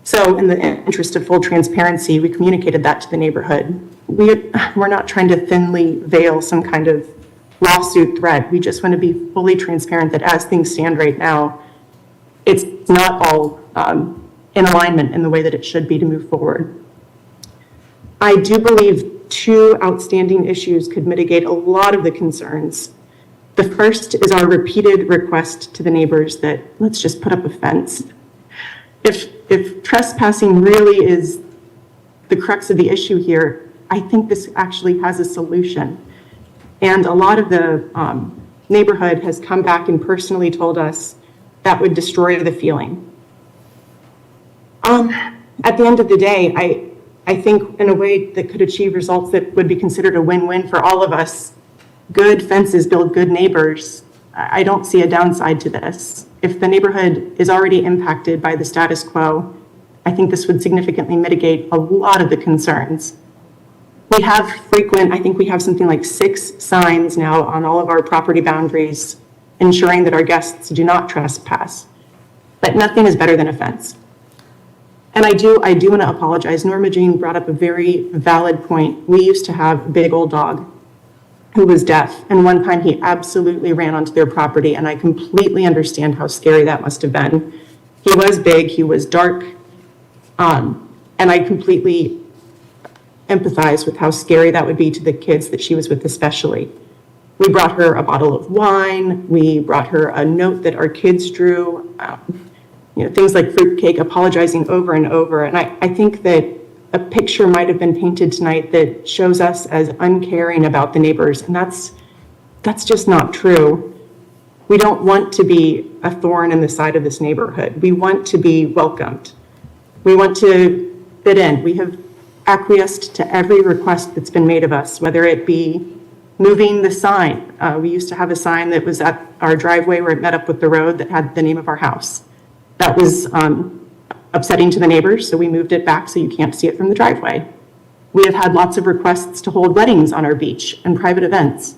So in the interest of full transparency, we communicated that to the neighborhood. We're not trying to thinly veil some kind of lawsuit threat. We just want to be fully transparent that as things stand right now, it's not all in alignment in the way that it should be to move forward. I do believe 2 outstanding issues could mitigate a lot of the concerns. The first is our repeated request to the neighbors that let's just put up a fence. If trespassing really is the crux of the issue here, I think this actually has a solution. And a lot of the neighborhood has come back and personally told us that would destroy the feeling. At the end of the day, I think in a way that could achieve results that would be considered a win-win for all of us, good fences build good neighbors. I don't see a downside to this. If the neighborhood is already impacted by the status quo, I think this would significantly mitigate a lot of the concerns. We have I think we have something like 6 signs now on all of our property boundaries, ensuring that our guests do not trespass. But nothing is better than a fence. And I do want to apologize. Norma Jean brought up a very valid point. We used to have a big old dog. who was deaf, and one time he absolutely ran onto their property, and I completely understand how scary that must have been. He was big, he was dark, and I completely empathize with how scary that would be to the kids that she was with especially. We brought her a bottle of wine, we brought her a note that our kids drew, things like fruitcake, apologizing over and over, and I think that a picture might have been painted tonight that shows us as uncaring about the neighbors, and that's just not true. We don't want to be a thorn in the side of this neighborhood. We want to be welcomed. We want to fit in. We have acquiesced to every request that's been made of us, whether it be moving the sign. We used to have a sign that was at our driveway where it met up with the road that had the name of our house. That was upsetting to the neighbors, so we moved it back so you can't see it from the driveway. We have had lots of requests to hold weddings on our beach and private events.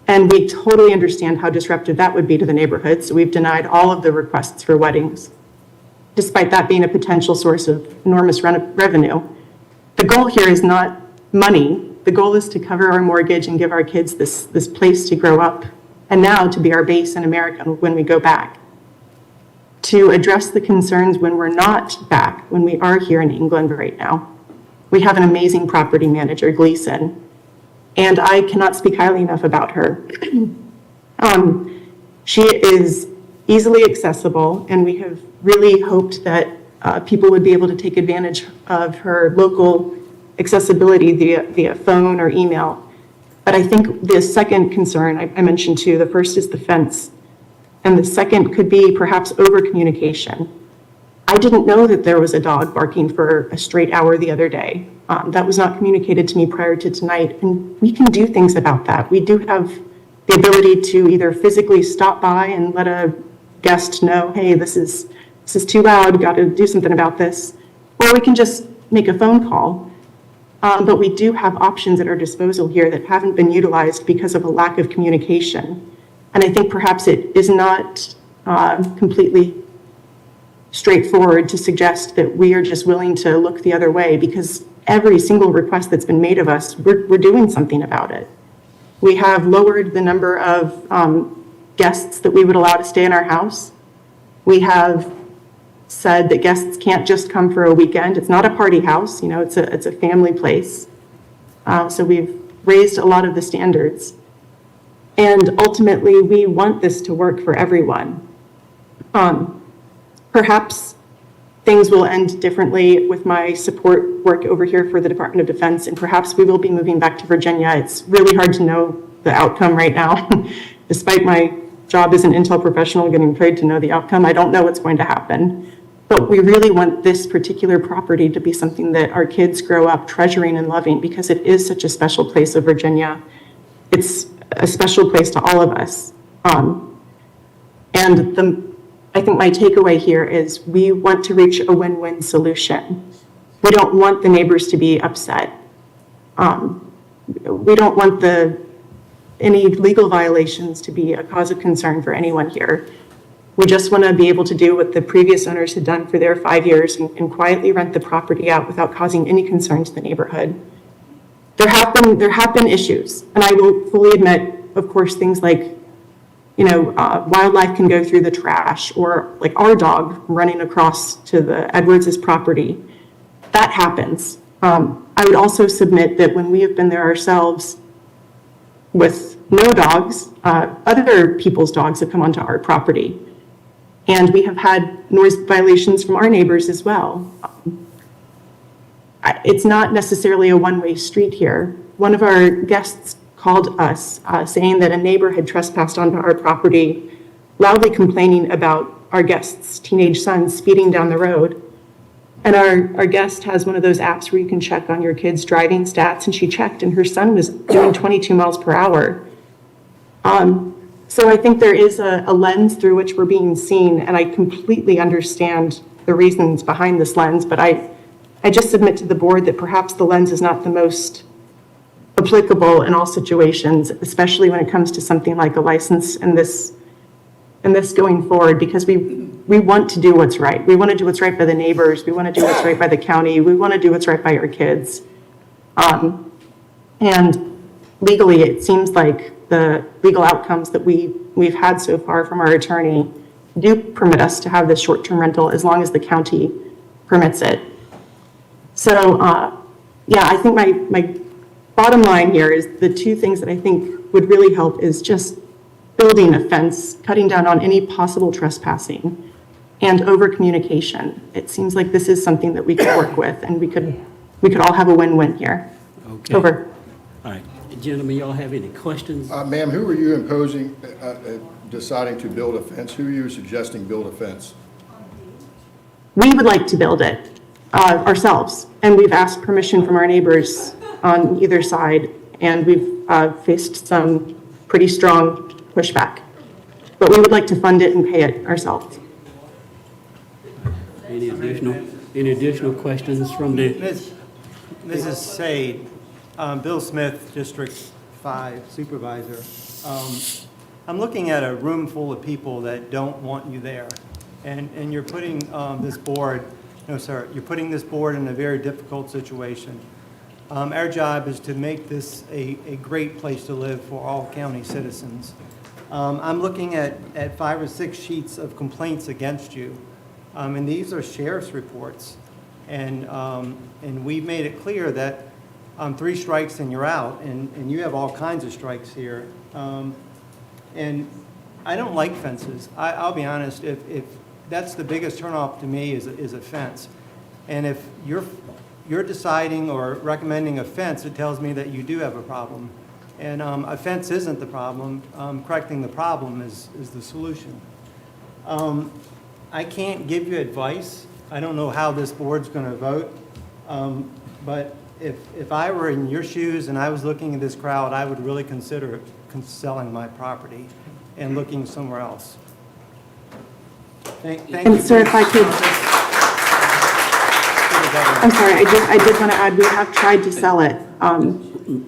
And we totally understand how disruptive that would be to the neighborhood, so we've denied all of the requests for weddings, despite that being a potential source of enormous revenue. The goal here is not money. The goal is to cover our mortgage and give our kids this place to grow up, and now to be our base in America when we go back. To address the concerns when we're not back, when we are here in England right now. We have an amazing property manager, Gleason, and I cannot speak highly enough about her. She is easily accessible, and we have really hoped that people would be able to take advantage of her local accessibility via phone or email. But I think the second concern, I mentioned two, the first is the fence. And the second could be perhaps over-communication. I didn't know that there was a dog barking for a straight hour the other day. That was not communicated to me prior to tonight, and we can do things about that. We do have the ability to either physically stop by and let a guest know, hey, this is too loud, got to do something about this, or we can just make a phone call. But we do have options at our disposal here that haven't been utilized because of a lack of communication. And I think perhaps it is not completely straightforward to suggest that we are just willing to look the other way, because every single request that's been made of us, we're doing something about it. We have lowered the number of guests that we would allow to stay in our house. We have said that guests can't just come for a weekend. It's not a party house, it's a family place. So we've raised a lot of the standards. And ultimately, we want this to work for everyone. Perhaps things will end differently with my support work over here for the Department of Defense, and perhaps we will be moving back to Virginia. It's really hard to know the outcome right now. Despite my job as an intel professional getting paid to know the outcome, I don't know what's going to happen. But we really want this particular property to be something that our kids grow up treasuring and loving, because it is such a special place of Virginia. It's a special place to all of us. I think my takeaway here is we want to reach a win-win solution. We don't want the neighbors to be upset. We don't want any legal violations to be a cause of concern for anyone here. We just want to be able to do what the previous owners had done for their 5 years and quietly rent the property out without causing any concern to the neighborhood. There have been issues, and I will fully admit, of course, things like, wildlife can go through the trash, or like our dog running across to the Edwards' property. That happens. I would also submit that when we have been there ourselves with no dogs, other people's dogs have come onto our property. And we have had noise violations from our neighbors as well. It's not necessarily a one-way street here. One of our guests called us saying that a neighbor had trespassed onto our property, loudly complaining about our guest's teenage son speeding down the road. And our guest has one of those apps where you can check on your kid's driving stats, and she checked, and her son was doing 22 miles per hour. So I think there is a lens through which we're being seen, and I completely understand the reasons behind this lens, but I just submit to the board that perhaps the lens is not the most applicable in all situations, especially when it comes to something like a license and this going forward, because we want to do what's right. We want to do what's right by the neighbors. We want to do what's right by the county. We want to do what's right by our kids. And legally, it seems like the legal outcomes that we've had so far from our attorney do permit us to have this short-term rental as long as the county permits it. So, yeah, I think my bottom line here is the two things that I think would really help is just building a fence, cutting down on any possible trespassing, and over-communication. It seems like this is something that we could work with, and we could all have a win-win here. Okay. Over. All right. Gentlemen, y'all have any questions? Ma'am, who were you imposing, deciding to build a fence? Who are you suggesting build a fence? We would like to build it ourselves, and we've asked permission from our neighbors on either side, and we've faced some pretty strong pushback. But we would like to fund it and pay it ourselves. Any additional questions from the? Mrs. Sade, Bill Smith, District 5 Supervisor. I'm looking at a room full of people that don't want you there. And you're putting this board, no, sir, you're putting this board in a very difficult situation. Our job is to make this a great place to live for all county citizens. I'm looking at 5 or 6 sheets of complaints against you, and these are sheriff's reports. And we've made it clear that 3 strikes and you're out, and you have all kinds of strikes here. And I don't like fences. I'll be honest, if that's the biggest turnoff to me is a fence. And if you're deciding or recommending a fence, it tells me that you do have a problem. And a fence isn't the problem. Correcting the problem is the solution. I can't give you advice. I don't know how this board's going to vote. But if I were in your shoes and I was looking at this crowd, I would really consider selling my property and looking somewhere else. Thank you. And sir, if I could, I'm sorry, I did want to add, we have tried to sell it.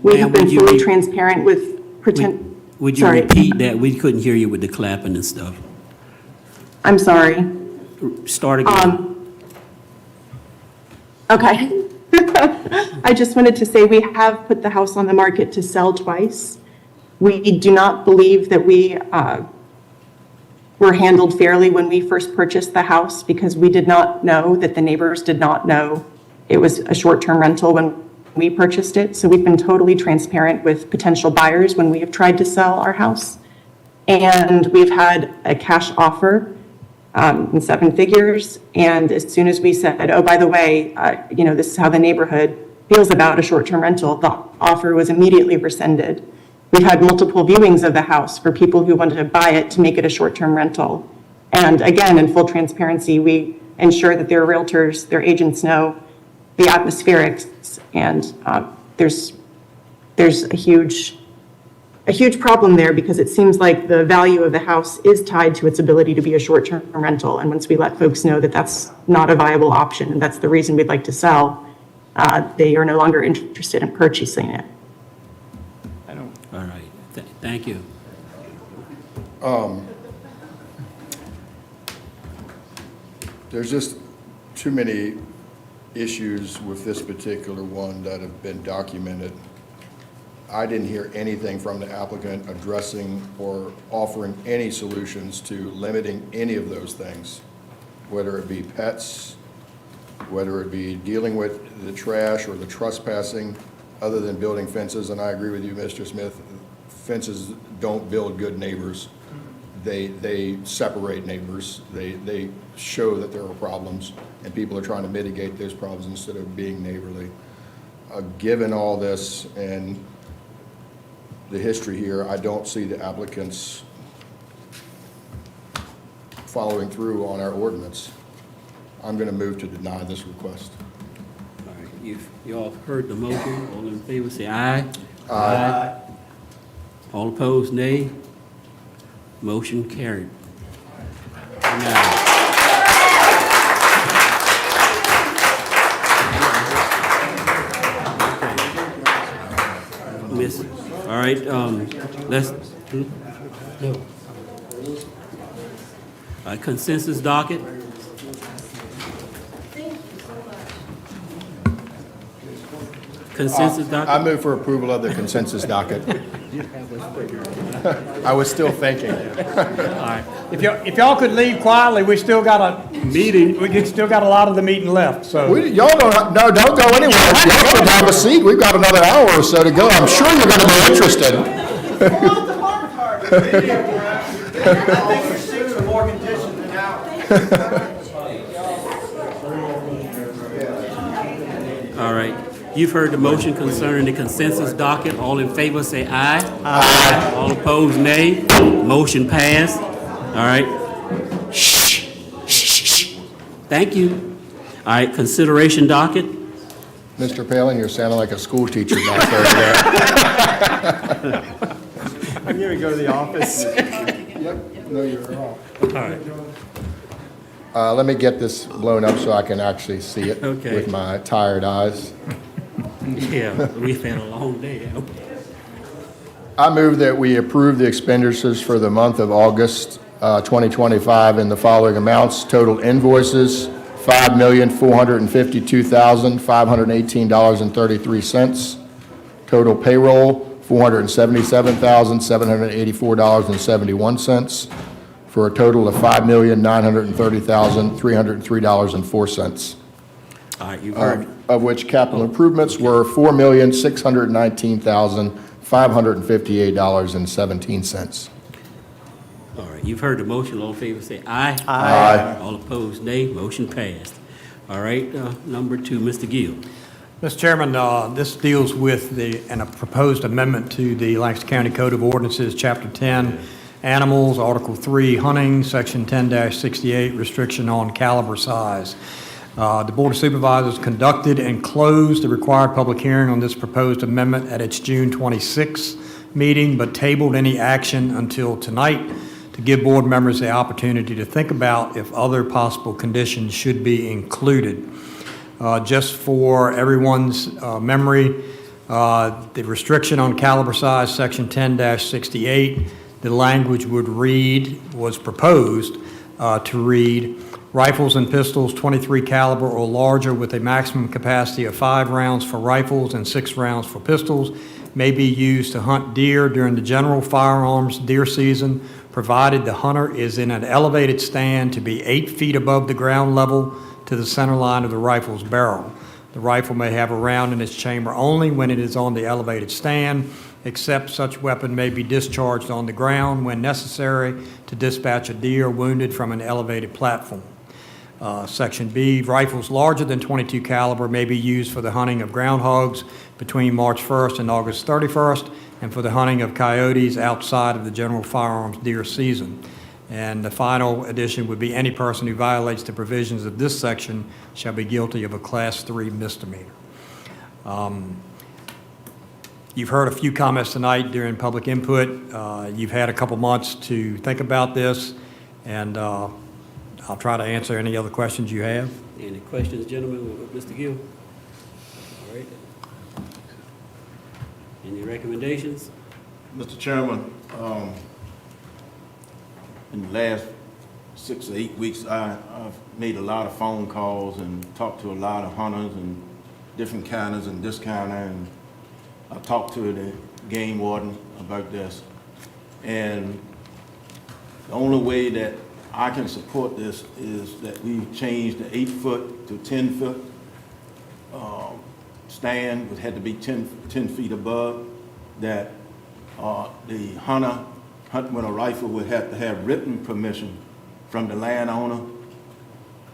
We have been fully transparent with pretend. Would you repeat that? We couldn't hear you with the clapping and stuff. I'm sorry. Start again. Okay. I just wanted to say we have put the house on the market to sell twice. We do not believe that we were handled fairly when we first purchased the house because we did not know that the neighbors did not know it was a short-term rental when we purchased it. So we've been totally transparent with potential buyers when we have tried to sell our house. And we've had a cash offer in 7 figures. And as soon as we said, oh, by the way, this is how the neighborhood feels about a short-term rental, the offer was immediately rescinded. We've had multiple viewings of the house for people who wanted to buy it to make it a short-term rental. And again, in full transparency, we ensure that their realtors, their agents know the atmospherics, and there's a huge problem there because it seems like the value of the house is tied to its ability to be a short-term rental. And once we let folks know that that's not a viable option, and that's the reason we'd like to sell, they are no longer interested in purchasing it. All right. Thank you. There's just too many issues with this particular one that have been documented. I didn't hear anything from the applicant addressing or offering any solutions to limiting any of those things, whether it be pets, whether it be dealing with the trash or the trespassing, other than building fences. And I agree with you, Mr. Smith, fences don't build good neighbors. They separate neighbors. They show that there are problems, and people are trying to mitigate those problems instead of being neighborly. Given all this and the history here, I don't see the applicants following through on our ordinance. I'm going to move to deny this request. All right. You all heard the motion. All in favor, say aye. Aye. All opposed, nay. Motion carried. Now, Miss, all right, let's, no. Consensus docket. consensus docket? I move for approval of the consensus docket. I was still thinking. All right. If y'all could leave quietly, we still got a meeting. We still got a lot of the meeting left, so. Y'all don't go anywhere. Y'all should have a seat. We've got another hour or so to go. I'm sure you're going to be interested. I think your seats are more conditioned than ours. All right. You've heard the motion concerning the consensus docket. All in favor, say aye. Aye. All opposed, nay. Motion passed. All right. Shh. Shh. Thank you. All right, consideration docket. Mr. Palin, you're sounding like a school teacher back there. I'm going to go to the office. Yep. No, you're wrong. All right. Let me get this blown up so I can actually see it Okay. with my tired eyes. Yeah, we've had a long day. I move that we approve the expenditures for the month of August 2025 in the following amounts. Total invoices, $5,452,518.33. Total payroll, $477,784.71, for a total of $5,930,303.04. All right, you've heard. Of which capital improvements were $4,619,558.17. All right, you've heard the motion. All in favor, say aye. Aye. All opposed, nay. Motion passed. All right, number 2, Mr. Gill. Mr. Chairman, this deals with a proposed amendment to the Lancaster County Code of Ordinances, Chapter 10, Animals, Article 3, Hunting, Section 10-68, Restriction on Caliber Size. The Board of Supervisors conducted and closed the required public hearing on this proposed amendment at its June 26th meeting, but tabled any action until tonight to give board members the opportunity to think about if other possible conditions should be included. Just for everyone's memory, the restriction on caliber size, Section 10-68, the language was proposed to read, rifles and pistols 23 caliber or larger with a maximum capacity of 5 rounds for rifles and 6 rounds for pistols may be used to hunt deer during the general firearms deer season, provided the hunter is in an elevated stand to be 8 feet above the ground level to the center line of the rifle's barrel. The rifle may have a round in its chamber only when it is on the elevated stand, except such weapon may be discharged on the ground when necessary to dispatch a deer wounded from an elevated platform. Section B, rifles larger than 22 caliber may be used for the hunting of groundhogs between March 1st and August 31st, and for the hunting of coyotes outside of the general firearms deer season. And the final addition would be any person who violates the provisions of this section shall be guilty of a Class 3 misdemeanor. You've heard a few comments tonight during public input. You've had a couple months to think about this, and I'll try to answer any other questions you have. Any questions, gentlemen, with Mr. Gill? All right. Any recommendations? Mr. Chairman, in the last 6 or 8 weeks, I've made a lot of phone calls and talked to a lot of hunters and different counters and this counter, and I talked to the game warden about this. And the only way that I can support this is that we change the 8-foot to 10-foot stand, which had to be 10 feet above, that the hunter hunting with a rifle would have to have written permission from the landowner,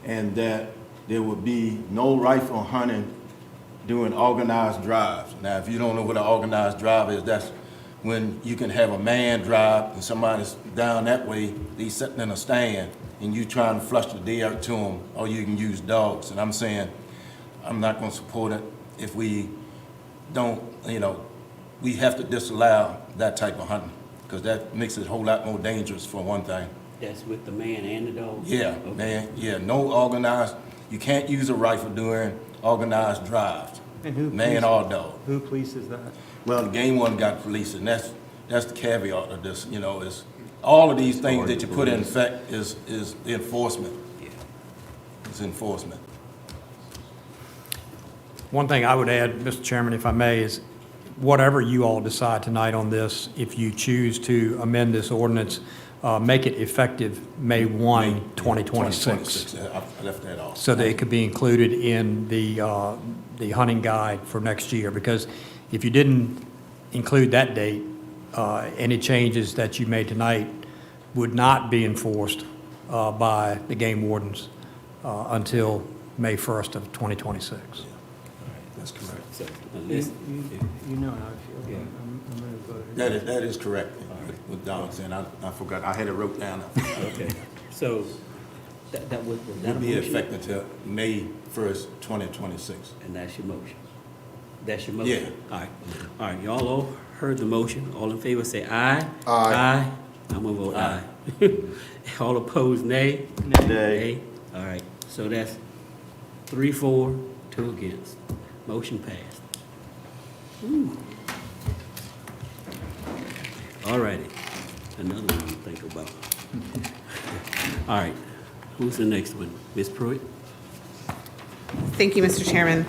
and that there would be no rifle hunting during organized drives. Now, if you don't know what an organized drive is, that's when you can have a man drive and somebody's down that way, he's sitting in a stand, and you trying to flush the deer out to him, or you can use dogs. And I'm saying, I'm not gonna support it if we don't, we have to disallow that type of hunting, because that makes it a whole lot more dangerous for one thing. That's with the man and the dog? Yeah, Okay. man, yeah, no organized, you can't use a rifle during organized drives, And who man or dog. Who polices that? Well, the game warden got police, and that's the caveat of this, is all of these things that you put in effect is enforcement. It's enforcement. One thing I would add, Mr. Chairman, if I may, is whatever you all decide tonight on this, if you choose to amend this ordinance, make it effective May 1, 2026. I left that off. So that it could be included in the hunting guide for next year. Because if you didn't include that date, any changes that you made tonight would not be enforced by the game wardens until May 1st of 2026. That's correct. So, You know how I feel. Yeah. I'm going to vote. That is correct, what Don said. I forgot, I had it wrote down. Okay, so that was that a Will be motion? effective until May 1st, 2026. And that's your motion? That's your motion? Yeah. All right, y'all all heard the motion. All in favor say aye. Aye. I'm gonna vote aye. All opposed, nay? Nay. All right, so that's 3 for, 2 against. Motion passed. Ooh. All righty, another one to think about. All right, who's the next one? Ms. Pruitt? Thank you, Mr. Chairman.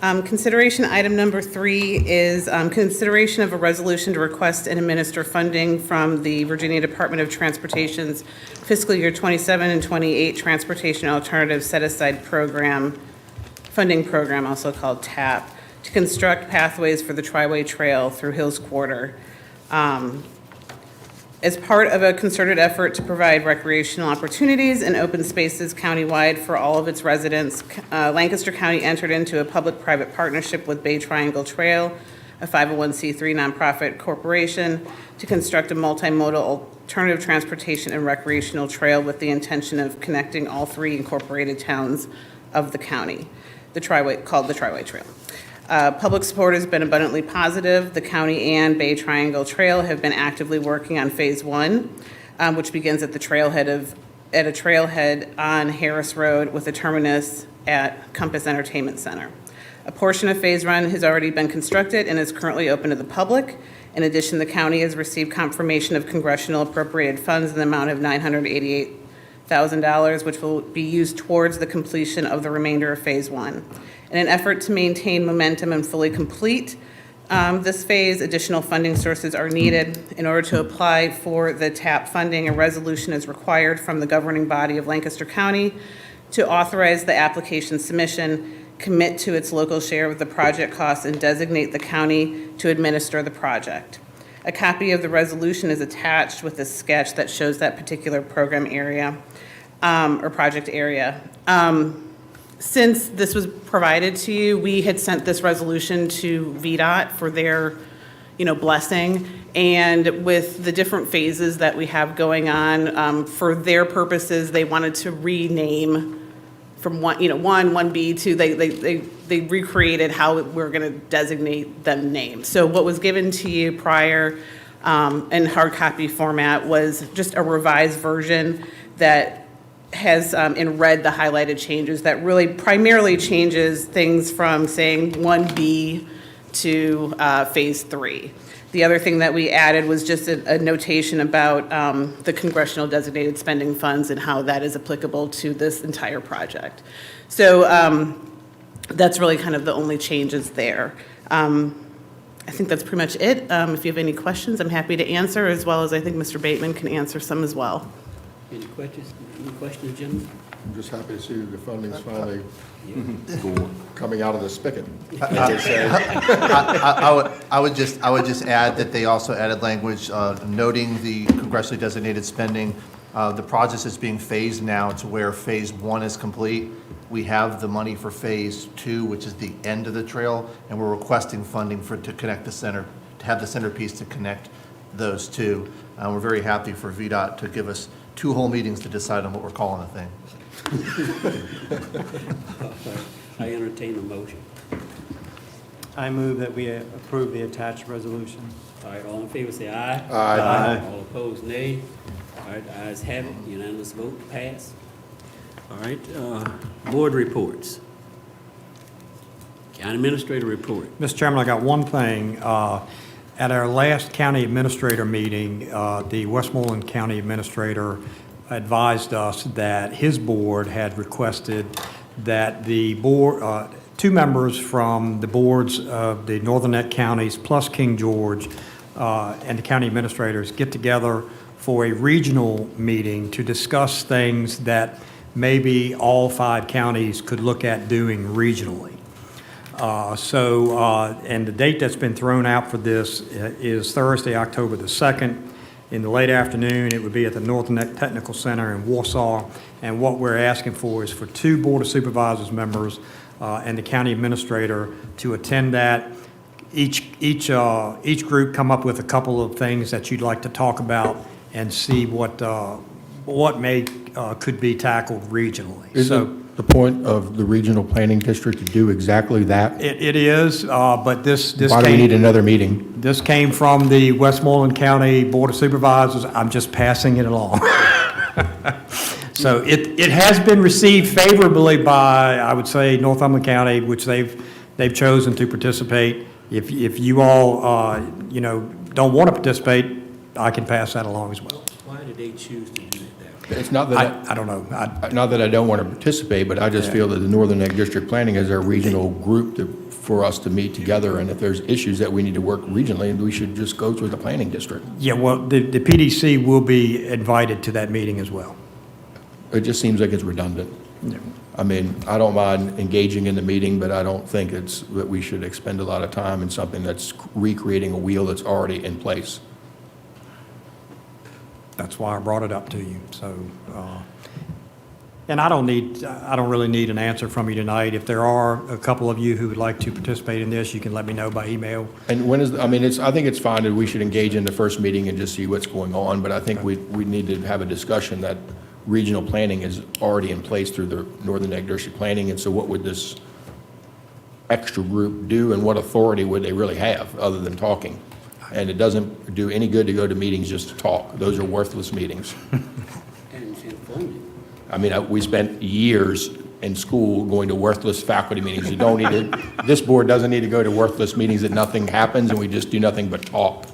Consideration item number 3 is consideration of a resolution to request and administer funding from the Virginia Department of Transportation's fiscal year 27 and 28 Transportation Alternative Set-Aside Program, funding program, also called TAP, to construct pathways for the Tri-Way Trail through Hills Quarter. As part of a concerted effort to provide recreational opportunities and open spaces countywide for all of its residents, Lancaster County entered into a public-private partnership with Bay Triangle Trail, a 501c3 nonprofit corporation, to construct a multimodal alternative transportation and recreational trail with the intention of connecting all 3 incorporated towns of the county, called the Tri-Way Trail. Public support has been abundantly positive. The county and Bay Triangle Trail have been actively working on Phase 1, which begins at a trailhead on Harris Road with a terminus at Compass Entertainment Center. A portion of Phase 1 has already been constructed and is currently open to the public. In addition, the county has received confirmation of congressional appropriated funds in the amount of $988,000, which will be used towards the completion of the remainder of Phase 1. In an effort to maintain momentum and fully complete this phase, additional funding sources are needed. In order to apply for the TAP funding, a resolution is required from the governing body of Lancaster County to authorize the application submission, commit to its local share of the project costs, and designate the county to administer the project. A copy of the resolution is attached with a sketch that shows that particular program area or project area. Since this was provided to you, we had sent this resolution to VDOT for their, blessing. And with the different phases that we have going on, for their purposes, they wanted to rename from 1B to, they recreated how we're going to designate them names. So what was given to you prior in hard copy format was just a revised version that has in red the highlighted changes that really primarily changes things from saying 1B to Phase 3. The other thing that we added was just a notation about the congressional designated spending funds and how that is applicable to this entire project. So that's really kind of the only changes there. I think that's pretty much it. If you have any questions, I'm happy to answer, as well as I think Mr. Bateman can answer some as well. Any questions? Any questions, gentlemen? I'm just happy to see the funding's finally coming out of the spigot, as they say. I would just add that they also added language noting the congressionally designated spending. The process is being phased now to where Phase 1 is complete. We have the money for Phase 2, which is the end of the trail, and we're requesting funding to connect the center, to have the centerpiece to connect those two. We're very happy for VDOT to give us 2 whole meetings to decide on what we're calling the thing. I entertain a motion. I move that we approve the attached resolution. All right, all in favor say aye. Aye. All opposed, nay. All right, the ayes have it, unanimous vote, pass. All right, board reports. County Administrator report. Mr. Chairman, I got one thing. At our last county administrator meeting, the Westmoreland County Administrator advised us that his board had requested that the board, two members from the boards of the Northern Neck counties plus King George and the county administrators get together for a regional meeting to discuss things that maybe all 5 counties could look at doing regionally. And the date that's been thrown out for this is Thursday, October the 2nd. In the late afternoon, it would be at the Northern Neck Technical Center in Warsaw. And what we're asking for is for 2 Board of Supervisors members and the county administrator to attend that. Each group come up with a couple of things that you'd like to talk about and see what could be tackled regionally. Isn't the point of the regional planning district to do exactly that? It is, but this Why do we need another meeting? This came from the Westmoreland County Board of Supervisors. I'm just passing it along. So it has been received favorably by, I would say, Northumberland County, which they've chosen to participate. If you all, don't want to participate, I can pass that along as well. Why did they choose to do that? It's not that I don't know. not that I don't want to participate, but I just feel that the Northern Neck District Planning is our regional group for us to meet together, and if there's issues that we need to work regionally, we should just go through the planning district. Yeah, well, the PDC will be invited to that meeting as well. It just seems like it's redundant. Yeah. I mean, I don't mind engaging in the meeting, but I don't think that we should expend a lot of time in something that's recreating a wheel that's already in place. That's why I brought it up to you. So, and I don't really need an answer from you tonight. If there are a couple of you who would like to participate in this, you can let me know by email. And when is, I think it's fine that we should engage in the first meeting and just see what's going on, but I think we need to have a discussion that regional planning is already in place through the Northern Neck District Planning, and so what would this extra group do, and what authority would they really have other than talking? And it doesn't do any good to go to meetings just to talk. Those are worthless meetings. And informative. I mean, we spent years in school going to worthless faculty meetings. You don't need to, this board doesn't need to go to worthless meetings that nothing happens and we just do nothing but talk.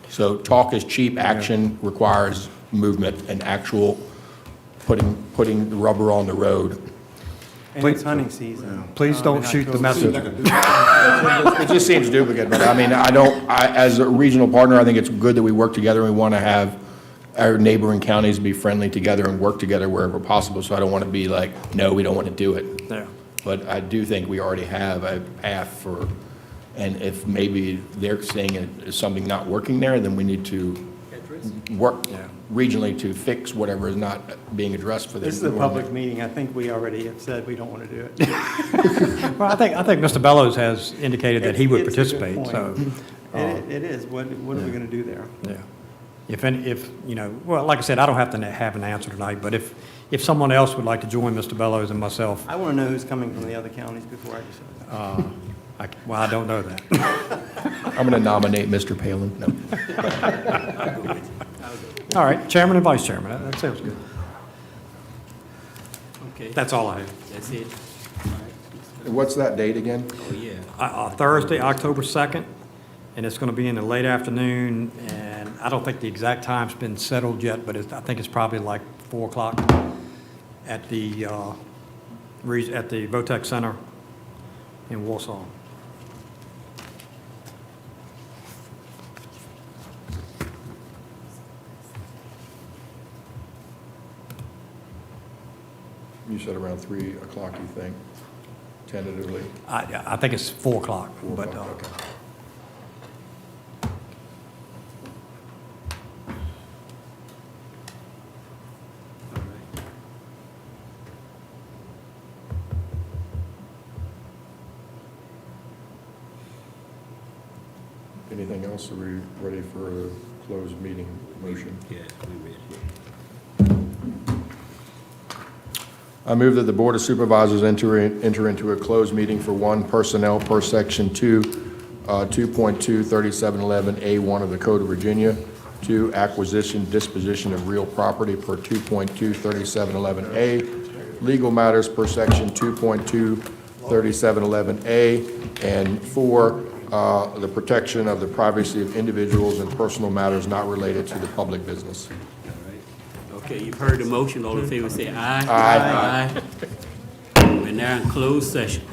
So talk is cheap, action requires movement and actual putting the rubber on the road. And it's hunting season. Please don't shoot the messenger. It just seems duplicate, but I mean, as a regional partner, I think it's good that we work together, and we want to have our neighboring counties be friendly together and work together wherever possible, so I don't want to be like, no, we don't want to do it. Yeah. But I do think we already have a path for, and if maybe they're saying it is something not working there, then we need to work regionally to fix whatever is not being addressed for this. This is a public meeting. I think we already have said we don't want to do it. Well, I think Mr. Bellows has indicated that he would It's a good participate, point. so. It is. What are we going to do there? Yeah. Well, like I said, I don't have to have an answer tonight, but if someone else would like to join Mr. Bellows and myself. I want to know who's coming from the other counties before I decide. I don't know that. I'm going to nominate Mr. Palin. No. All right, Chairman and Vice Chairman, that sounds good. Okay. That's all I have. That's it. What's that date again? Oh, yeah. Thursday, October 2nd, and it's going to be in the late afternoon, and I don't think the exact time's been settled yet, but I think it's probably like 4 o'clock at the Votech Center in Warsaw. You said around 3 o'clock, you think, tentatively? I think it's 4 o'clock, but. Okay. Anything else? Are we ready for a closed meeting motion? Yeah, we ready. I move that the Board of Supervisors enter into a closed meeting for 1, personnel per Section 2, 2.23711A1 of the Code of Virginia, 2, acquisition, disposition of real property per 2.23711A, legal matters per Section 2.23711A, and 4, the protection of the privacy of individuals and personal matters not related to the public business. Okay, you've heard the motion. All in favor say aye. Aye. Aye. We're now in closed session.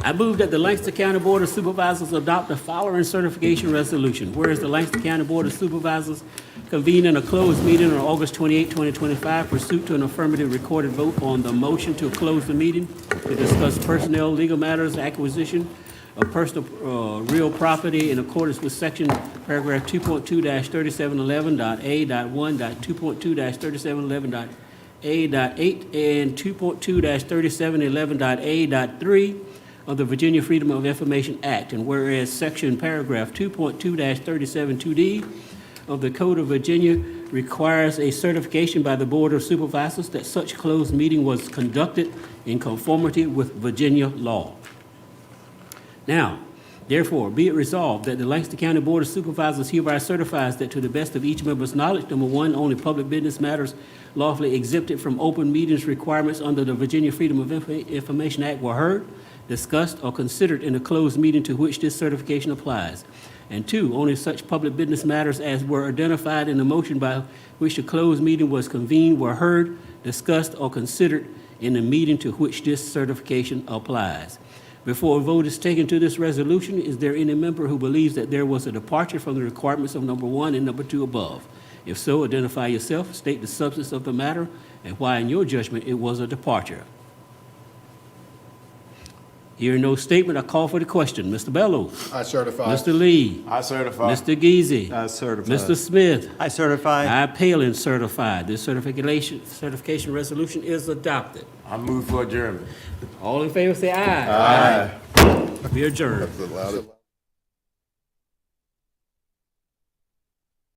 I move that the Lancaster County Board of Supervisors adopt the following certification resolution. Whereas the Lancaster County Board of Supervisors convened in a closed meeting on August 28, 2025, pursuant to an affirmative recorded vote on the motion to close the meeting to discuss personnel, legal matters, acquisition of personal real property in accordance with section paragraph 2.2-3711.A.1.2.2-3711.A.8 and 2.2-3711.A.3 of the Virginia Freedom of Information Act, and whereas section paragraph 2.2-372D of the Code of Virginia requires a certification by the Board of Supervisors that such closed meeting was conducted in conformity with Virginia law. Now, therefore, be it resolved that the Lancaster County Board of Supervisors hereby certifies that to the best of each member's knowledge, number one, only public business matters lawfully exempted from open meetings requirements under the Virginia Freedom of Information Act were heard, discussed, or considered in a closed meeting to which this certification applies. And two, only such public business matters as were identified in the motion by which the closed meeting was convened were heard, discussed, or considered in the meeting to which this certification applies. Before a vote is taken to this resolution, is there any member who believes that there was a departure from the requirements of number one and number two above? If so, identify yourself, state the substance of the matter, and why, in your judgment, it was a departure. Hearing no statement, I call for the question. Mr. Bellows. I certify. Mr. Lee. I certify. Mr. Geezy. I certify. Mr. Smith. I certify. I, Palin, certify. This certification resolution is adopted. I move for adjournment. All in favor, say aye. Aye. We adjourn. That's the loudest.